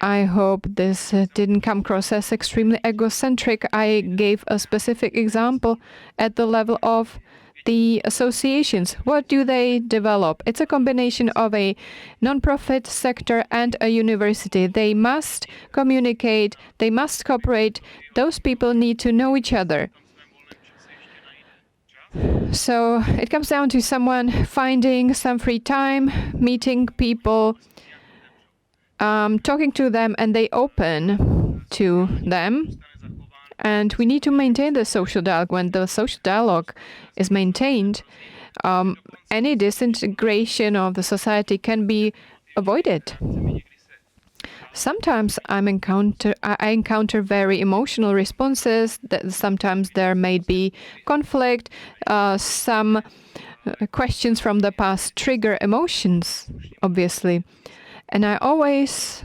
I hope this didn't come across as extremely egocentric. I gave a specific example at the level of the associations. What do they develop? It's a combination of a non-profit sector and a university. They must communicate, they must cooperate. Those people need to know each other. So it comes down to someone finding some free time, meeting people, talking to them, and they open to them. And we need to maintain the social dialogue. When the social dialogue is maintained, any disintegration of the society can be avoided. Sometimes I encounter very emotional responses. That sometimes there may be conflict. Some questions from the past trigger emotions, obviously. And I always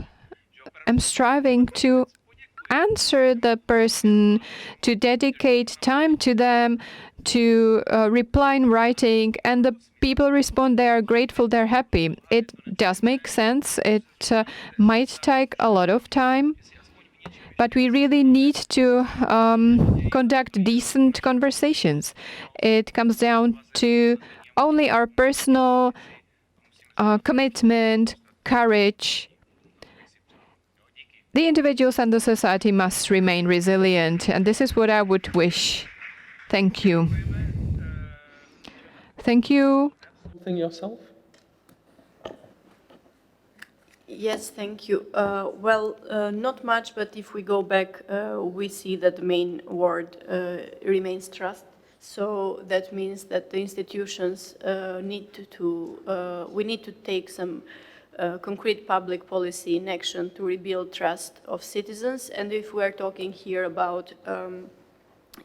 am striving to answer the person, to dedicate time to them, to reply in writing, and the people respond, they are grateful, they're happy. It does make sense. It might take a lot of time, but we really need to conduct decent conversations. It comes down to only our personal commitment, courage. The individuals and the society must remain resilient, and this is what I would wish. Thank you. Thank you. Something yourself? Yes, thank you. Well, not much, but if we go back, we see that the main word remains trust. So that means that the institutions we need to take some concrete public policy in action to rebuild trust of citizens. And if we are talking here about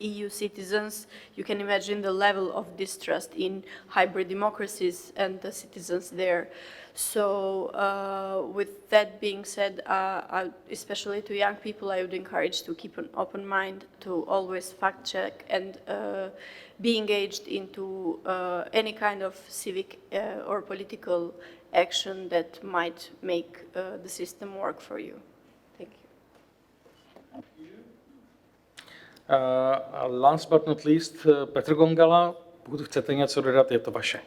EU citizens, you can imagine the level of distrust in hybrid democracies and the citizens there. So with that being said, especially to young people, I would encourage to keep an open mind, to always fact check and be engaged into any kind of civic or political action that might make the system work for you. Thank you. Last but not least, Petr Gongala, pokud chcete něco dodat, je to vaše.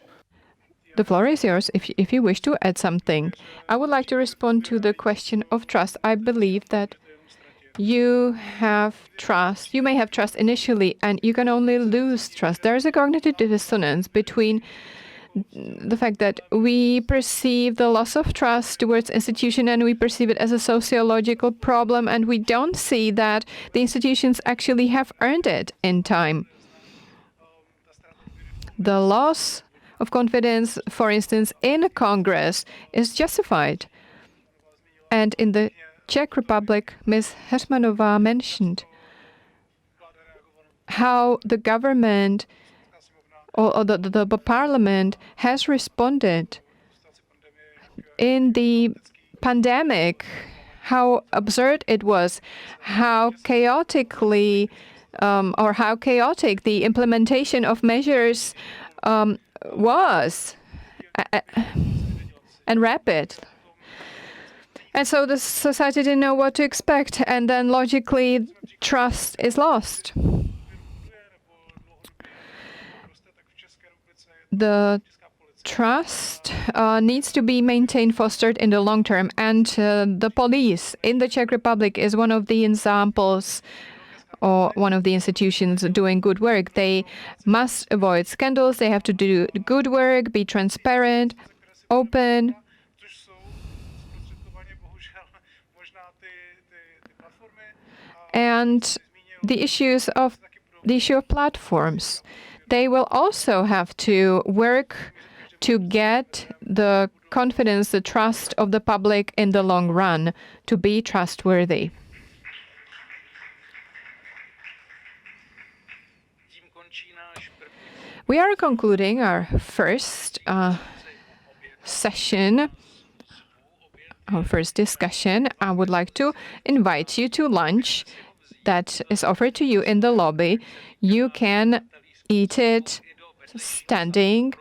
The floor is yours if you wish to add something. I would like to respond to the question of trust. I believe that you may have trust initially, and you can only lose trust. There is a cognitive dissonance between the fact that we perceive the loss of trust towards institution and we perceive it as a sociological problem, and we don't see that the institutions actually have earned it in time. The loss of confidence, for instance, in Congress is justified. And in the Czech Republic, Ms. Hermanová mentioned how the government or the parliament has responded in the pandemic, how absurd it was, how chaotically or how chaotic the implementation of measures was and rapid. And so the society didn't know what to expect, and then logically trust is lost. The trust needs to be maintained, fostered in the long term, and the police in the Czech Republic is one of the examples or one of the institutions doing good work. They must avoid scandals, they have to do good work, be transparent, open. And the issue of platforms, they will also have to work to get the confidence, the trust of the public in the long run to be trustworthy. We are concluding our first session, our first discussion. I would like to invite you to lunch that is offered to you in the lobby. You can eat it standing.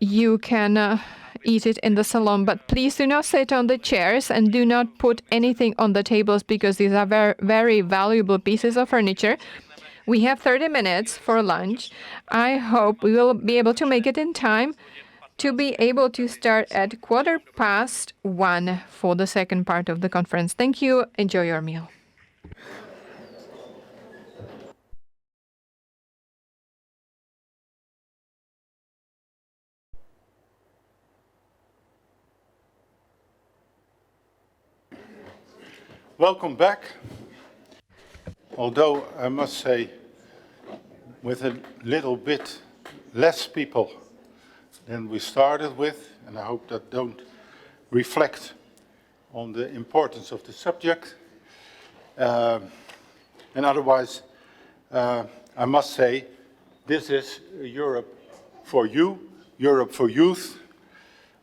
You can eat it in the salon, but please do not sit on the chairs and do not put anything on the tables because these are very, very valuable pieces of furniture. We have 30 minutes for lunch. I hope we will be able to make it in time to be able to start at 1:15 for the second part of the conference. Thank you. Enjoy your meal. Welcome back. Although I must say, with a little bit less people than we started with, and I hope that don't reflect on the importance of the subject. And otherwise, I must say, this is Europe for you, Europe for youth.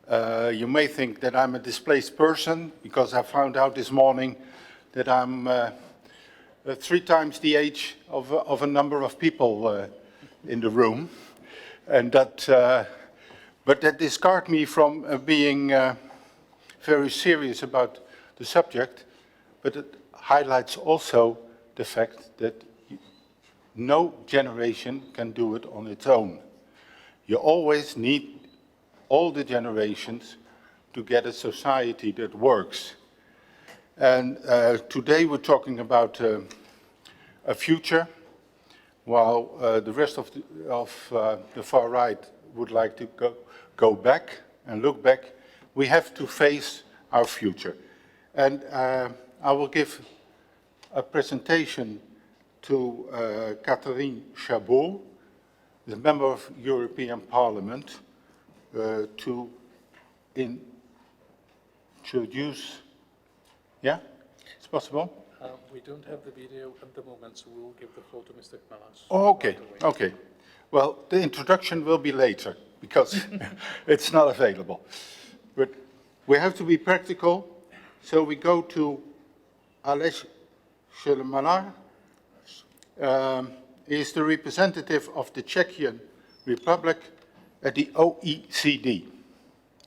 You may think that I'm a displaced person because I found out this morning that I'm 3 times the age of a number of people in the room, and that, but that discards me from being very serious about the subject. But it highlights also the fact that no generation can do it on its own. You always need all the generations to get a society that works. And today we're talking about a future, while the rest of the far right would like to go back and look back. We have to face our future. And I will give a presentation to Catherine Chabot, the member of European Parliament, to introduce. Yeah, it's possible. We don't have the video at the moment, so we'll give the floor to Mr. Kmelas. Okay, okay. Well, the introduction will be later because it's not available. But we have to be practical, so we go to Aleš Šelemanar. He is the representative of the Czechian Republic at the OECD.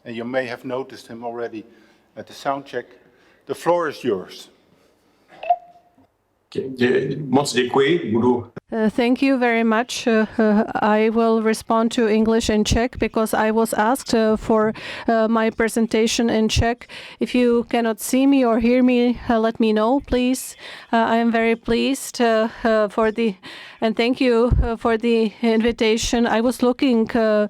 And you may have noticed him already at the sound check. The floor is yours. Moc děkuji, budu Thank you very much. I will respond to English and Czech because I was asked for my presentation in Czech. If you cannot see me or hear me, let me know, please. I am very pleased and thank you for the invitation. I was looking for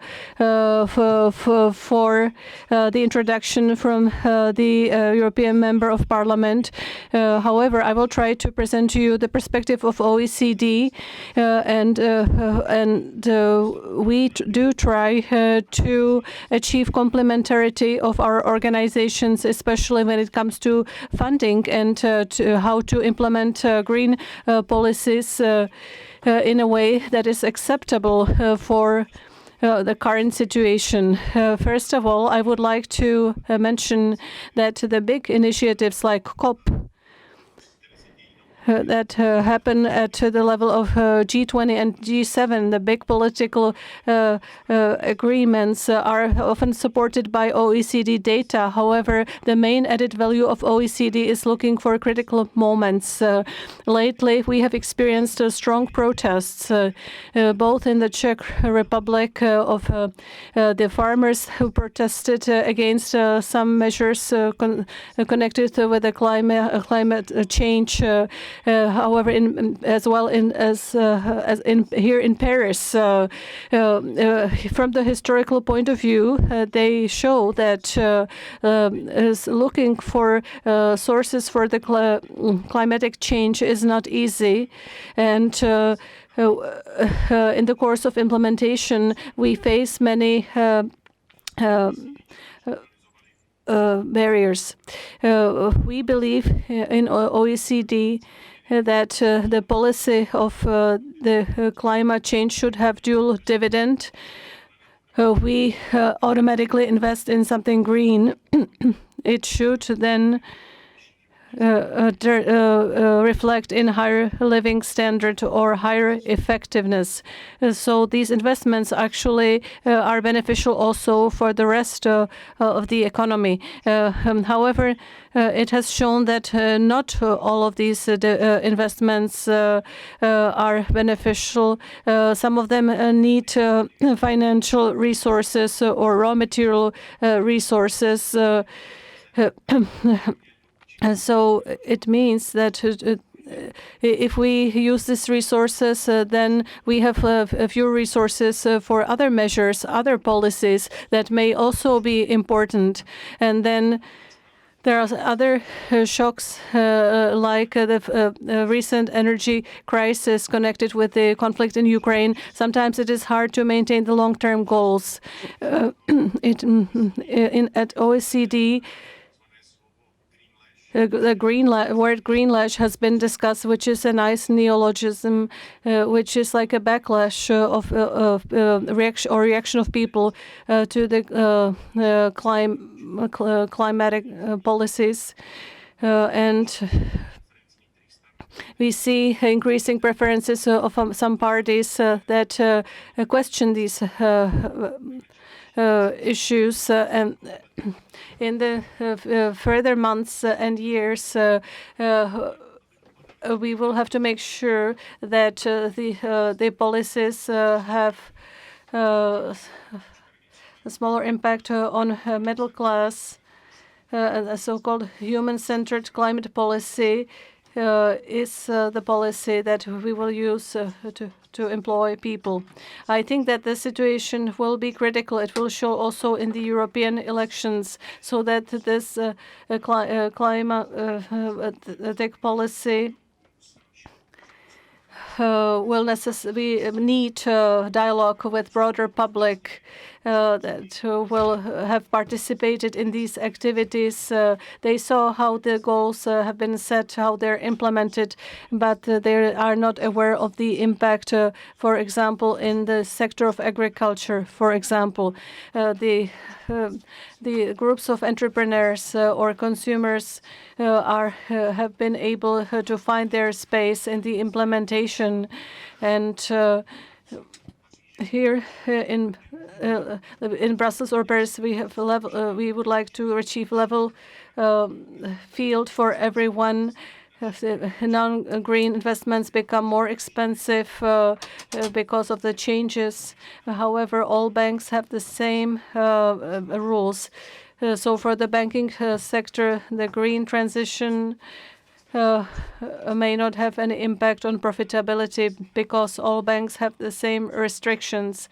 the introduction from the European Member of Parliament. However, I will try to present to you the perspective of OECD. We do try to achieve complementarity of our organizations, especially when it comes to funding and to how to implement green policies in a way that is acceptable for the current situation. First of all, I would like to mention that the big initiatives like COP that happen at the level of G20 and G7, the big political agreements are often supported by OECD data. However, the main added value of OECD is looking for critical moments. Lately, we have experienced strong protests, both in the Czech Republic of the farmers who protested against some measures connected with the climate change. However, here in Paris, from the historical point of view, they show that is looking for sources for the climatic change is not easy, and in the course of implementation, we face many barriers. We believe in OECD that the policy of the climate change should have dual dividend. We automatically invest in something green. It should then reflect in higher living standard or higher effectiveness. So these investments actually are beneficial also for the rest of the economy. However, it has shown that not all of these investments are beneficial. Some of them need financial resources or raw material resources. So it means that if we use these resources, then we have a few resources for other measures, other policies that may also be important. And then there are other shocks like the recent energy crisis connected with the conflict in Ukraine. Sometimes it is hard to maintain the long-term goals. At OECD, the word greenlash has been discussed, which is a nice neologism, which is like a backlash of reaction of people to the climatic policies, and we see increasing preferences of some parties that question these issues, and in the further months and years, we will have to make sure that the policies have a smaller impact on middle class. A so-called human-centered climate policy is the policy that we will use to employ people. I think that the situation will be critical. It will show also in the European elections, so that this climatic policy will necessarily need dialogue with broader public. that will have participated in these activities. They saw how the goals have been set, how they're implemented, but they are not aware of the impact, for example, in the sector of agriculture. For example, the groups of entrepreneurs or consumers have been able to find their space in the implementation, and here in Brussels or Paris, we have we would like to achieve level field for everyone. Non-green investments become more expensive because of the changes. However, all banks have the same rules. So for the banking sector, the green transition may not have any impact on profitability because all banks have the same restrictions.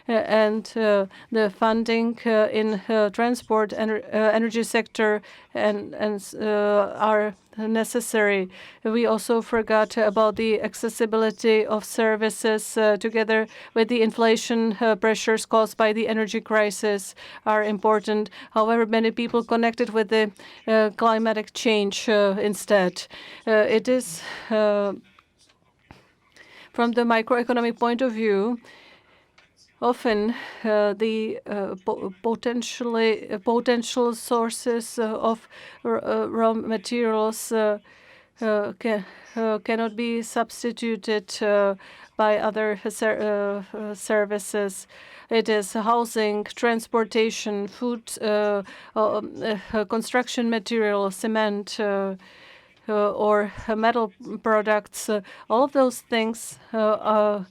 And the funding in transport and energy sector and are necessary. We also forgot about the accessibility of services together with the inflation pressures caused by the energy crisis are important. However, many people connected with the climatic change instead. It is from the microeconomic point of view, often the potential sources of raw materials cannot be substituted by other services. It is housing, transportation, food, construction material, cement, or metal products. All of those things cannot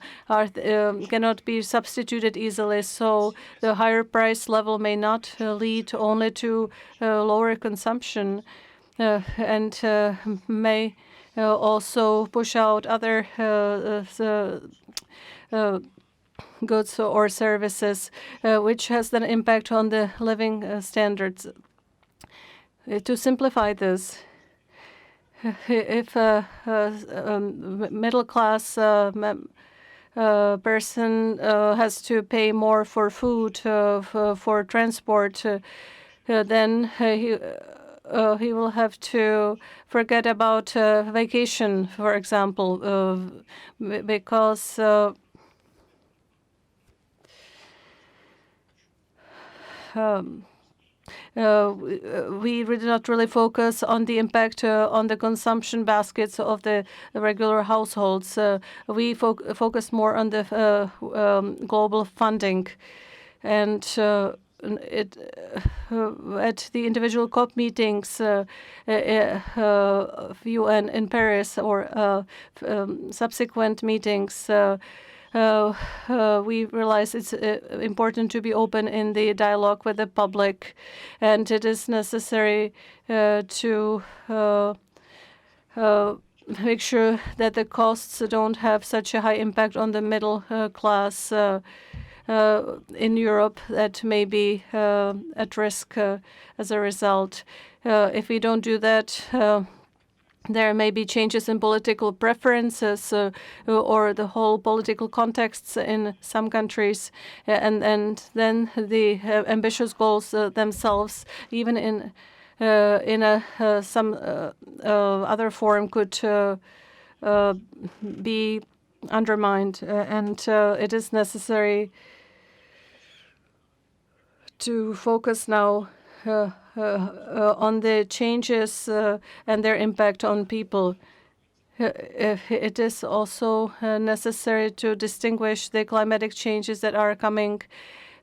be substituted easily. So the higher price level may not lead only to lower consumption and may also push out other goods or services, which has an impact on the living standards. To simplify this, if a middle-class person has to pay more for food, for transport, then he will have to forget about vacation, for example, because we did not really focus on the impact on the consumption baskets of the regular households. We focused more on the global funding, and at the individual COP meetings, UN in Paris or subsequent meetings, we realize it's important to be open in the dialogue with the public, and it is necessary to make sure that the costs don't have such a high impact on the middle class in Europe that may be at risk as a result. If we don't do that, there may be changes in political preferences or the whole political contexts in some countries, and then the ambitious goals themselves, even in some other form, could be undermined, and it is necessary to focus now on the changes and their impact on people. It is also necessary to distinguish the climatic changes that are coming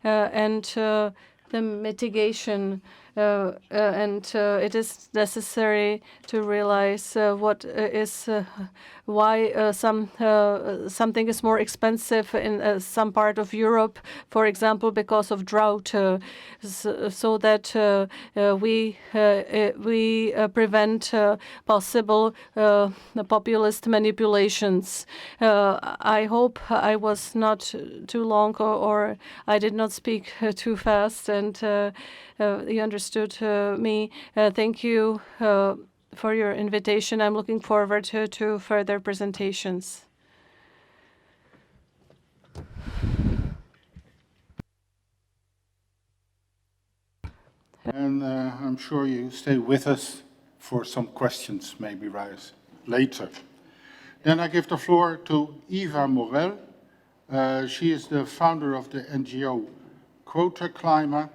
and the mitigation. And it is necessary to realize what is why something is more expensive in some part of Europe, for example, because of drought, so that we prevent possible populist manipulations. I hope I was not too long or I did not speak too fast, and you understood me. Thank you for your invitation. I'm looking forward to further presentations. sure you stay with us for some questions maybe rise later. Then I give the floor to Eva Morel. She is the founder of the NGO Quota Climate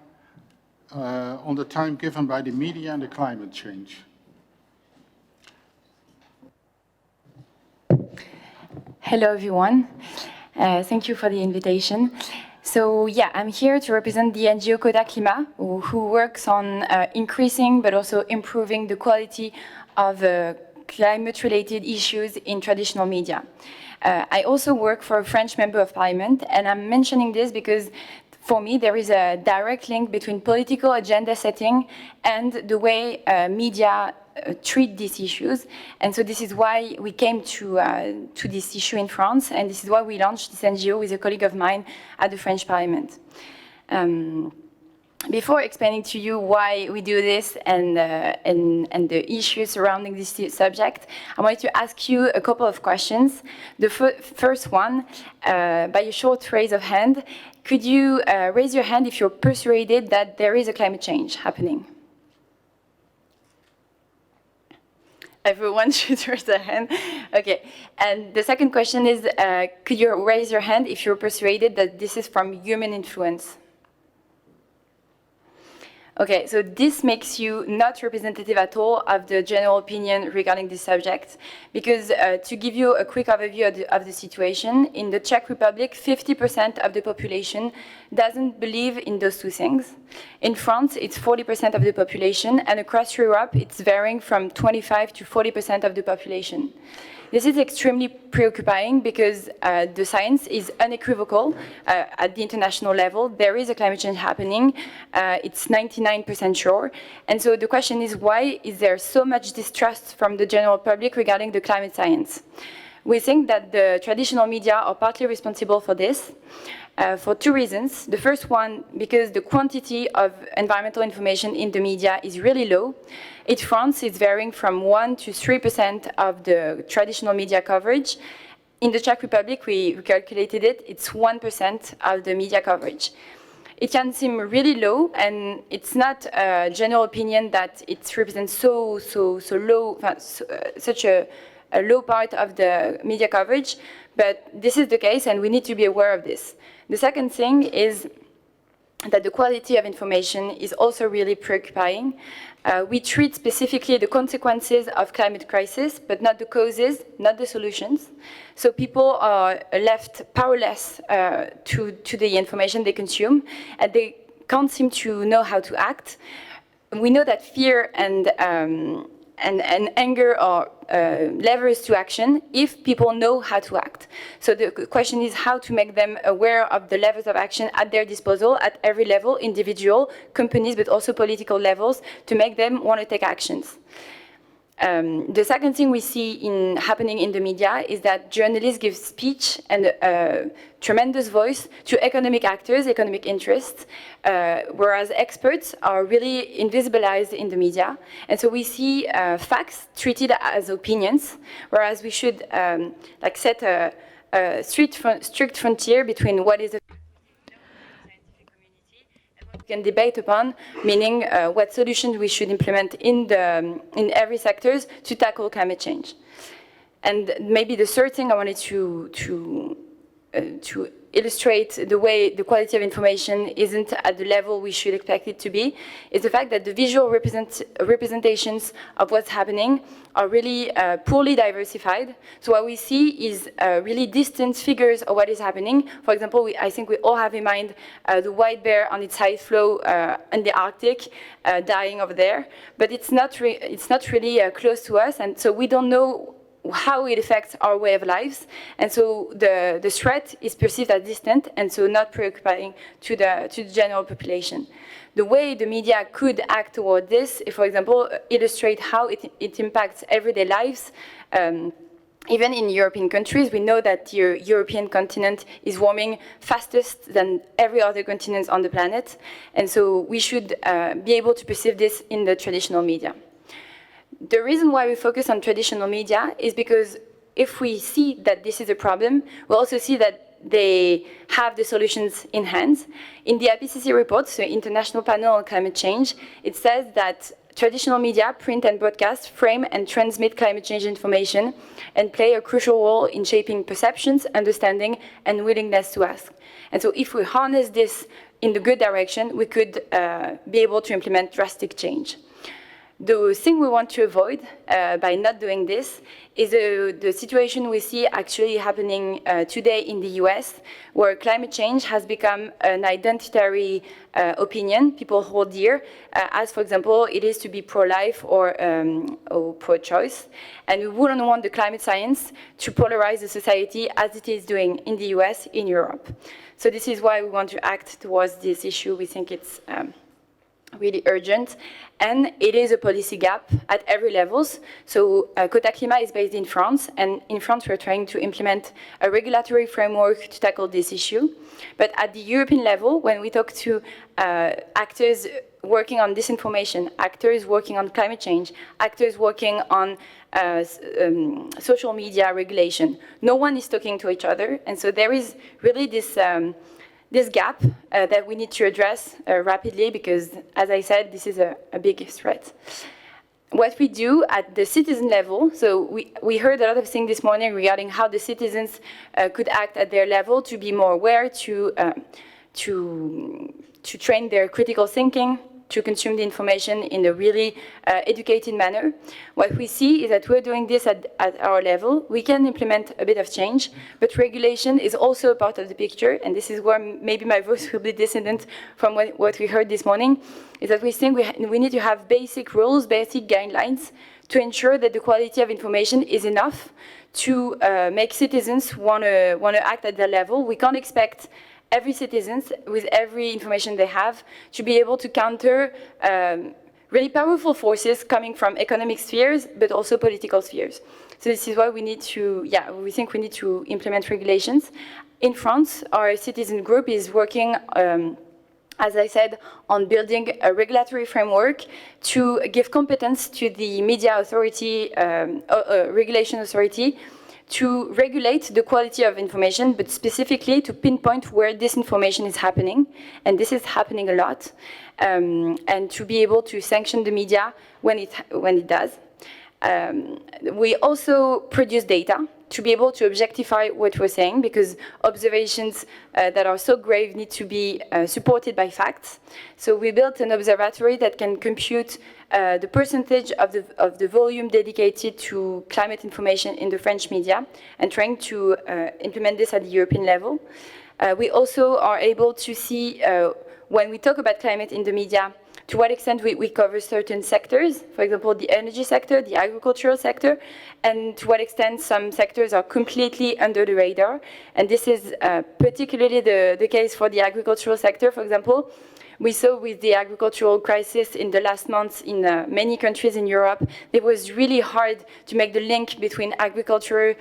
on the time given by the media and the climate change. Hello, everyone. Thank you for the invitation. So yeah, I'm here to represent the NGO Quota Climat, who works on increasing but also improving the quality of climate-related issues in traditional media. I also work for a French member of parliament, and I'm mentioning this because for me there is a direct link between political agenda setting and the way media treat these issues. And so this is why we came to this issue in France, and this is why we launched this NGO with a colleague of mine at the French Parliament. Before explaining to you why we do this and the issues surrounding this subject, I wanted to ask you a couple of questions. The first one, by a short raise of hand, could you raise your hand if you're persuaded that there is a climate change happening? Everyone should raise their hand. Okay. And the second question is, could you raise your hand if you're persuaded that this is from human influence? Okay, so this makes you not representative at all of the general opinion regarding this subject, because to give you a quick overview of the situation, in the Czech Republic, 50% of the population doesn't believe in those two things. In France, it's 40% of the population, and across Europe, it's varying from 25 to 40% of the population. This is extremely preoccupying because the science is unequivocal at the international level. There is a climate change happening. It's 99% sure. And so the question is, why is there so much distrust from the general public regarding the climate science? We think that the traditional media are partly responsible for this. For two reasons. The first one, because the quantity of environmental information in the media is really low. In France, it's varying from 1 to 3% of the traditional media coverage. In the Czech Republic, we calculated it, it's 1% of the media coverage. It can seem really low, and it's not a general opinion that it represents so low, such a low part of the media coverage, but this is the case, and we need to be aware of this. The second thing is that the quality of information is also really preoccupying. We treat specifically the consequences of climate crisis, but not the causes, not the solutions. So people are left powerless to the information they consume, and they can't seem to know how to act. We know that fear and anger are levers to action if people know how to act. So the question is how to make them aware of the levers of action at their disposal at every level, individual, companies, but also political levels, to make them want to take actions. The second thing we see happening in the media is that journalists give speech and tremendous voice to economic actors, economic interests, whereas experts are really invisibilized in the media. And so we see facts treated as opinions, whereas we should set a strict frontier between what is can debate upon, meaning what solutions we should implement in every sector to tackle climate change. And maybe the third thing I wanted to illustrate the way the quality of information isn't at the level we should expect it to be is the fact that the visual representations of what's happening are really poorly diversified. So what we see is really distant figures of what is happening. For example, I think we all have in mind the white bear on its high flow in the Arctic dying over there, but it's not really close to us, and so we don't know how it affects our way of lives, and so the threat is perceived as distant and so not preoccupying to the general population. The way the media could act toward this, if, for example, illustrate how it impacts everyday lives. Even in European countries, we know that the European continent is warming fastest than every other continent on the planet, and so we should be able to perceive this in the traditional media. The reason why we focus on traditional media is because if we see that this is a problem, we also see that they have the solutions in hand. In the IPCC report, so International Panel on Climate Change, it says that traditional media, print and broadcast, frame and transmit climate change information and play a crucial role in shaping perceptions, understanding, and willingness to ask. And so if we harness this in the good direction, we could be able to implement drastic change. The thing we want to avoid by not doing this is the situation we see actually happening today in the US, where climate change has become an identitary opinion people hold dear, as for example, it is to be pro-life or pro-choice. And we wouldn't want the climate science to polarize the society as it is doing in the US, in Europe. So this is why we want to act towards this issue. We think it's really urgent, and it is a policy gap at every levels. So Quota Climat is based in France, and in France we're trying to implement a regulatory framework to tackle this issue. But at the European level, when we talk to actors working on disinformation, actors working on climate change, actors working on social media regulation, no one is talking to each other, and so there is really this gap that we need to address rapidly because, as I said, this is a big threat. What we do at the citizen level, so we heard a lot of things this morning regarding how the citizens could act at their level to be more aware, to train their critical thinking, to consume the information in a really educated manner. What we see is that we're doing this at our level. We can implement a bit of change, but regulation is also a part of the picture, and this is where maybe my voice will be dissonant from what we heard this morning, is that we think we need to have basic rules, basic guidelines to ensure that the quality of information is enough to make citizens want to act at their level. We can't expect every citizen, with every information they have, to be able to counter really powerful forces coming from economic spheres, but also political spheres. So this is why we need to, we think we need to implement regulations. In France, our citizen group is working, as I said, on building a regulatory framework to give competence to the media authority, regulation authority, to regulate the quality of information, but specifically to pinpoint where disinformation is happening, and this is happening a lot, and to be able to sanction the media when it does. We also produce data to be able to objectify what we're saying, because observations that are so grave need to be supported by facts. So we built an observatory that can compute the percentage of the volume dedicated to climate information in the French media, and trying to implement this at the European level. We also are able to see, when we talk about climate in the media, to what extent we cover certain sectors, for example, the energy sector, the agricultural sector, and to what extent some sectors are completely under the radar. And this is particularly the case for the agricultural sector, for example. We saw with the agricultural crisis in the last months in many countries in Europe, it was really hard to make the link between agricultural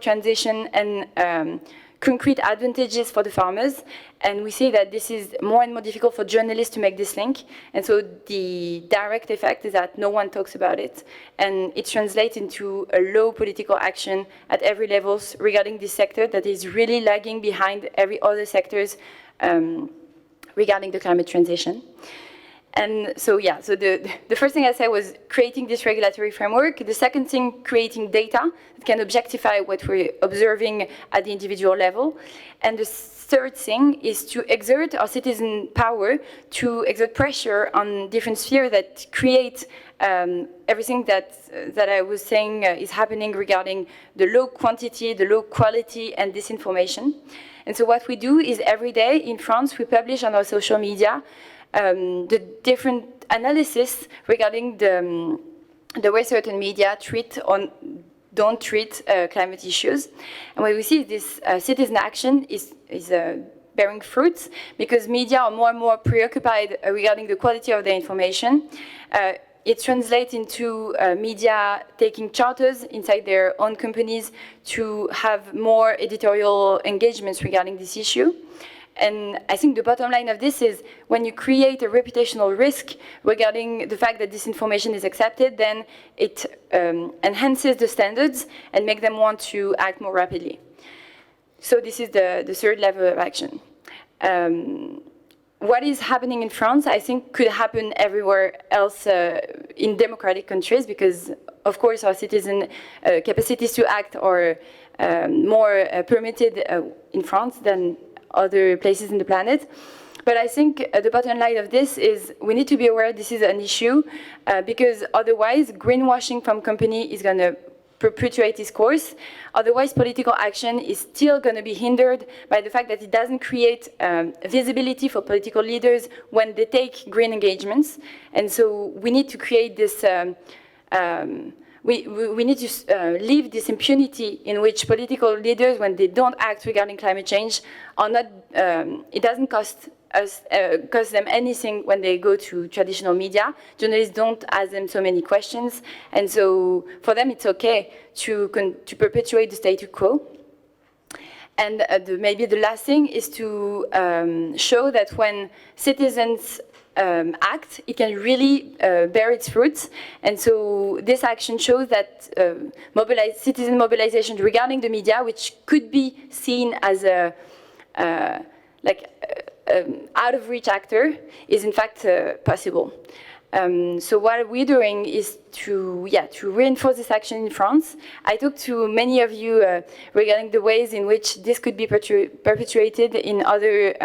transition and concrete advantages for the farmers. And we see that this is more and more difficult for journalists to make this link. And so the direct effect is that no one talks about it. And it translates into a low political action at every level regarding this sector that is really lagging behind every other sectors regarding the climate transition. And so, so the first thing I said was creating this regulatory framework. The second thing, creating data that can objectify what we're observing at the individual level. And the third thing is to exert our citizen power, to exert pressure on different spheres that create everything that I was saying is happening regarding the low quantity, the low quality, and disinformation. And so what we do is every day in France, we publish on our social media the different analysis regarding the way certain media treat or don't treat climate issues. And what we see is this citizen action is bearing fruits, because media are more and more preoccupied regarding the quality of their information. It translates into media taking charters inside their own companies to have more editorial engagements regarding this issue. And I think the bottom line of this is when you create a reputational risk regarding the fact that disinformation is accepted, then it enhances the standards and make them want to act more rapidly. So this is the third level of action. What is happening in France, I think, could happen everywhere else in democratic countries, because, of course, our citizen capacities to act are more permitted in France than other places in the planet. But I think the bottom line of this is we need to be aware this is an issue, because otherwise greenwashing from company is going to perpetuate its course. Otherwise, political action is still going to be hindered by the fact that it doesn't create visibility for political leaders when they take green engagements. And so we need to create this, we need to leave this impunity in which political leaders, when they don't act regarding climate change, are not, it doesn't cost them anything when they go to traditional media. Journalists don't ask them so many questions, and so for them it's okay to perpetuate the status quo. And maybe the last thing is to show that when citizens act, it can really bear its fruits. And so this action shows that citizen mobilization regarding the media, which could be seen as a out-of-reach actor, is in fact possible. So what we're doing is to reinforce this action in France. I talked to many of you regarding the ways in which this could be perpetuated in other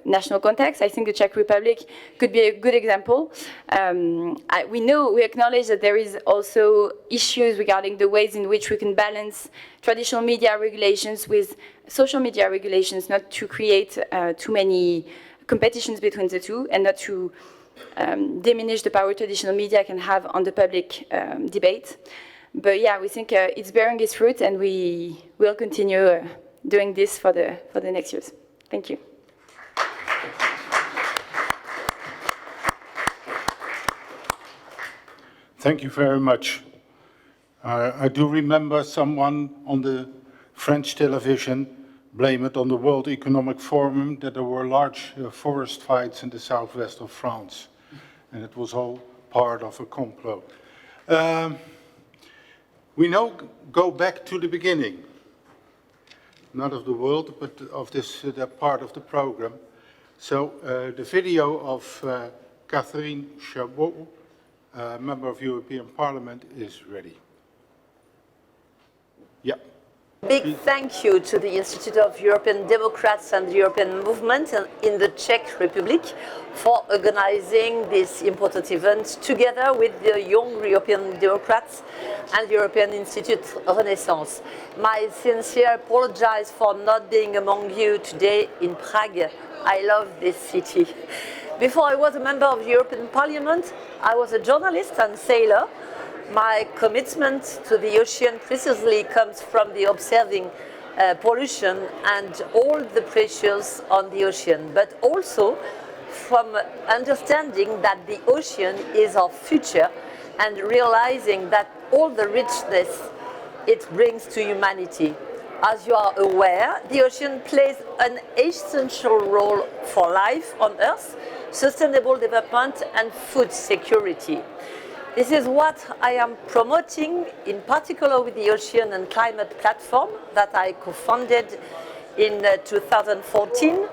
national contexts. I think the Czech Republic could be a good example. We acknowledge that there is also issues regarding the ways in which we can balance traditional media regulations with social media regulations, not to create too many competitions between the two, and not to diminish the power traditional media can have on the public debate. But yeah, we think it's bearing its fruit, and we will continue doing this for the next years. Thank you. Thank you very much. I do remember someone on the French television blame it on the World Economic Forum that there were large forest fires in the southwest of France. And it was all part of a complot. We now go back to the beginning, not of the world, but of this that part of the program. So the video of Catherine Chabot, member of European Parliament, is ready. Yeah. Big thank you to the Institute of European Democrats and the European Movement in the Czech Republic for organizing this important event together with the Young European Democrats and the European Institute Renaissance. My sincere apologies for not being among you today in Prague. I love this city. Before I was a member of the European Parliament, I was a journalist and sailor. My commitment to the ocean precisely comes from the observing pollution and all the pressures on the ocean, but also from understanding that the ocean is our future and realizing that all the richness it brings to humanity. As you are aware, the ocean plays an essential role for life on Earth, sustainable development and food security. This is what I am promoting, in particular with the Ocean and Climate Platform that I co-founded in 2014,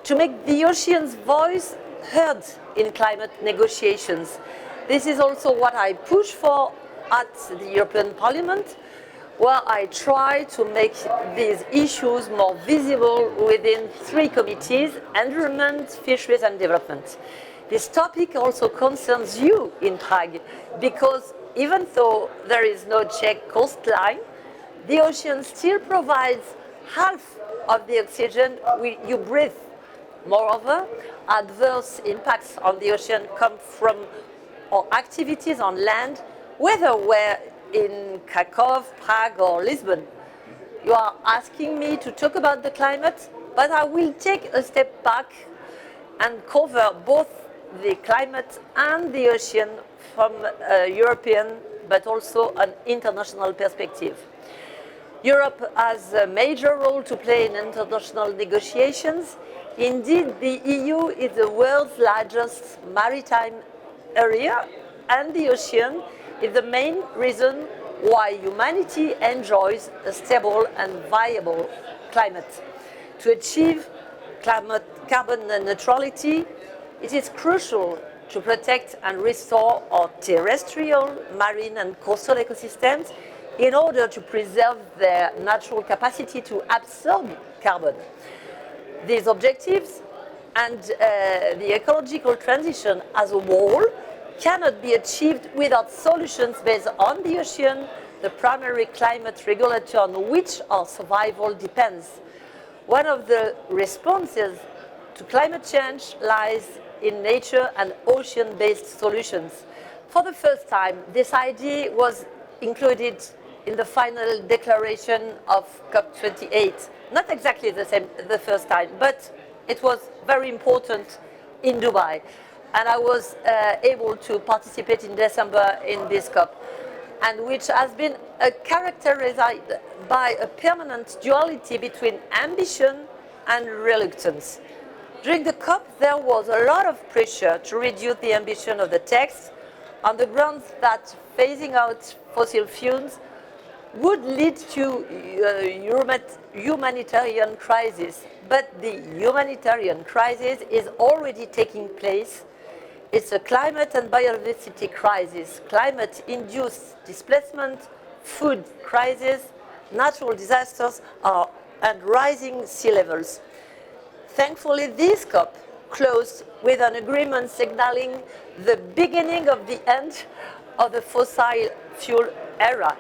to make the ocean's voice heard in climate negotiations. This is also what I push for at the European Parliament, where I try to make these issues more visible within 3 committees: environment, fisheries and development. This topic also concerns you in Prague, because even though there is no Czech coastline, the ocean still provides half of the oxygen you breathe. Moreover, adverse impacts on the ocean come from our activities on land, whether we're in Krakow, Prague or Lisbon. You are asking me to talk about the climate, but I will take a step back and cover both the climate and the ocean from a European but also an international perspective. Europe has a major role to play in international negotiations. Indeed, the EU is the world's largest maritime area, and the ocean is the main reason why humanity enjoys a stable and viable climate. To achieve carbon neutrality, it is crucial to protect and restore our terrestrial, marine and coastal ecosystems in order to preserve their natural capacity to absorb carbon. These objectives and the ecological transition as a whole cannot be achieved without solutions based on the ocean, the primary climate regulator on which our survival depends. One of the responses to climate change lies in nature and ocean-based solutions. For the first time, this idea was included in the final declaration of COP28. Not exactly the first time, but it was very important in Dubai. And I was able to participate in December in this COP, and which has been characterized by a permanent duality between ambition and reluctance. During the COP, there was a lot of pressure to reduce the ambition of the text on the grounds that phasing out fossil fuels would lead to humanitarian crisis. But the humanitarian crisis is already taking place. It's a climate and biodiversity crisis, climate-induced displacement, food crisis, natural disasters, and rising sea levels. Thankfully, this COP closed with an agreement signaling the beginning of the end of the fossil fuel era.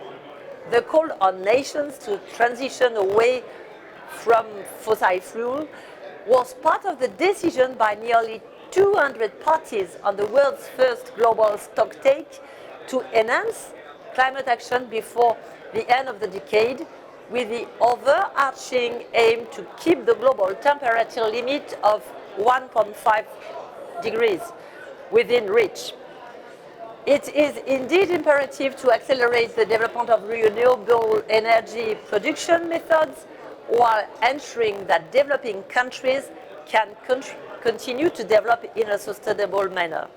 The call on nations to transition away from fossil fuel was part of the decision by nearly 200 parties on the world's first global stocktake to enhance climate action before the end of the decade, with the overarching aim to keep the global temperature limit of 1.5 degrees within reach. It is indeed imperative to accelerate the development of renewable energy production methods while ensuring that developing countries can continue to develop in a sustainable manner.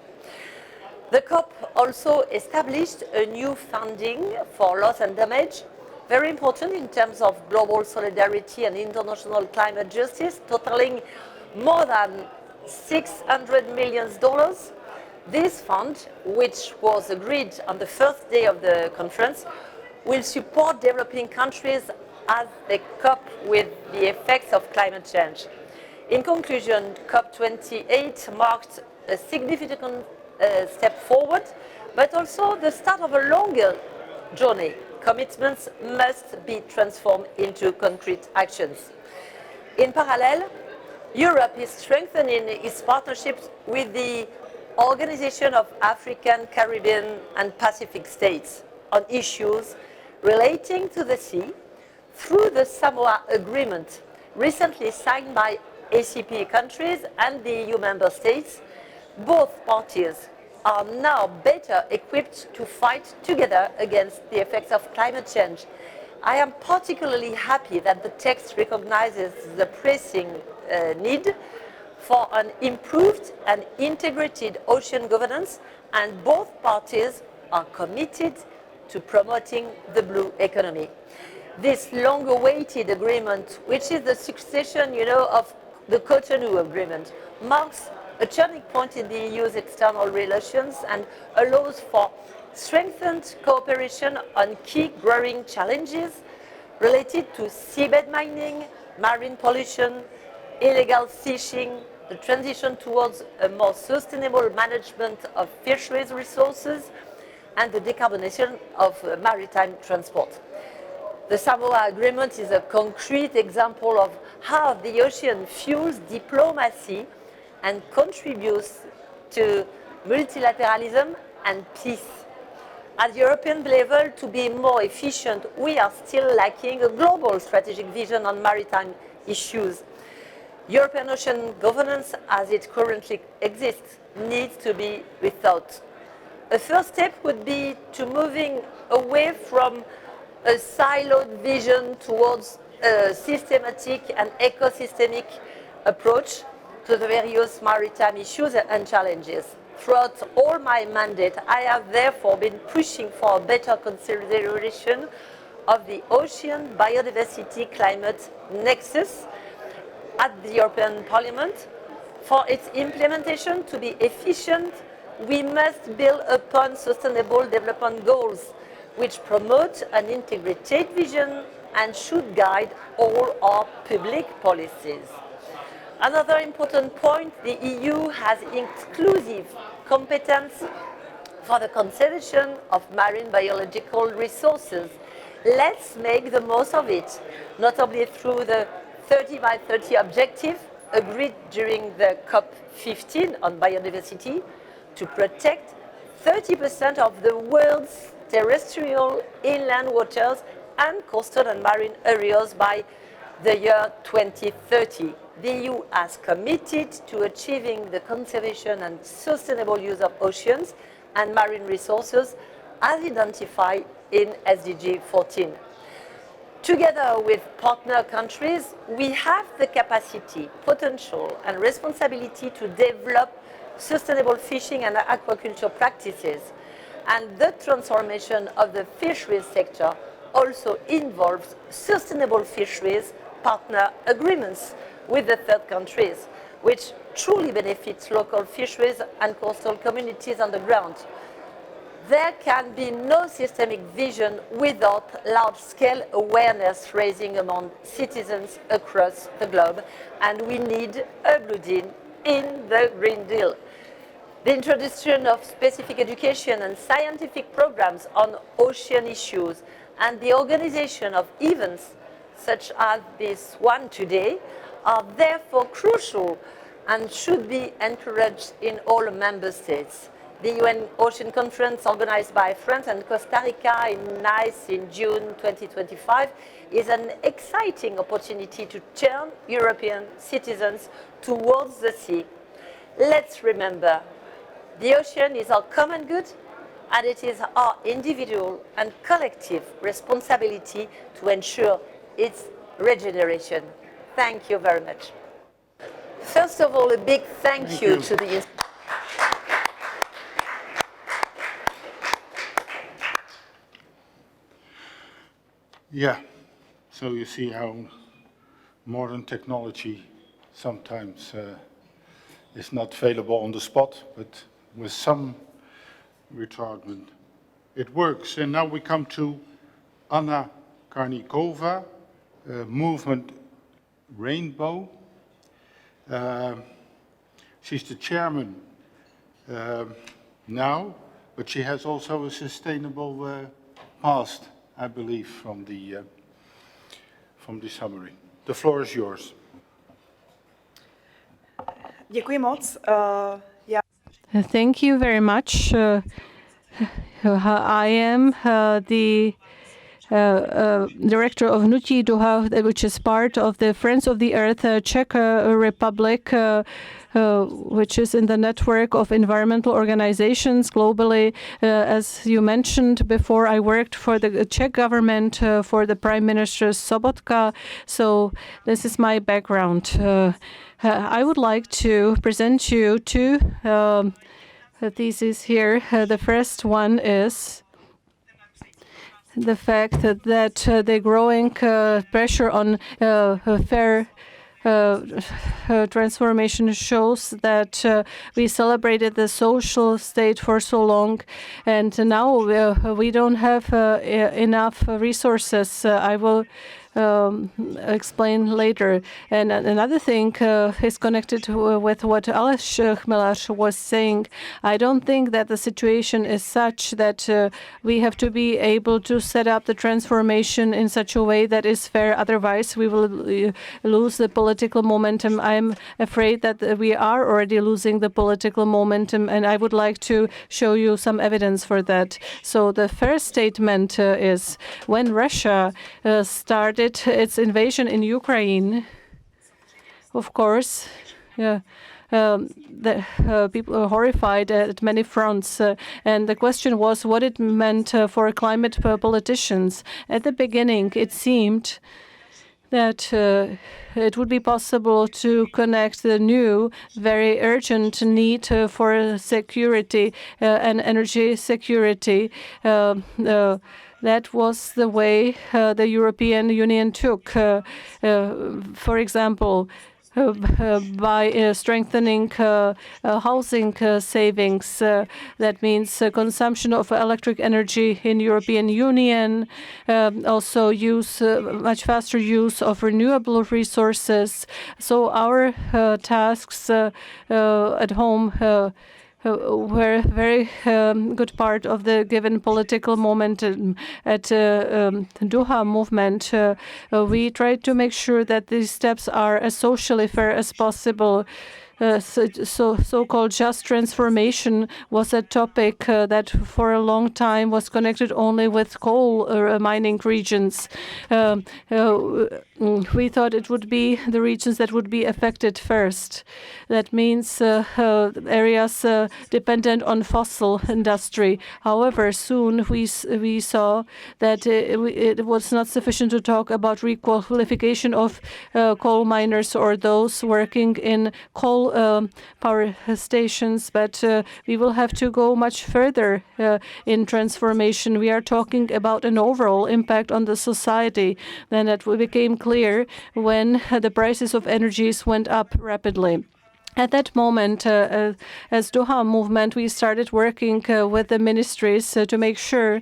The COP also established a new funding for loss and damage, very important in terms of global solidarity and international climate justice, totaling more than $600 million. This fund, which was agreed on the first day of the conference, will support developing countries as they cope with the effects of climate change. In conclusion, COP28 marked a significant step forward, but also the start of a longer journey. Commitments must be transformed into concrete actions. In parallel, Europe is strengthening its partnerships with the Organization of African, Caribbean, and Pacific States on issues relating to the sea through the Samoa Agreement, recently signed by ACP countries and the EU member states. Both parties are now better equipped to fight together against the effects of climate change. I am particularly happy that the text recognizes the pressing need for an improved and integrated ocean governance, and both parties are committed to promoting the blue economy. This long-awaited agreement, which is the succession, of the Cotonou Agreement, marks a turning point in the EU's external relations and allows for strengthened cooperation on key growing challenges related to seabed mining, marine pollution, illegal fishing, the transition towards a more sustainable management of fisheries resources, and the decarbonization of maritime transport. The Samoa Agreement is a concrete example of how the ocean fuels diplomacy and contributes to multilateralism and peace. At the European level, to be more efficient, we are still lacking a global strategic vision on maritime issues. European ocean governance, as it currently exists, needs to be rethought. A first step would be to moving away from a siloed vision towards a systematic and ecosystemic approach to the various maritime issues and challenges. Throughout all my mandate, I have therefore been pushing for a better consideration of the Ocean Biodiversity Climate Nexus at the European Parliament. For its implementation to be efficient, we must build upon Sustainable Development Goals, which promote an integrated vision and should guide all our public policies. Another important point, the EU has exclusive competence for the conservation of marine biological resources. Let's make the most of it, notably through the 30 by 30 objective agreed during the COP15 on biodiversity to protect 30% of the world's terrestrial inland waters and coastal and marine areas by the year 2030. The EU has committed to achieving the conservation and sustainable use of oceans and marine resources as identified in SDG 14. Together with partner countries, we have the capacity, potential, and responsibility to develop sustainable fishing and aquaculture practices. And the transformation of the fisheries sector also involves sustainable fisheries partner agreements with the third countries, which truly benefits local fisheries and coastal communities on the ground. There can be no systemic vision without large-scale awareness raising among citizens across the globe, and we need a blue deal in the Green Deal. The introduction of specific education and scientific programs on ocean issues and the organization of events such as this one today are therefore crucial and should be encouraged in all member states. The UN Ocean Conference organized by France and Costa Rica in Nice in June 2025 is an exciting opportunity to turn European citizens towards the sea. Let's remember, the ocean is our common good, and it is our individual and collective responsibility to ensure its regeneration. Thank you very much. First of all, a big thank you to the Yeah, so you see how modern technology sometimes is not available on the spot, but with some retardment, it works. And now we come to Anna Karnikova, Movement Rainbow. She's the chairman now, but she has also a sustainable past, I believe, from the summary. The floor is yours. Děkuji moc. Thank you very much. I am the director of Hnutí Duha, which is part of the Friends of the Earth Czech Republic, which is in the network of environmental organizations globally. As you mentioned before, I worked for the Czech government, for the Prime Minister Sobotka, so this is my background. I would like to present you two theses here. The first one is the fact that the growing pressure on fair transformation shows that we celebrated the social state for so long, and now we don't have enough resources. I will explain later. And another thing is connected with what Aleš Chmelař was saying. I don't think that the situation is such that we have to be able to set up the transformation in such a way that is fair. Otherwise, we will lose the political momentum. I'm afraid that we are already losing the political momentum, and I would like to show you some evidence for that. So the first statement is when Russia started its invasion in Ukraine, of course, the people are horrified at many fronts, and the question was what it meant for climate politicians. At the beginning, it seemed that it would be possible to connect the new, very urgent need for security and energy security That was the way the European Union took. For example, by strengthening housing savings. That means consumption of electric energy in European Union, also much faster use of renewable resources. So our tasks at home were a very good part of the given political momentum at Doha movement. We tried to make sure that these steps are as socially fair as possible. So-called just transformation was a topic that for a long time was connected only with coal mining regions. We thought it would be the regions that would be affected first. That means areas dependent on fossil industry. However, soon we saw that it was not sufficient to talk about requalification of coal miners or those working in coal power stations, but we will have to go much further in transformation. We are talking about an overall impact on the society. Then that became clear when the prices of energies went up rapidly. At that moment, as Doha movement, we started working with the ministries to make sure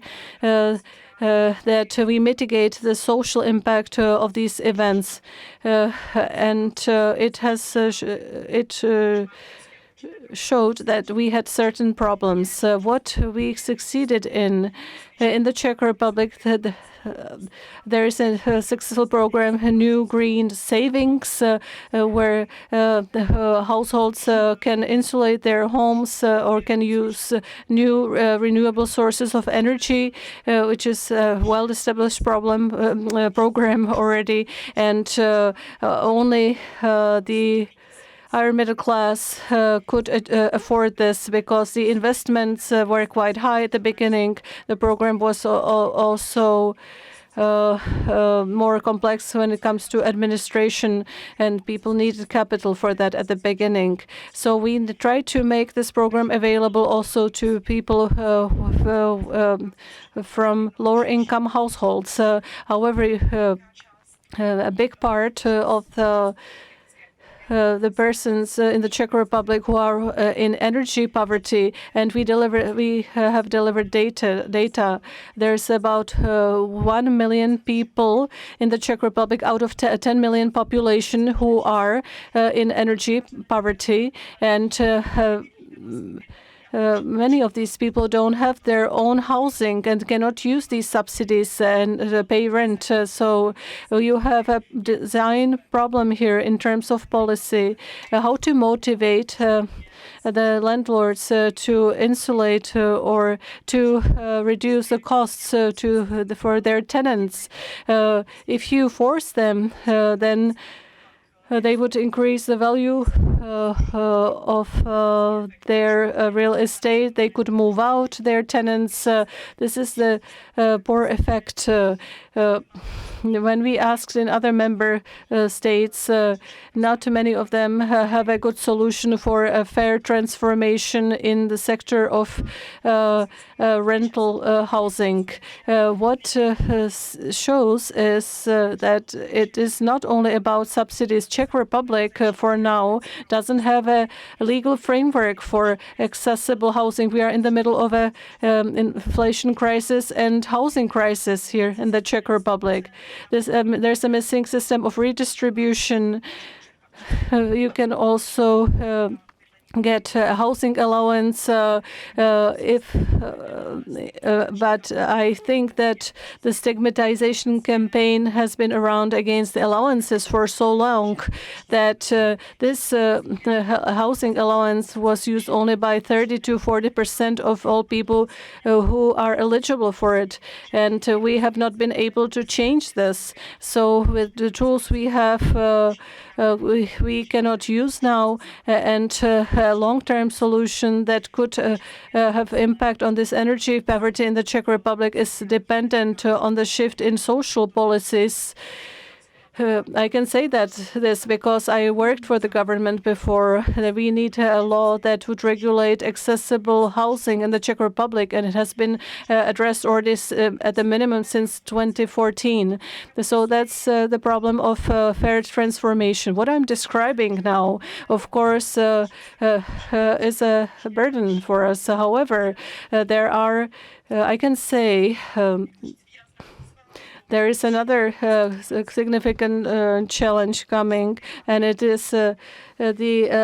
that we mitigate the social impact of these events, and it showed that we had certain problems. What we succeeded in the Czech Republic, there is a successful program, New Green Savings, where the households can insulate their homes or can use new renewable sources of energy, which is a well-established program already, and only the higher middle class could afford this because the investments were quite high at the beginning. The program was also more complex when it comes to administration, and people needed capital for that at the beginning. So we tried to make this program available also to people from lower income households. However, a big part of the persons in the Czech Republic who are in energy poverty, and we have delivered data. There's about 1 million people in the Czech Republic out of 10 million population who are in energy poverty, and many of these people don't have their own housing and cannot use these subsidies and pay rent. So you have a design problem here in terms of policy, how to motivate the landlords to insulate or to reduce the costs for their tenants. If you force them, then they would increase the value of their real estate. They could move out their tenants. This is the poor effect. When we asked in other member states, not too many of them have a good solution for a fair transformation in the sector of rental housing. What shows is that it is not only about subsidies. Czech Republic, for now, doesn't have a legal framework for accessible housing. We are in the middle of a inflation crisis and housing crisis here in the Czech Republic. There's a missing system of redistribution. You can also get a housing allowance but I think that the stigmatization campaign has been around against the allowances for so long that this housing allowance was used only by 30 to 40% of all people who are eligible for it, and we have not been able to change this. So with the tools we have, we cannot use now, and a long-term solution that could have impact on this energy poverty in the Czech Republic is dependent on the shift in social policies I can say this because I worked for the government before. That we need a law that would regulate accessible housing in the Czech Republic, and it has been addressed already at the minimum since 2014. So that's the problem of fair transformation. What I'm describing now, of course, is a burden for us. However, there are, I can say, there is another significant challenge coming, and it is the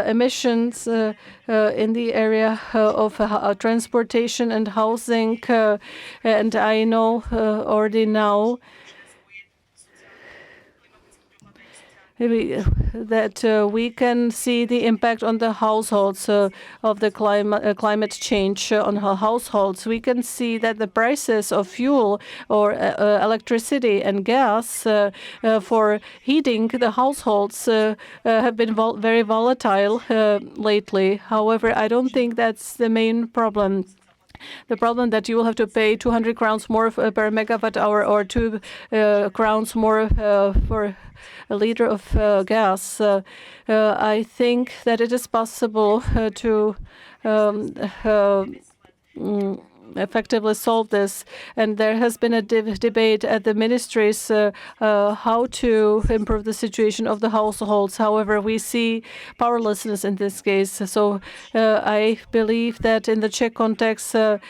emissions in the area of transportation and housing. And I know already now that we can see the impact on the households of the climate change on households. We can see that the prices of fuel or electricity and gas for heating the households have been very volatile lately. However, I don't think that's the main problem. The problem that you will have to pay 200 crowns more per megawatt hour or 2 crowns more for a liter of gas. I think that it is possible to effectively solve this, and there has been a debate at the ministries how to improve the situation of the households. However, we see powerlessness in this case. So I believe that in the Czech context, that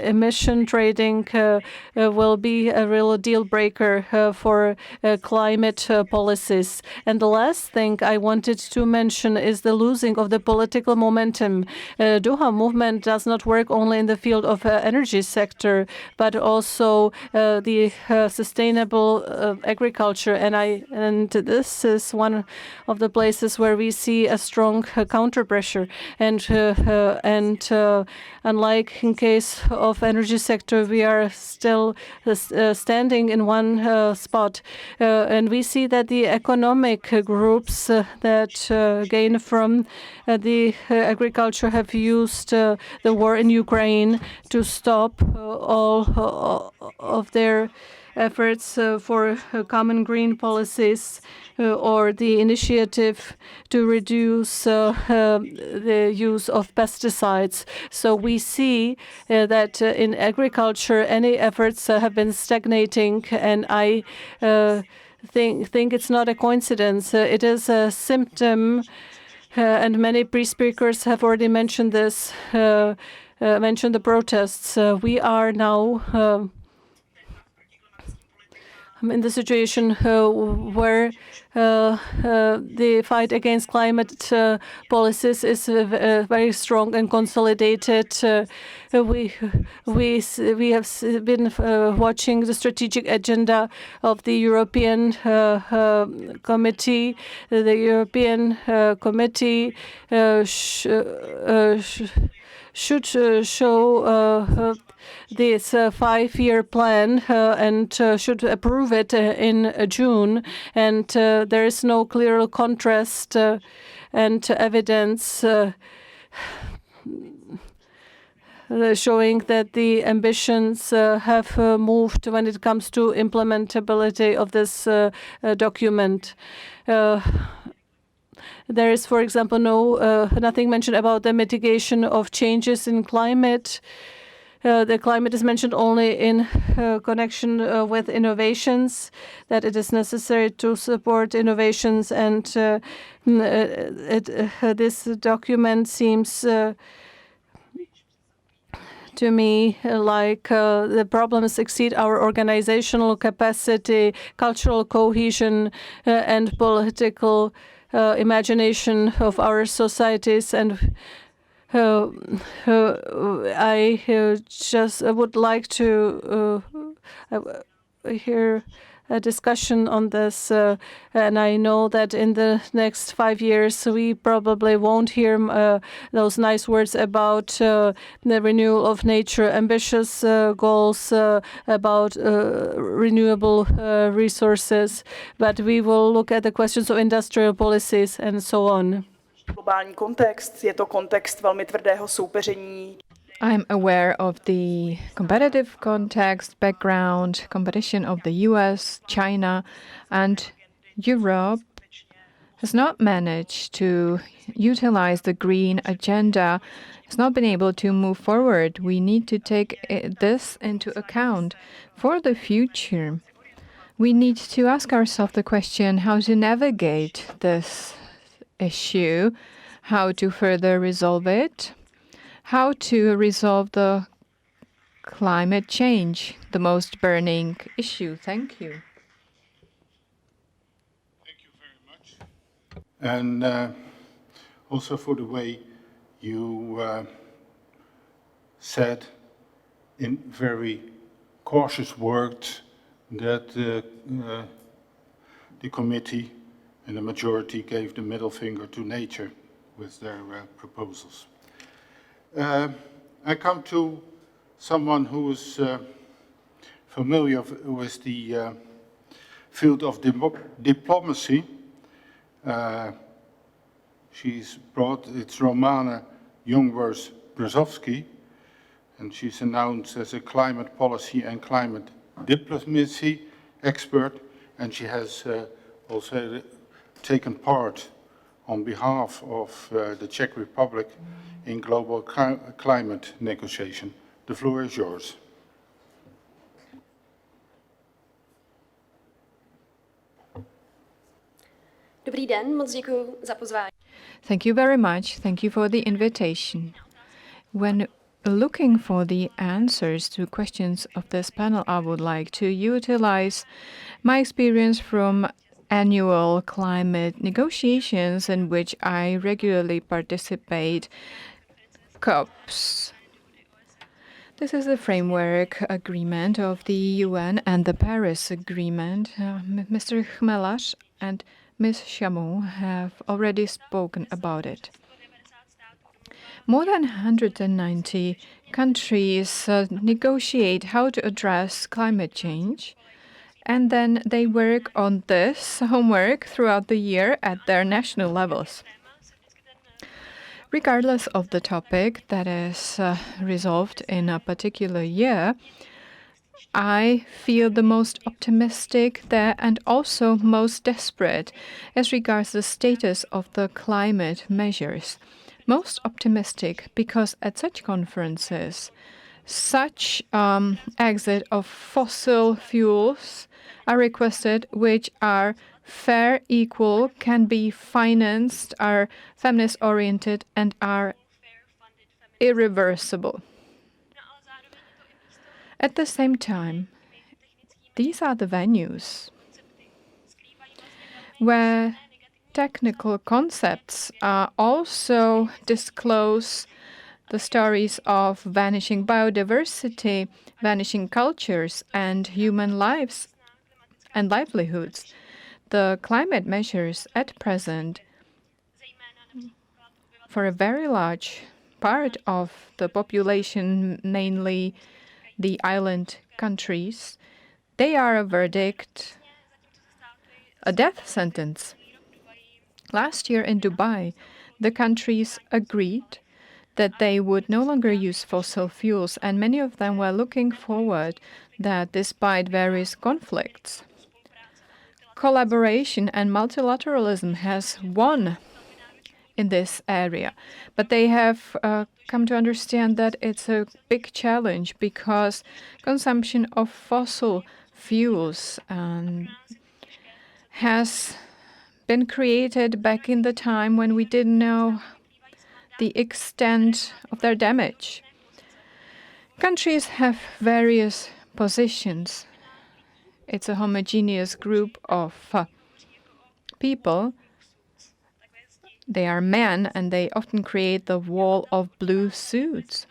emission trading will be a real deal breaker for climate policies. And the last thing I wanted to mention is the losing of the political momentum. Doha movement does not work only in the field of energy sector, but also the sustainable agriculture. And this is one of the places where we see a strong counter pressure. And unlike in case of energy sector, we are still standing in one spot. And we see that the economic groups that gain from the agriculture have used the war in Ukraine to stop all of their efforts for common green policies or the initiative to reduce the use of pesticides. So we see that in agriculture, any efforts have been stagnating, and I think it's not a coincidence. It is a symptom, and many pre-speakers have already mentioned this, mentioned the protests. We are now in the situation where the fight against climate policies is very strong and consolidated. We have been watching the strategic agenda of the European Committee. The European Committee should show this 5-year plan and should approve it in June. And there is no clear contrast and evidence showing that the ambitions have moved when it comes to implementability of this document. There is, for example, nothing mentioned about the mitigation of changes in climate. The climate is mentioned only in connection with innovations, that it is necessary to support innovations, and this document seems to me like the problems exceed our organizational capacity, cultural cohesion, and political imagination of our societies. And I just would like to hear a discussion on this, and I know that in the next 5 years we probably won't hear those nice words about the renewal of nature, ambitious goals about renewable resources, but we will look at the questions of industrial policies and so on. Globální kontext, je to kontext velmi tvrdého soupeření I'm aware of the competitive context, background, competition of the US, China, and Europe has not managed to utilize the green agenda, has not been able to move forward. We need to take this into account for the future. We need to ask ourselves the question how to navigate this issue, how to further resolve it, how to resolve the climate change, the most burning issue. Thank you. And also for the way you said in very cautious words that the committee and the majority gave the middle finger to nature with their proposals. I come to someone who is familiar with the field of diplomacy. She's brought, it's Romana Jungwirth-Brzozowski, and she's announced as a climate policy and climate diplomacy expert, and she has also taken part on behalf of the Czech Republic in global climate negotiation. The floor is yours. Dobrý den, moc děkuji za pozvání. Thank you very much. Thank you for the invitation. When looking for the answers to questions of this panel, I would like to utilize my experience from annual climate negotiations in which I regularly participate, COPs. This is the framework agreement of the UN and the Paris Agreement. Mr. Chmelař and Ms. Chamou have already spoken about it. More than 190 countries negotiate how to address climate change, and then they work on this homework throughout the year at their national levels. Regardless of the topic that is resolved in a particular year, I feel the most optimistic there and also most desperate as regards the status of the climate measures. Most optimistic because at such conferences, such exit of fossil fuels are requested, which are fair, equal, can be financed, are feminist-oriented, and are irreversible. At the same time, these are the venues where technical concepts also disclose the stories of vanishing biodiversity, vanishing cultures, and human lives and livelihoods. The climate measures at present, for a very large part of the population, mainly the island countries, they are a verdict, a death sentence. Last year in Dubai, the countries agreed that they would no longer use fossil fuels, and many of them were looking forward that despite various conflicts, collaboration and multilateralism has won in this area. But they have come to understand that it's a big challenge because consumption of fossil fuels has been created back in the time when we didn't know the extent of their damage. Countries have various positions. It's a homogeneous group of people. They are men, and they often create the wall of blue suits.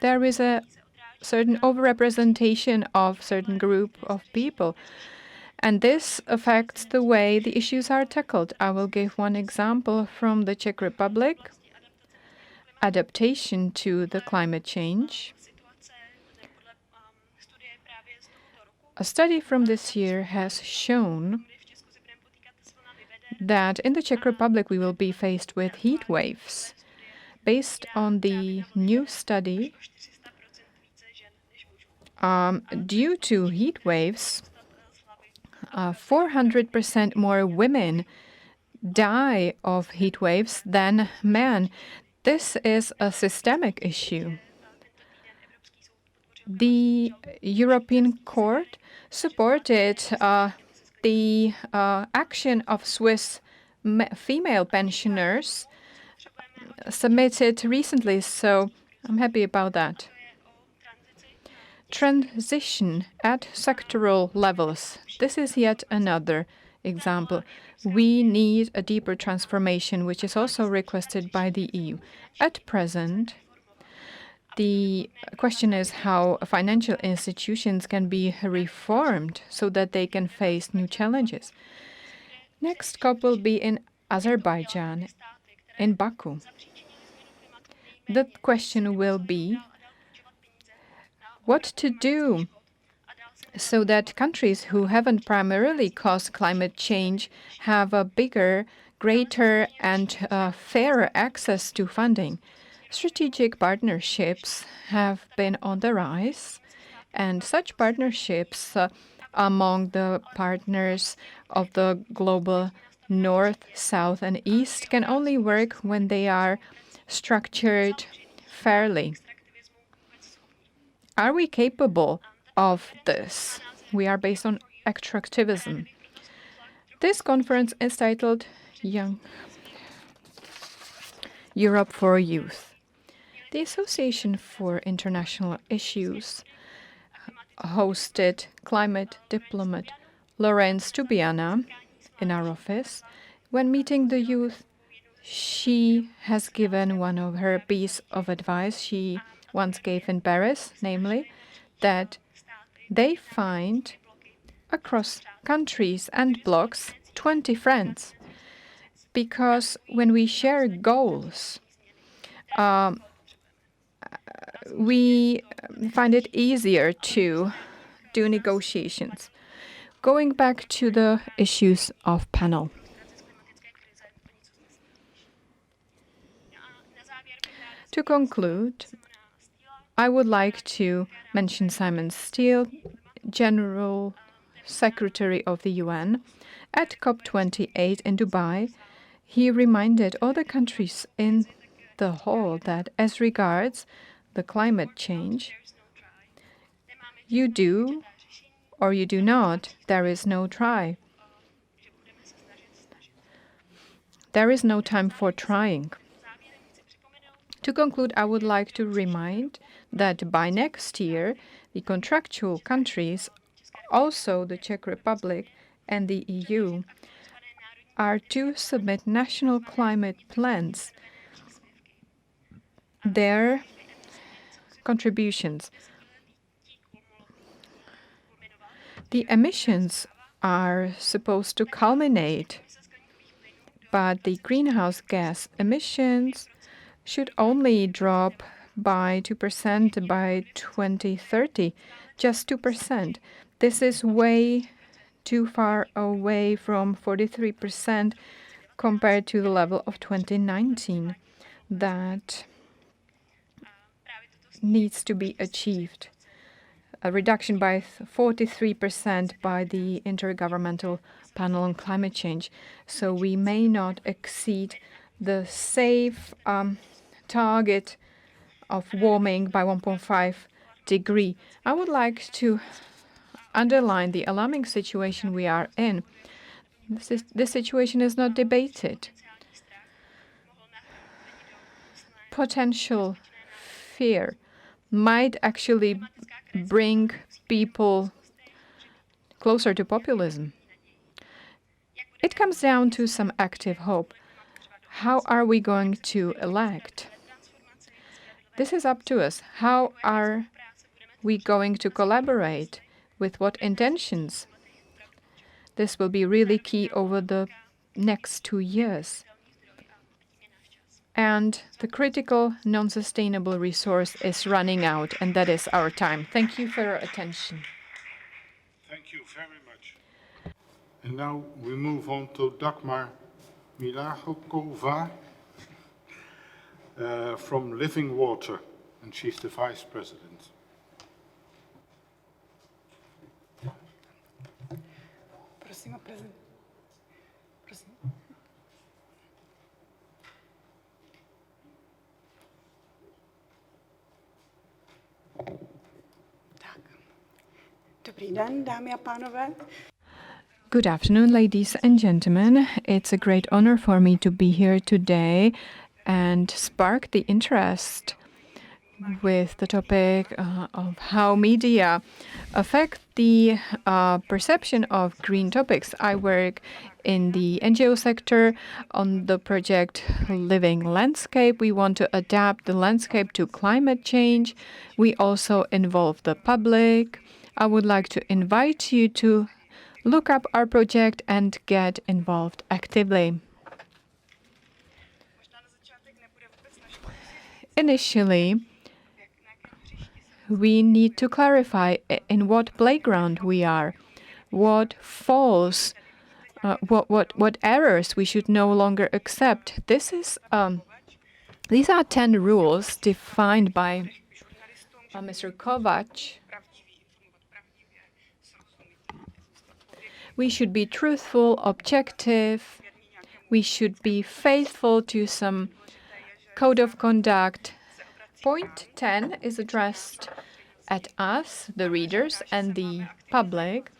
There is a certain overrepresentation of certain group of people, and this affects the way the issues are tackled. I will give one example from the Czech Republic. Adaptation to the climate change. A study from this year has shown that in the Czech Republic we will be faced with heat waves. Based on the new study, due to heat waves, 400% more women die of heat waves than men. This is a systemic issue. The European Court supported the action of Swiss female pensioners submitted recently, so I'm happy about that. Transition at sectoral levels. This is yet another example. We need a deeper transformation, which is also requested by the EU. At present, the question is how financial institutions can be reformed so that they can face new challenges. Next COP will be in Azerbaijan, in Baku. The question will be what to do so that countries who haven't primarily caused climate change have a bigger, greater, and fairer access to funding. Strategic partnerships have been on the rise, and such partnerships among the partners of the global North, South, and East can only work when they are structured fairly. Are we capable of this? We are based on extractivism. This conference is titled Young Europe for Youth. The Association for International Issues hosted climate diplomat Laurence Tubiana in our office. When meeting the youth, she has given one of her piece of advice she once gave in Paris, namely that they find across countries and blocks 20 friends. Because when we share goals, we find it easier to do negotiations. Going back to the issues of panel. To conclude, I would like to mention Simon Steele, General Secretary of the UN. At COP28 in Dubai, he reminded all the countries in the hall that as regards the climate change, you do or you do not, there is no try. There is no time for trying. To conclude, I would like to remind that by next year, the contractual countries, also the Czech Republic and the EU, are to submit national climate plans, their contributions. The emissions are supposed to culminate, but the greenhouse gas emissions should only drop by 2% by 2030, just 2%. This is way too far away from 43% compared to the level of 2019 that needs to be achieved. A reduction by 43% by the Intergovernmental Panel on Climate Change. So we may not exceed the safe target of warming by 1.5 degree. I would like to underline the alarming situation we are in. This situation is not debated. Potential fear might actually bring people closer to populism. It comes down to some active hope. How are we going to elect? This is up to us. How are we going to collaborate? With what intentions? This will be really key over the next 2 years. And the critical non-sustainable resource is running out, and that is our time. Thank you for your attention. Thank you very much. And now we move on to Dagmar Milagova, from Living Water, and she's the vice president. Prosím o prezent. Prosím. Tak. Dobrý den, dámy a pánové. Good afternoon, ladies and gentlemen. It's a great honor for me to be here today and spark the interest with the topic of how media affect the perception of green topics. I work in the NGO sector on the project Living Landscape. We want to adapt the landscape to climate change. We also involve the public. I would like to invite you to look up our project and get involved actively. Initially, we need to clarify in what playground we are, what falls, what errors we should no longer accept. These are 10 rules defined by Mr. Kovac. We should be truthful, objective. We should be faithful to some code of conduct. Point 10 is addressed at us, the readers, and the public,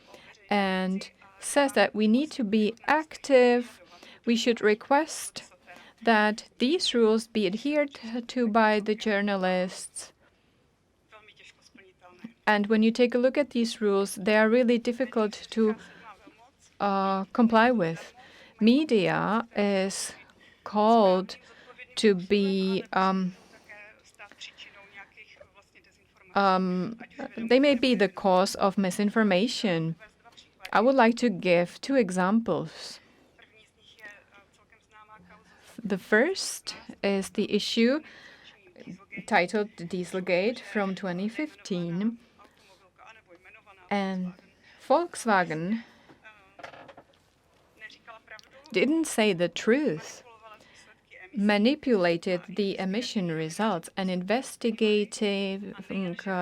and says that we need to be active. We should request that these rules be adhered to by the journalists. And when you take a look at these rules, they are really difficult to comply with. Media is called to be they may be the cause of misinformation. I would like to give 2 examples. The first is the issue titled Dieselgate from 2015. And Volkswagen didn't say the truth, manipulated the emission results, and investigative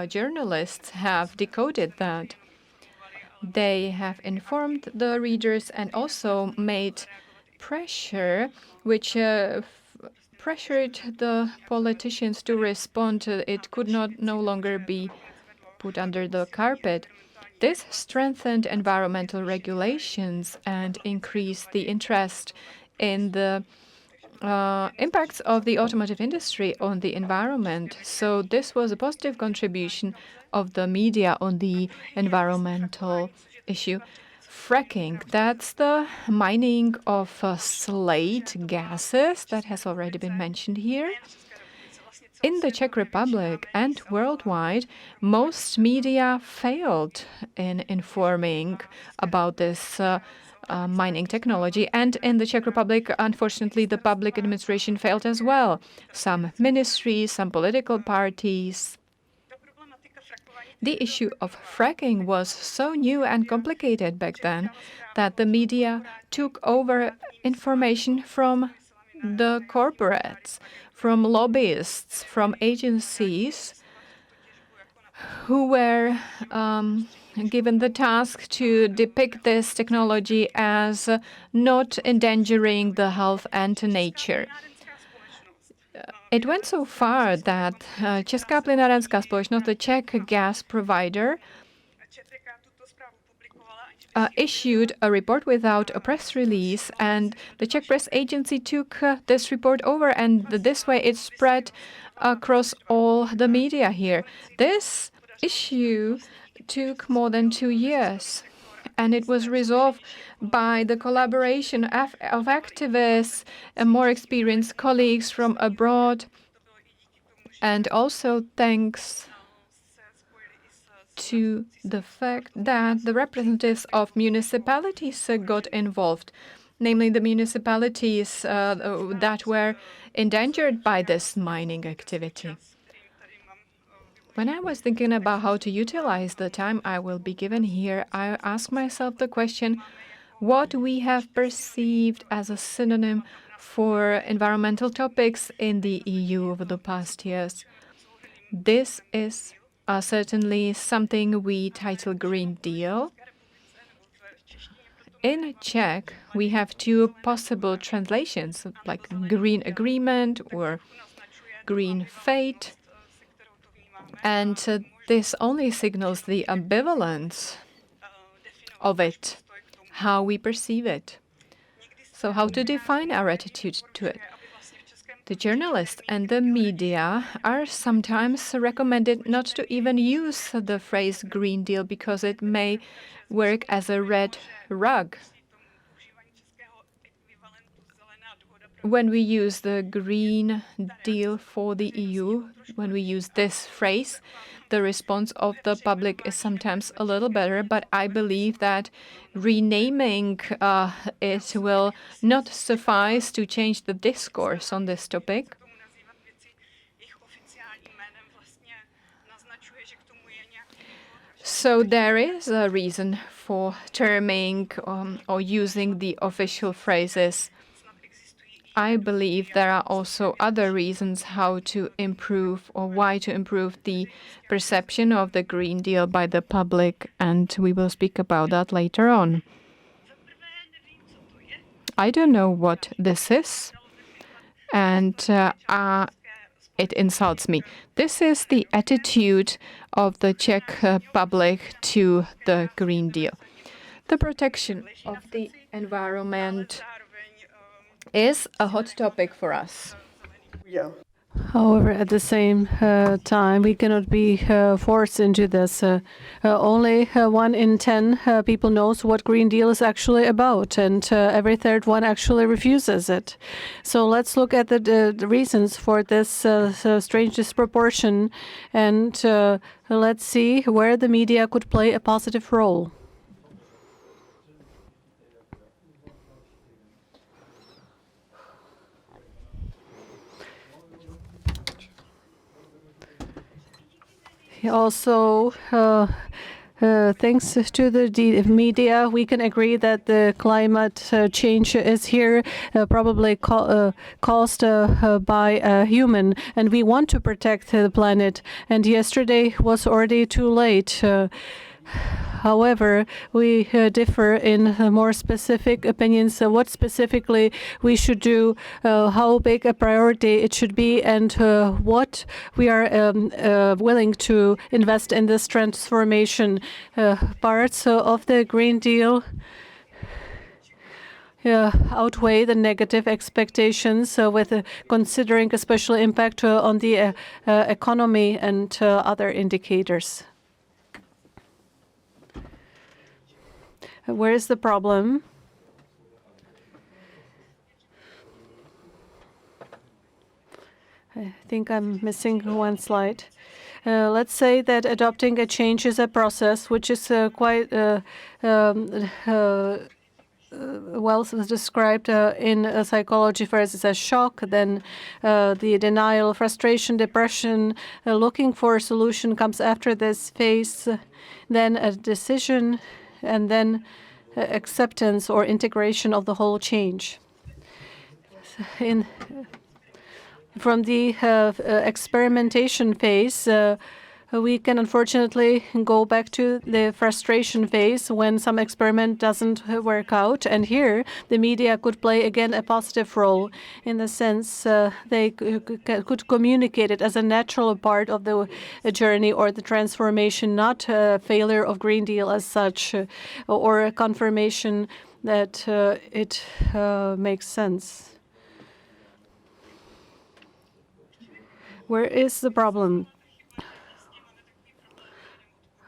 journalists have decoded that. They have informed the readers and also made pressure, which pressured the politicians to respond. It could no longer be put under the carpet. This strengthened environmental regulations and increased the interest in the impacts of the automotive industry on the environment. So this was a positive contribution of the media on the environmental issue. Fracking, that's the mining of slate gases that has already been mentioned here. In the Czech Republic and worldwide, most media failed in informing about this mining technology. And in the Czech Republic, unfortunately, the public administration failed as well. Some ministries, some political parties. The issue of fracking was so new and complicated back then that the media took over information from the corporates, from lobbyists, from agencies who were given the task to depict this technology as not endangering the health and nature. It went so far that Česká plynárenská společnost, the Czech gas provider, issued a report without a press release, and the Czech press agency took this report over, and this way it spread across all the media here. This issue took more than 2 years, and it was resolved by the collaboration of activists and more experienced colleagues from abroad, and also thanks to the fact that the representatives of municipalities got involved, namely the municipalities that were endangered by this mining activity. When I was thinking about how to utilize the time I will be given here, I asked myself the question, what we have perceived as a synonym for environmental topics in the EU over the past years. This is certainly something we title Green Deal. In Czech, we have two possible translations, like Green Agreement or Green Fate. And this only signals the ambivalence of it, how we perceive it. So how to define our attitude to it? The journalists and the media are sometimes recommended not to even use the phrase Green Deal because it may work as a red rug. When we use the Green Deal for the EU, when we use this phrase, the response of the public is sometimes a little better, but I believe that renaming it will not suffice to change the discourse on this topic. So there is a reason for terming or using the official phrases. I believe there are also other reasons how to improve or why to improve the perception of the Green Deal by the public, and we will speak about that later on. I don't know what this is, and it insults me. This is the attitude of the Czech public to the Green Deal. The protection of the environment is a hot topic for us. However, at the same time, we cannot be forced into this. Only 1 in 10 people knows what Green Deal is actually about, and every third one actually refuses it. So let's look at the reasons for this strange disproportion, and let's see where the media could play a positive role. Also, thanks to the media, we can agree that the climate change is here, probably caused by a human, and we want to protect the planet. And yesterday was already too late. However, we differ in more specific opinions, what specifically we should do, how big a priority it should be, and what we are willing to invest in this transformation. Parts of the Green Deal outweigh the negative expectations with considering a special impact on the economy and other indicators. Where is the problem? I think I'm missing one slide. Let's say that adopting a change is a process which is quite well described in psychology first as a shock, then the denial, frustration, depression, looking for a solution comes after this phase, then a decision, and then acceptance or integration of the whole change. From the experimentation phase, we can unfortunately go back to the frustration phase when some experiment doesn't work out. And here, the media could play again a positive role in the sense they could communicate it as a natural part of the journey or the transformation, not a failure of Green Deal as such, or a confirmation that it makes sense. Where is the problem?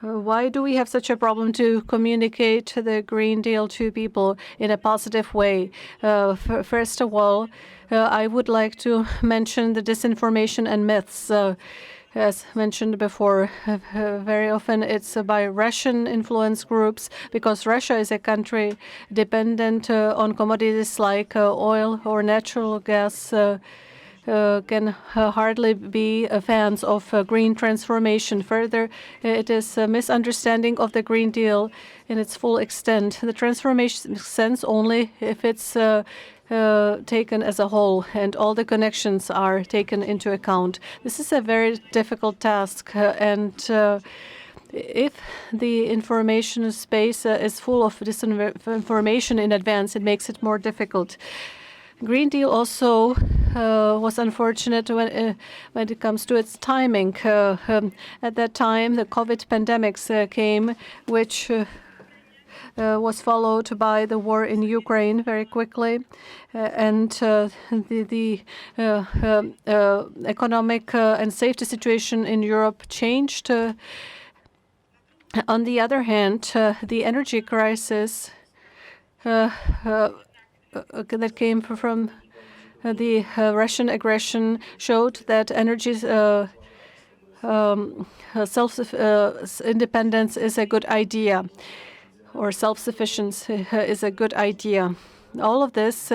Why do we have such a problem to communicate the Green Deal to people in a positive way? First of all, I would like to mention the disinformation and myths. As mentioned before, very often it's by Russian influence groups, because Russia is a country dependent on commodities like oil or natural gas. Can hardly be fans of green transformation. Further, it is a misunderstanding of the Green Deal in its full extent. The transformation makes sense only if it's taken as a whole, and all the connections are taken into account. This is a very difficult task, and if the information space is full of disinformation in advance, it makes it more difficult. Green Deal also was unfortunate when it comes to its timing. At that time, the COVID pandemics came, which was followed by the war in Ukraine very quickly, and the economic and safety situation in Europe changed. On the other hand, the energy crisis that came from the Russian aggression showed that energy self-independence is a good idea, or self-sufficiency is a good idea. All of this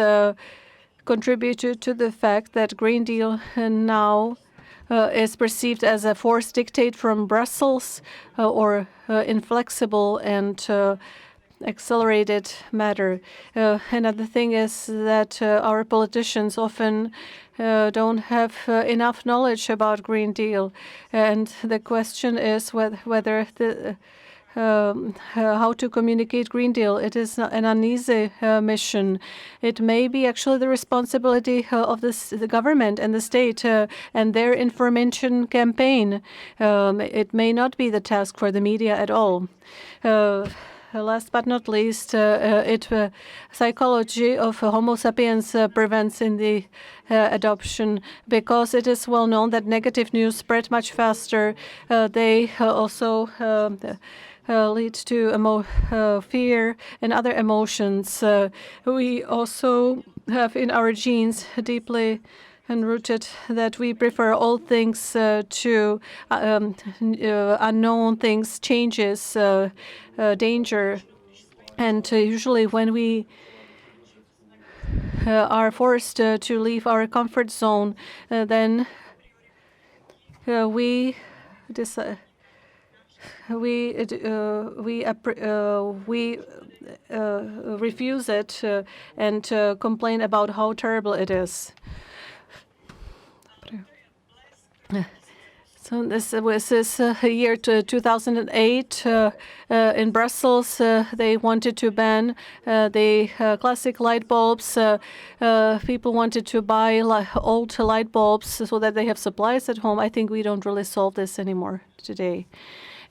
contributed to the fact that Green Deal now is perceived as a forced dictate from Brussels or inflexible and accelerated matter. Another thing is that our politicians often don't have enough knowledge about Green Deal, and the question is whether how to communicate Green Deal. It is an uneasy mission. It may be actually the responsibility of the government and the state and their information campaign. It may not be the task for the media at all. Last but not least, psychology of Homo sapiens prevents in the adoption, because it is well known that negative news spread much faster. They also lead to fear and other emotions. We also have in our genes deeply enrooted that we prefer all things to unknown things, changes, danger. And usually when we are forced to leave our comfort zone, then we decide. We refuse it and complain about how terrible it is. So this is year 2008. In Brussels, they wanted to ban the classic light bulbs. People wanted to buy old light bulbs so that they have supplies at home. I think we don't really solve this anymore today.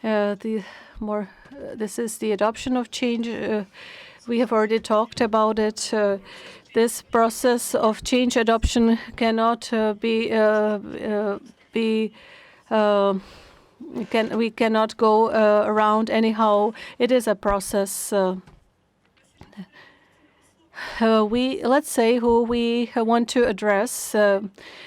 This is the adoption of change. We have already talked about it. This process of change adoption cannot we cannot go around anyhow. It is a process. Let's say who we want to address.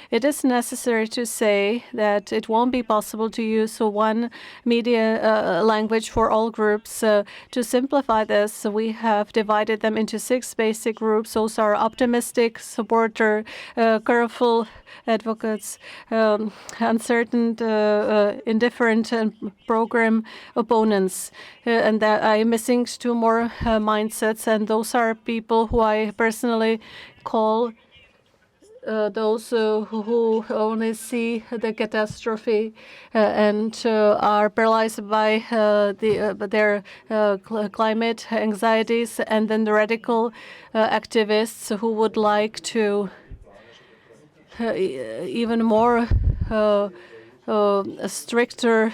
It is necessary to say that it won't be possible to use one media language for all groups. To simplify this, we have divided them into 6 basic groups. Those are optimistic, supporter, careful advocates, uncertain, indifferent, and program opponents. And that I'm missing 2 more mindsets, and those are people who I personally call those who only see the catastrophe and are paralyzed by their climate anxieties, and then the radical activists who would like to even more stricter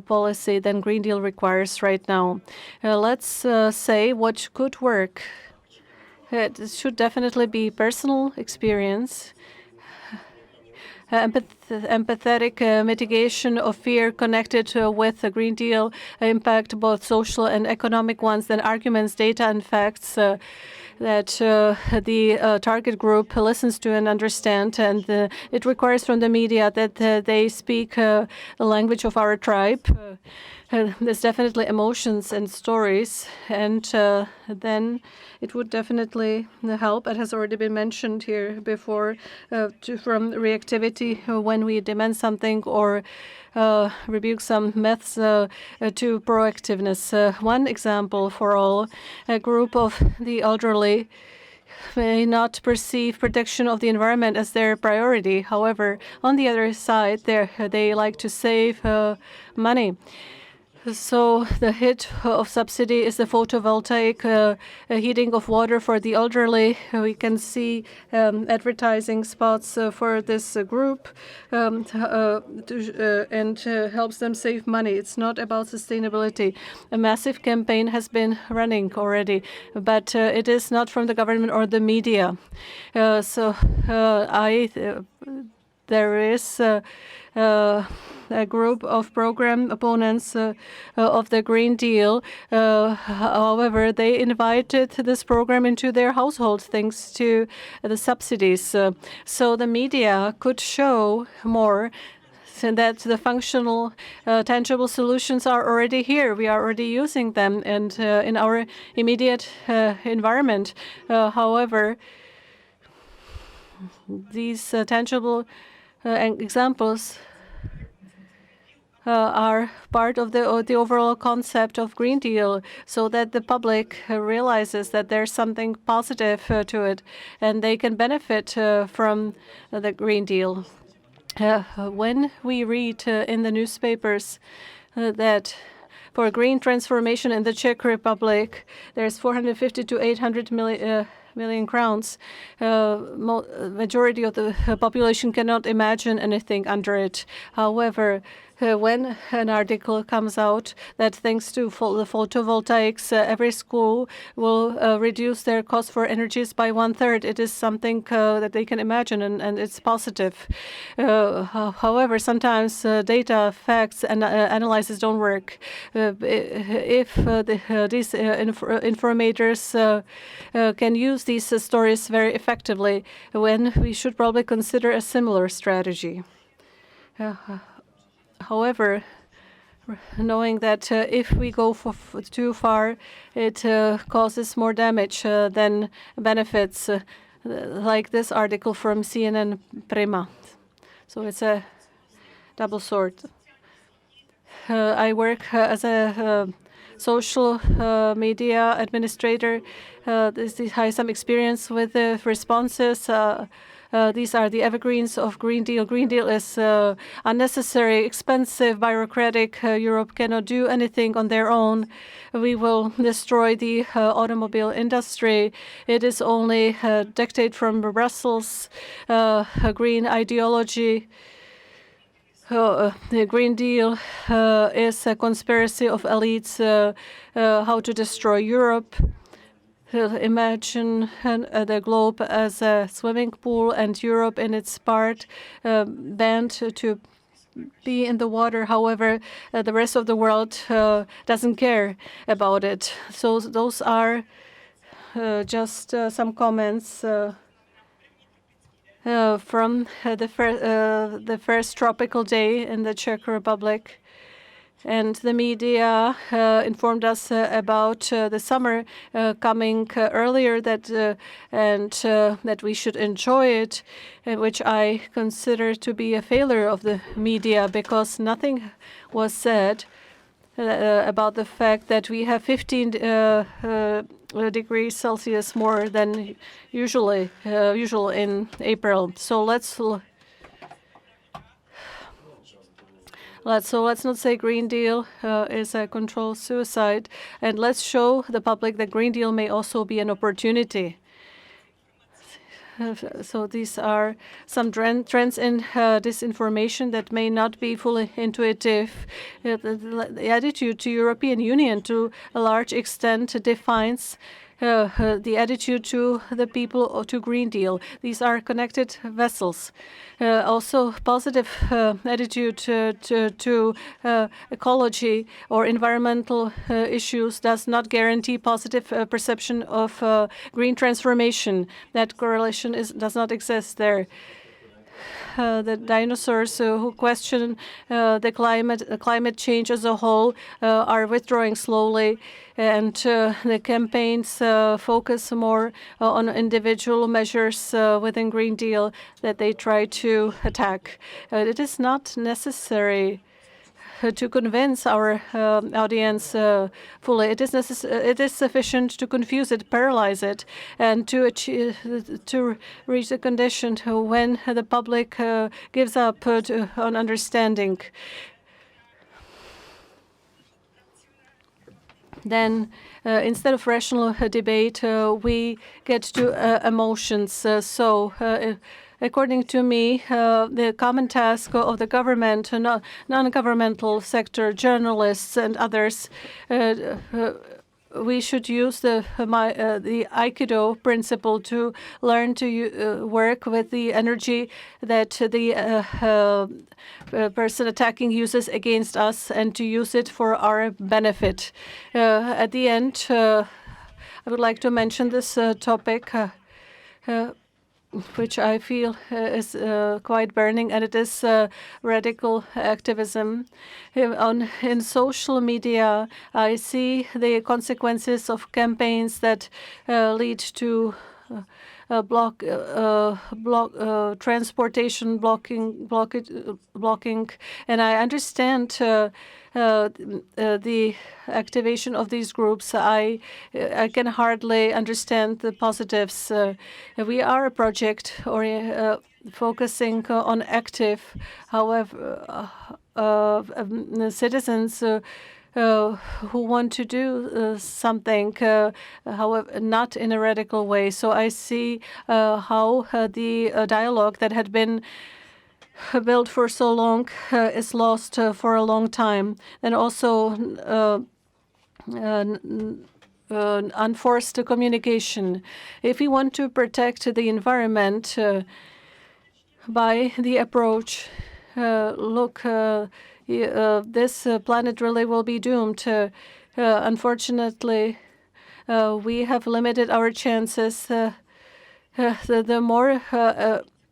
policy than Green Deal requires right now. Let's say what could work. It should definitely be personal experience, empathetic mitigation of fear connected with the Green Deal impact, both social and economic ones, then arguments, data, and facts that the target group listens to and understand. And it requires from the media that they speak the language of our tribe. there's definitely emotions and stories, and then it would definitely help. It has already been mentioned here before, from reactivity when we demand something or rebuke some myths to proactiveness. One example for all, a group of the elderly may not perceive protection of the environment as their priority. However, on the other side, they like to save money. So the hit of subsidy is the photovoltaic heating of water for the elderly. We can see advertising spots for this group and helps them save money. It's not about sustainability. A massive campaign has been running already, but it is not from the government or the media. There is a group of program opponents of the Green Deal. However, they invited this program into their household thanks to the subsidies. So the media could show more that the functional, tangible solutions are already here. We are already using them and in our immediate environment. However, these tangible examples are part of the overall concept of Green Deal, so that the public realizes that there's something positive to it and they can benefit from the Green Deal. When we read in the newspapers that for green transformation in the Czech Republic, there's 450 to 800 million crowns. Majority of the population cannot imagine anything under it. However, when an article comes out that thanks to the photovoltaics, every school will reduce their cost for energies by 1/3, it is something that they can imagine, and it's positive. However, sometimes data, facts, and analysis don't work. If these informators can use these stories very effectively, when we should probably consider a similar strategy. However, knowing that if we go too far, it causes more damage than benefits, like this article from CNN Prima. So it's a double sword. I work as a social media administrator. I have some experience with the responses. These are the evergreens of Green Deal. Green Deal is unnecessary, expensive, bureaucratic. Europe cannot do anything on their own. We will destroy the automobile industry. It is only a dictate from Brussels, a green ideology. The Green Deal is a conspiracy of elites how to destroy Europe. Imagine the globe as a swimming pool and Europe in its part banned to be in the water. However, the rest of the world doesn't care about it. So those are just some comments from the first tropical day in the Czech Republic. And the media informed us about the summer coming earlier, that we should enjoy it, which I consider to be a failure of the media, because nothing was said about the fact that we have 15 degrees Celsius more than usual in April. So let's not say Green Deal is a controlled suicide, and let's show the public that Green Deal may also be an opportunity. So these are some trends in disinformation that may not be fully intuitive. The attitude to European Union to a large extent defines the attitude to the people or to Green Deal. These are connected vessels. Also, positive attitude to ecology or environmental issues does not guarantee positive perception of green transformation. That correlation does not exist there. the dinosaurs who question the climate change as a whole are withdrawing slowly, and the campaigns focus more on individual measures within Green Deal that they try to attack. It is not necessary to convince our audience fully. It is sufficient to confuse it, paralyze it, and to reach the condition when the public gives up on understanding. Then, instead of rational debate, we get to emotions. According to me, the common task of the government, non-governmental sector, journalists and others, we should use the Aikido principle to learn to work with the energy that the person attacking uses against us and to use it for our benefit. At the end, I would like to mention this topic, which I feel is quite burning, and it is radical activism. In social media, I see the consequences of campaigns that lead to transportation blocking, and I understand the activation of these groups. I can hardly understand the positives. We are a project focusing on active, however, citizens who want to do something, however, not in a radical way. So I see how the dialogue that had been built for so long is lost for a long time, and also unforced communication. If we want to protect the environment by the approach, look, this planet really will be doomed. Unfortunately, we have limited our chances. The more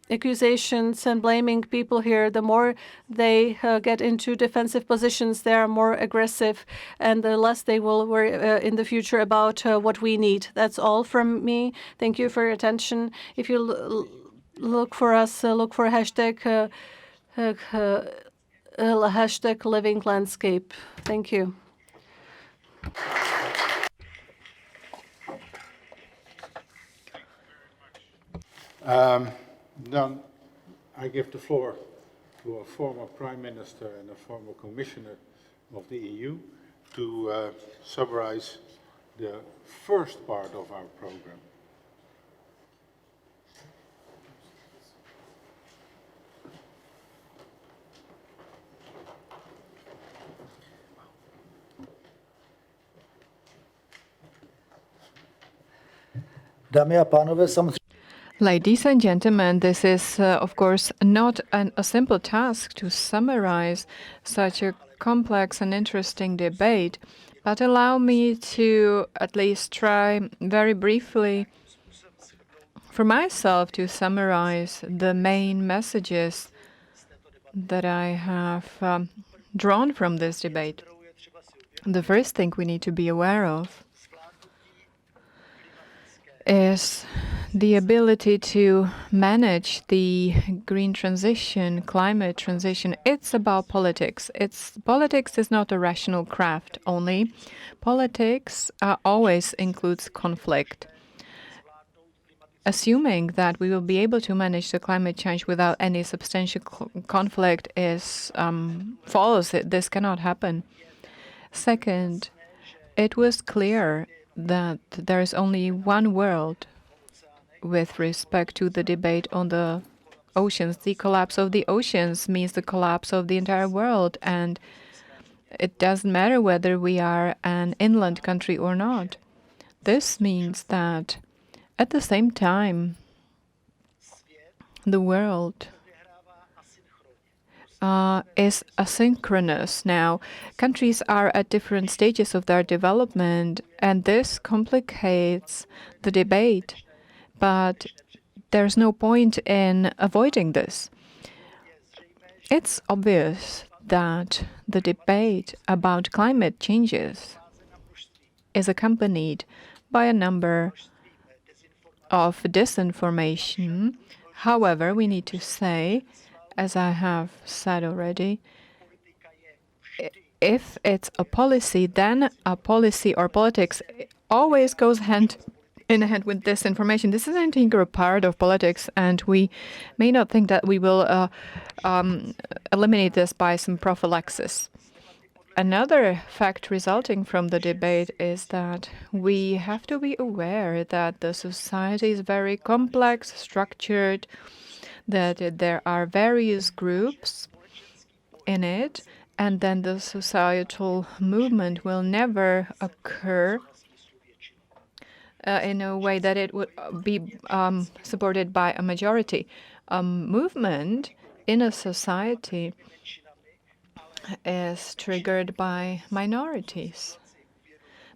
accusations and blaming people here, the more they get into defensive positions, they are more aggressive, and the less they will worry in the future about what we need. That's all from me. Thank you for your attention. If you look for us, look for hashtag living landscape. Thank you. Then I give the floor to a former Prime Minister and a former Commissioner of the EU to summarize the first part of our program. Dámy a pánové, samozřejmě. Ladies and gentlemen, this is, of course, not a simple task to summarize such a complex and interesting debate, but allow me to at least try very briefly for myself to summarize the main messages that I have drawn from this debate. The first thing we need to be aware of is the ability to manage the green transition, climate transition. It's about politics. Politics is not a rational craft only. Politics always includes conflict. Assuming that we will be able to manage the climate change without any substantial conflict is false. This cannot happen. Second, it was clear that there is only one world with respect to the debate on the oceans. The collapse of the oceans means the collapse of the entire world, and it doesn't matter whether we are an inland country or not. This means that at the same time, the world is asynchronous now. Countries are at different stages of their development, and this complicates the debate. But there's no point in avoiding this. It's obvious that the debate about climate changes is accompanied by a number of disinformation. However, we need to say, as I have said already, if it's a policy, then a policy or politics always goes hand in hand with disinformation. This is an integral part of politics, and we may not think that we will eliminate this by some prophylaxis. Another fact resulting from the debate is that we have to be aware that the society is very complex, structured, that there are various groups in it, and then the societal movement will never occur in a way that it would be supported by a majority. A movement in a society is triggered by minorities.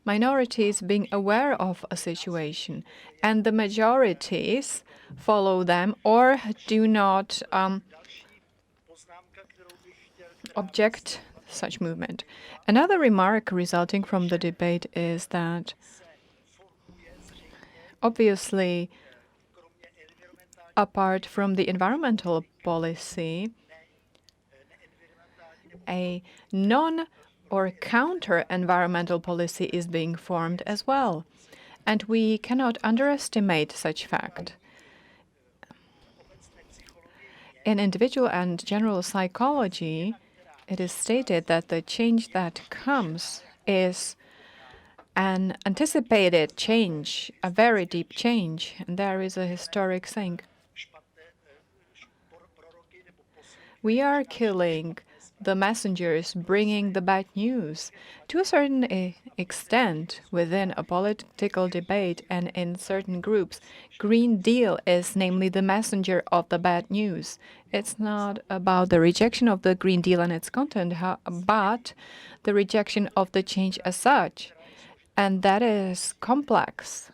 Minorities being aware of a situation, and the majorities follow them or do not object such movement. Another remark resulting from the debate is that obviously, apart from the environmental policy, a non- or counter-environmental policy is being formed as well. And we cannot underestimate such fact. In individual and general psychology, it is stated that the change that comes is an anticipated change, a very deep change. And there is a historic saying. We are killing the messengers bringing the bad news. To a certain extent, within a political debate and in certain groups, Green Deal is namely the messenger of the bad news. It's not about the rejection of the Green Deal and its content, but the rejection of the change as such. And that is complex.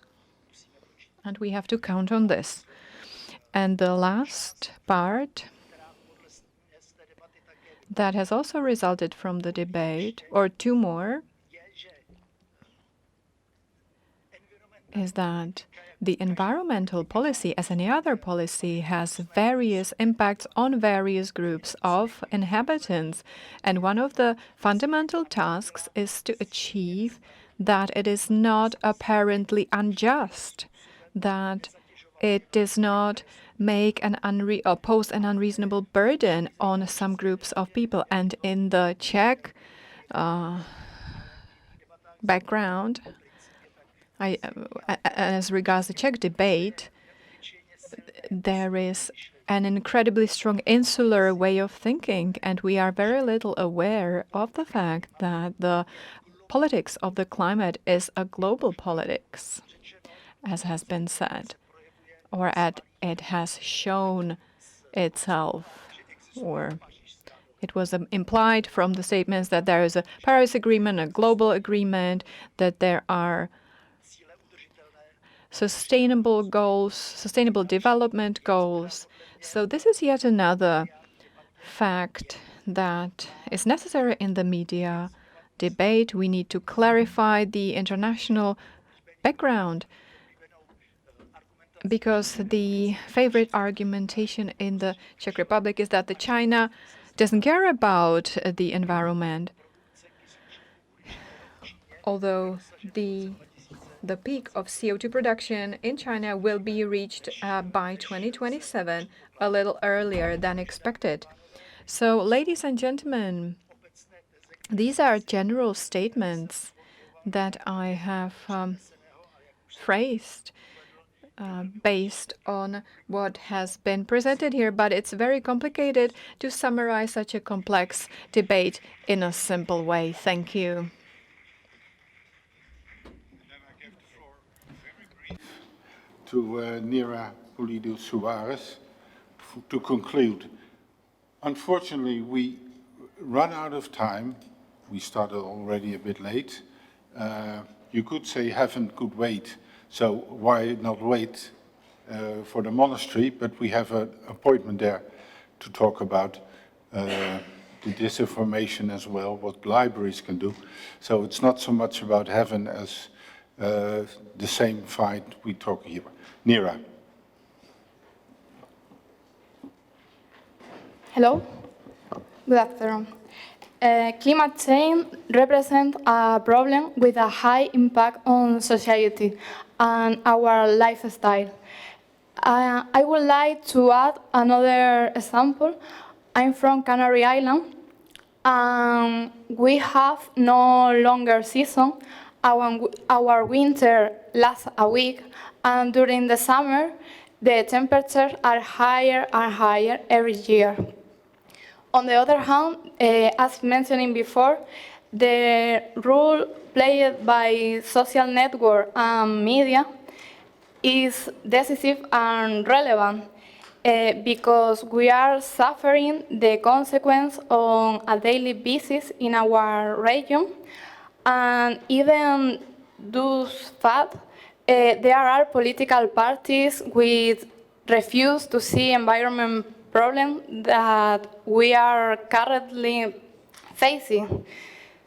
And we have to count on this. And the last part that has also resulted from the debate, or two more, is that the environmental policy, as any other policy, has various impacts on various groups of inhabitants. And one of the fundamental tasks is to achieve that it is not apparently unjust, that it does not make pose an unreasonable burden on some groups of people. And in the Czech background, as regards the Czech debate, there is an incredibly strong insular way of thinking, and we are very little aware of the fact that the politics of the climate is a global politics, as has been said, or it has shown itself, or it was implied from the statements that there is a Paris Agreement, a global agreement, that there are sustainable goals, sustainable development goals. So this is yet another fact that is necessary in the media debate. We need to clarify the international background, because the favorite argumentation in the Czech Republic is that China doesn't care about the environment, although the peak of CO2 production in China will be reached by 2027, a little earlier than expected. So, ladies and gentlemen, these are general statements that I have phrased based on what has been presented here, but it's very complicated to summarize such a complex debate in a simple way. Thank you. To Nira Polidou-Suarez to conclude. Unfortunately, we run out of time. We started already a bit late. You could say heaven could wait, so why not wait for the monastery? But we have an appointment there to talk about the disinformation as well, what libraries can do. So it's not so much about heaven as the same fight we talk here. Nira. Hello, good afternoon. Climate change represents a problem with a high impact on society and our lifestyle. I would like to add another example. I'm from Canary Island, and we have no longer season. Our winter lasts a week, and during the summer, the temperatures are higher and higher every year. On the other hand, as mentioned before, the role played by social network and media is decisive and relevant because we are suffering the consequence on a daily basis in our region. And even those fact, there are political parties which refuse to see environment problem that we are currently facing.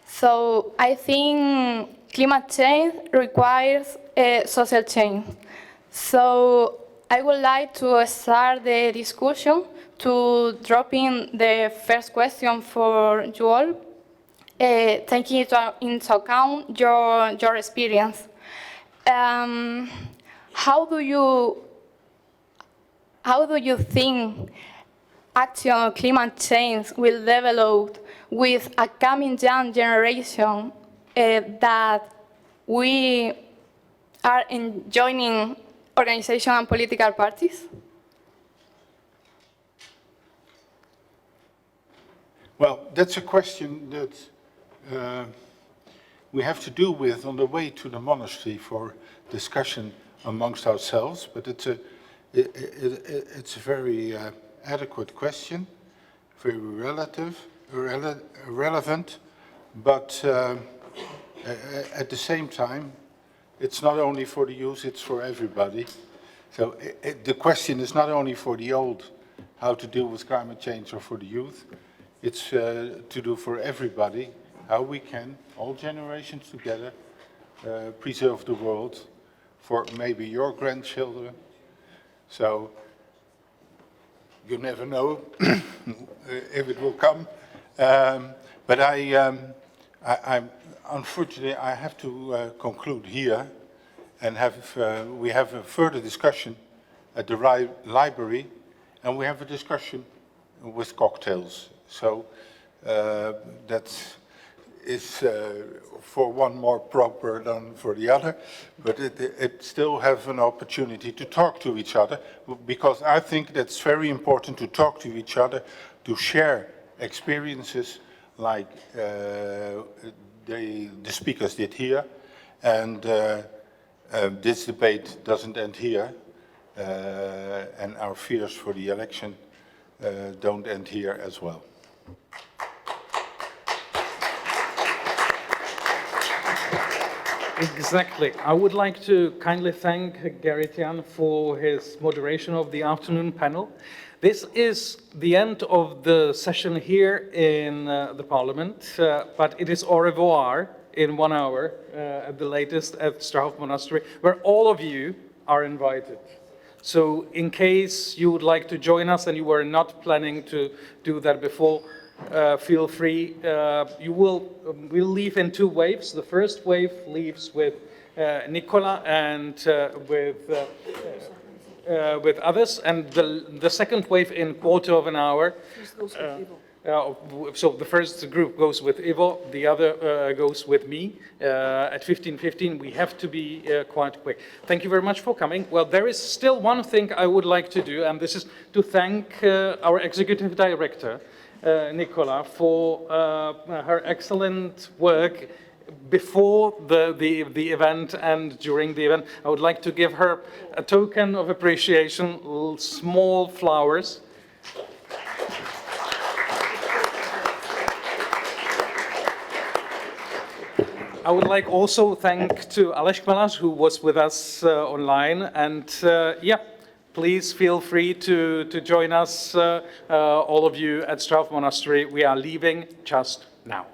So I think climate change requires social change. So I would like to start the discussion to drop in the first question for you all, taking into account your experience. How do you think action on climate change will develop with a coming young generation that we are joining organizations and political parties? Well, that's a question that we have to do with on the way to the monastery for discussion amongst ourselves, but it's a very adequate question, very relevant, but at the same time, it's not only for the youth, it's for everybody. So the question is not only for the old, how to deal with climate change, or for the youth, it's to do for everybody, how we can, all generations together, preserve the world for maybe your grandchildren. So you never know if it will come. But unfortunately, I have to conclude here and we have a further discussion at the library, and we have a discussion with cocktails. So that is for one more proper than for the other, but it still have an opportunity to talk to each other, because I think that's very important to talk to each other, to share experiences like the speakers did here, and this debate doesn't end here, and our fears for the election don't end here as well. Exactly. I would like to kindly thank Gerrit-Jan for his moderation of the afternoon panel. This is the end of the session here in the Parliament, but it is au revoir in 1 hour at the latest at Strahov Monastery, where all of you are invited. So in case you would like to join us and you were not planning to do that before, feel free. We'll leave in 2 waves. The first wave leaves with Nikola and with others, and the second wave in 1/4 of an hour. So the first group goes with Ivo, the other goes with me. At 15:15, we have to be quite quick. Thank you very much for coming. Well, there is still one thing I would like to do, and this is to thank our executive director, Nikola, for her excellent work before the event and during the event. I would like to give her a token of appreciation, small flowers. I would like also thank to Aleš Kmelař, who was with us online, and yeah, please feel free to join us, all of you at Strav Monastery. We are leaving just now.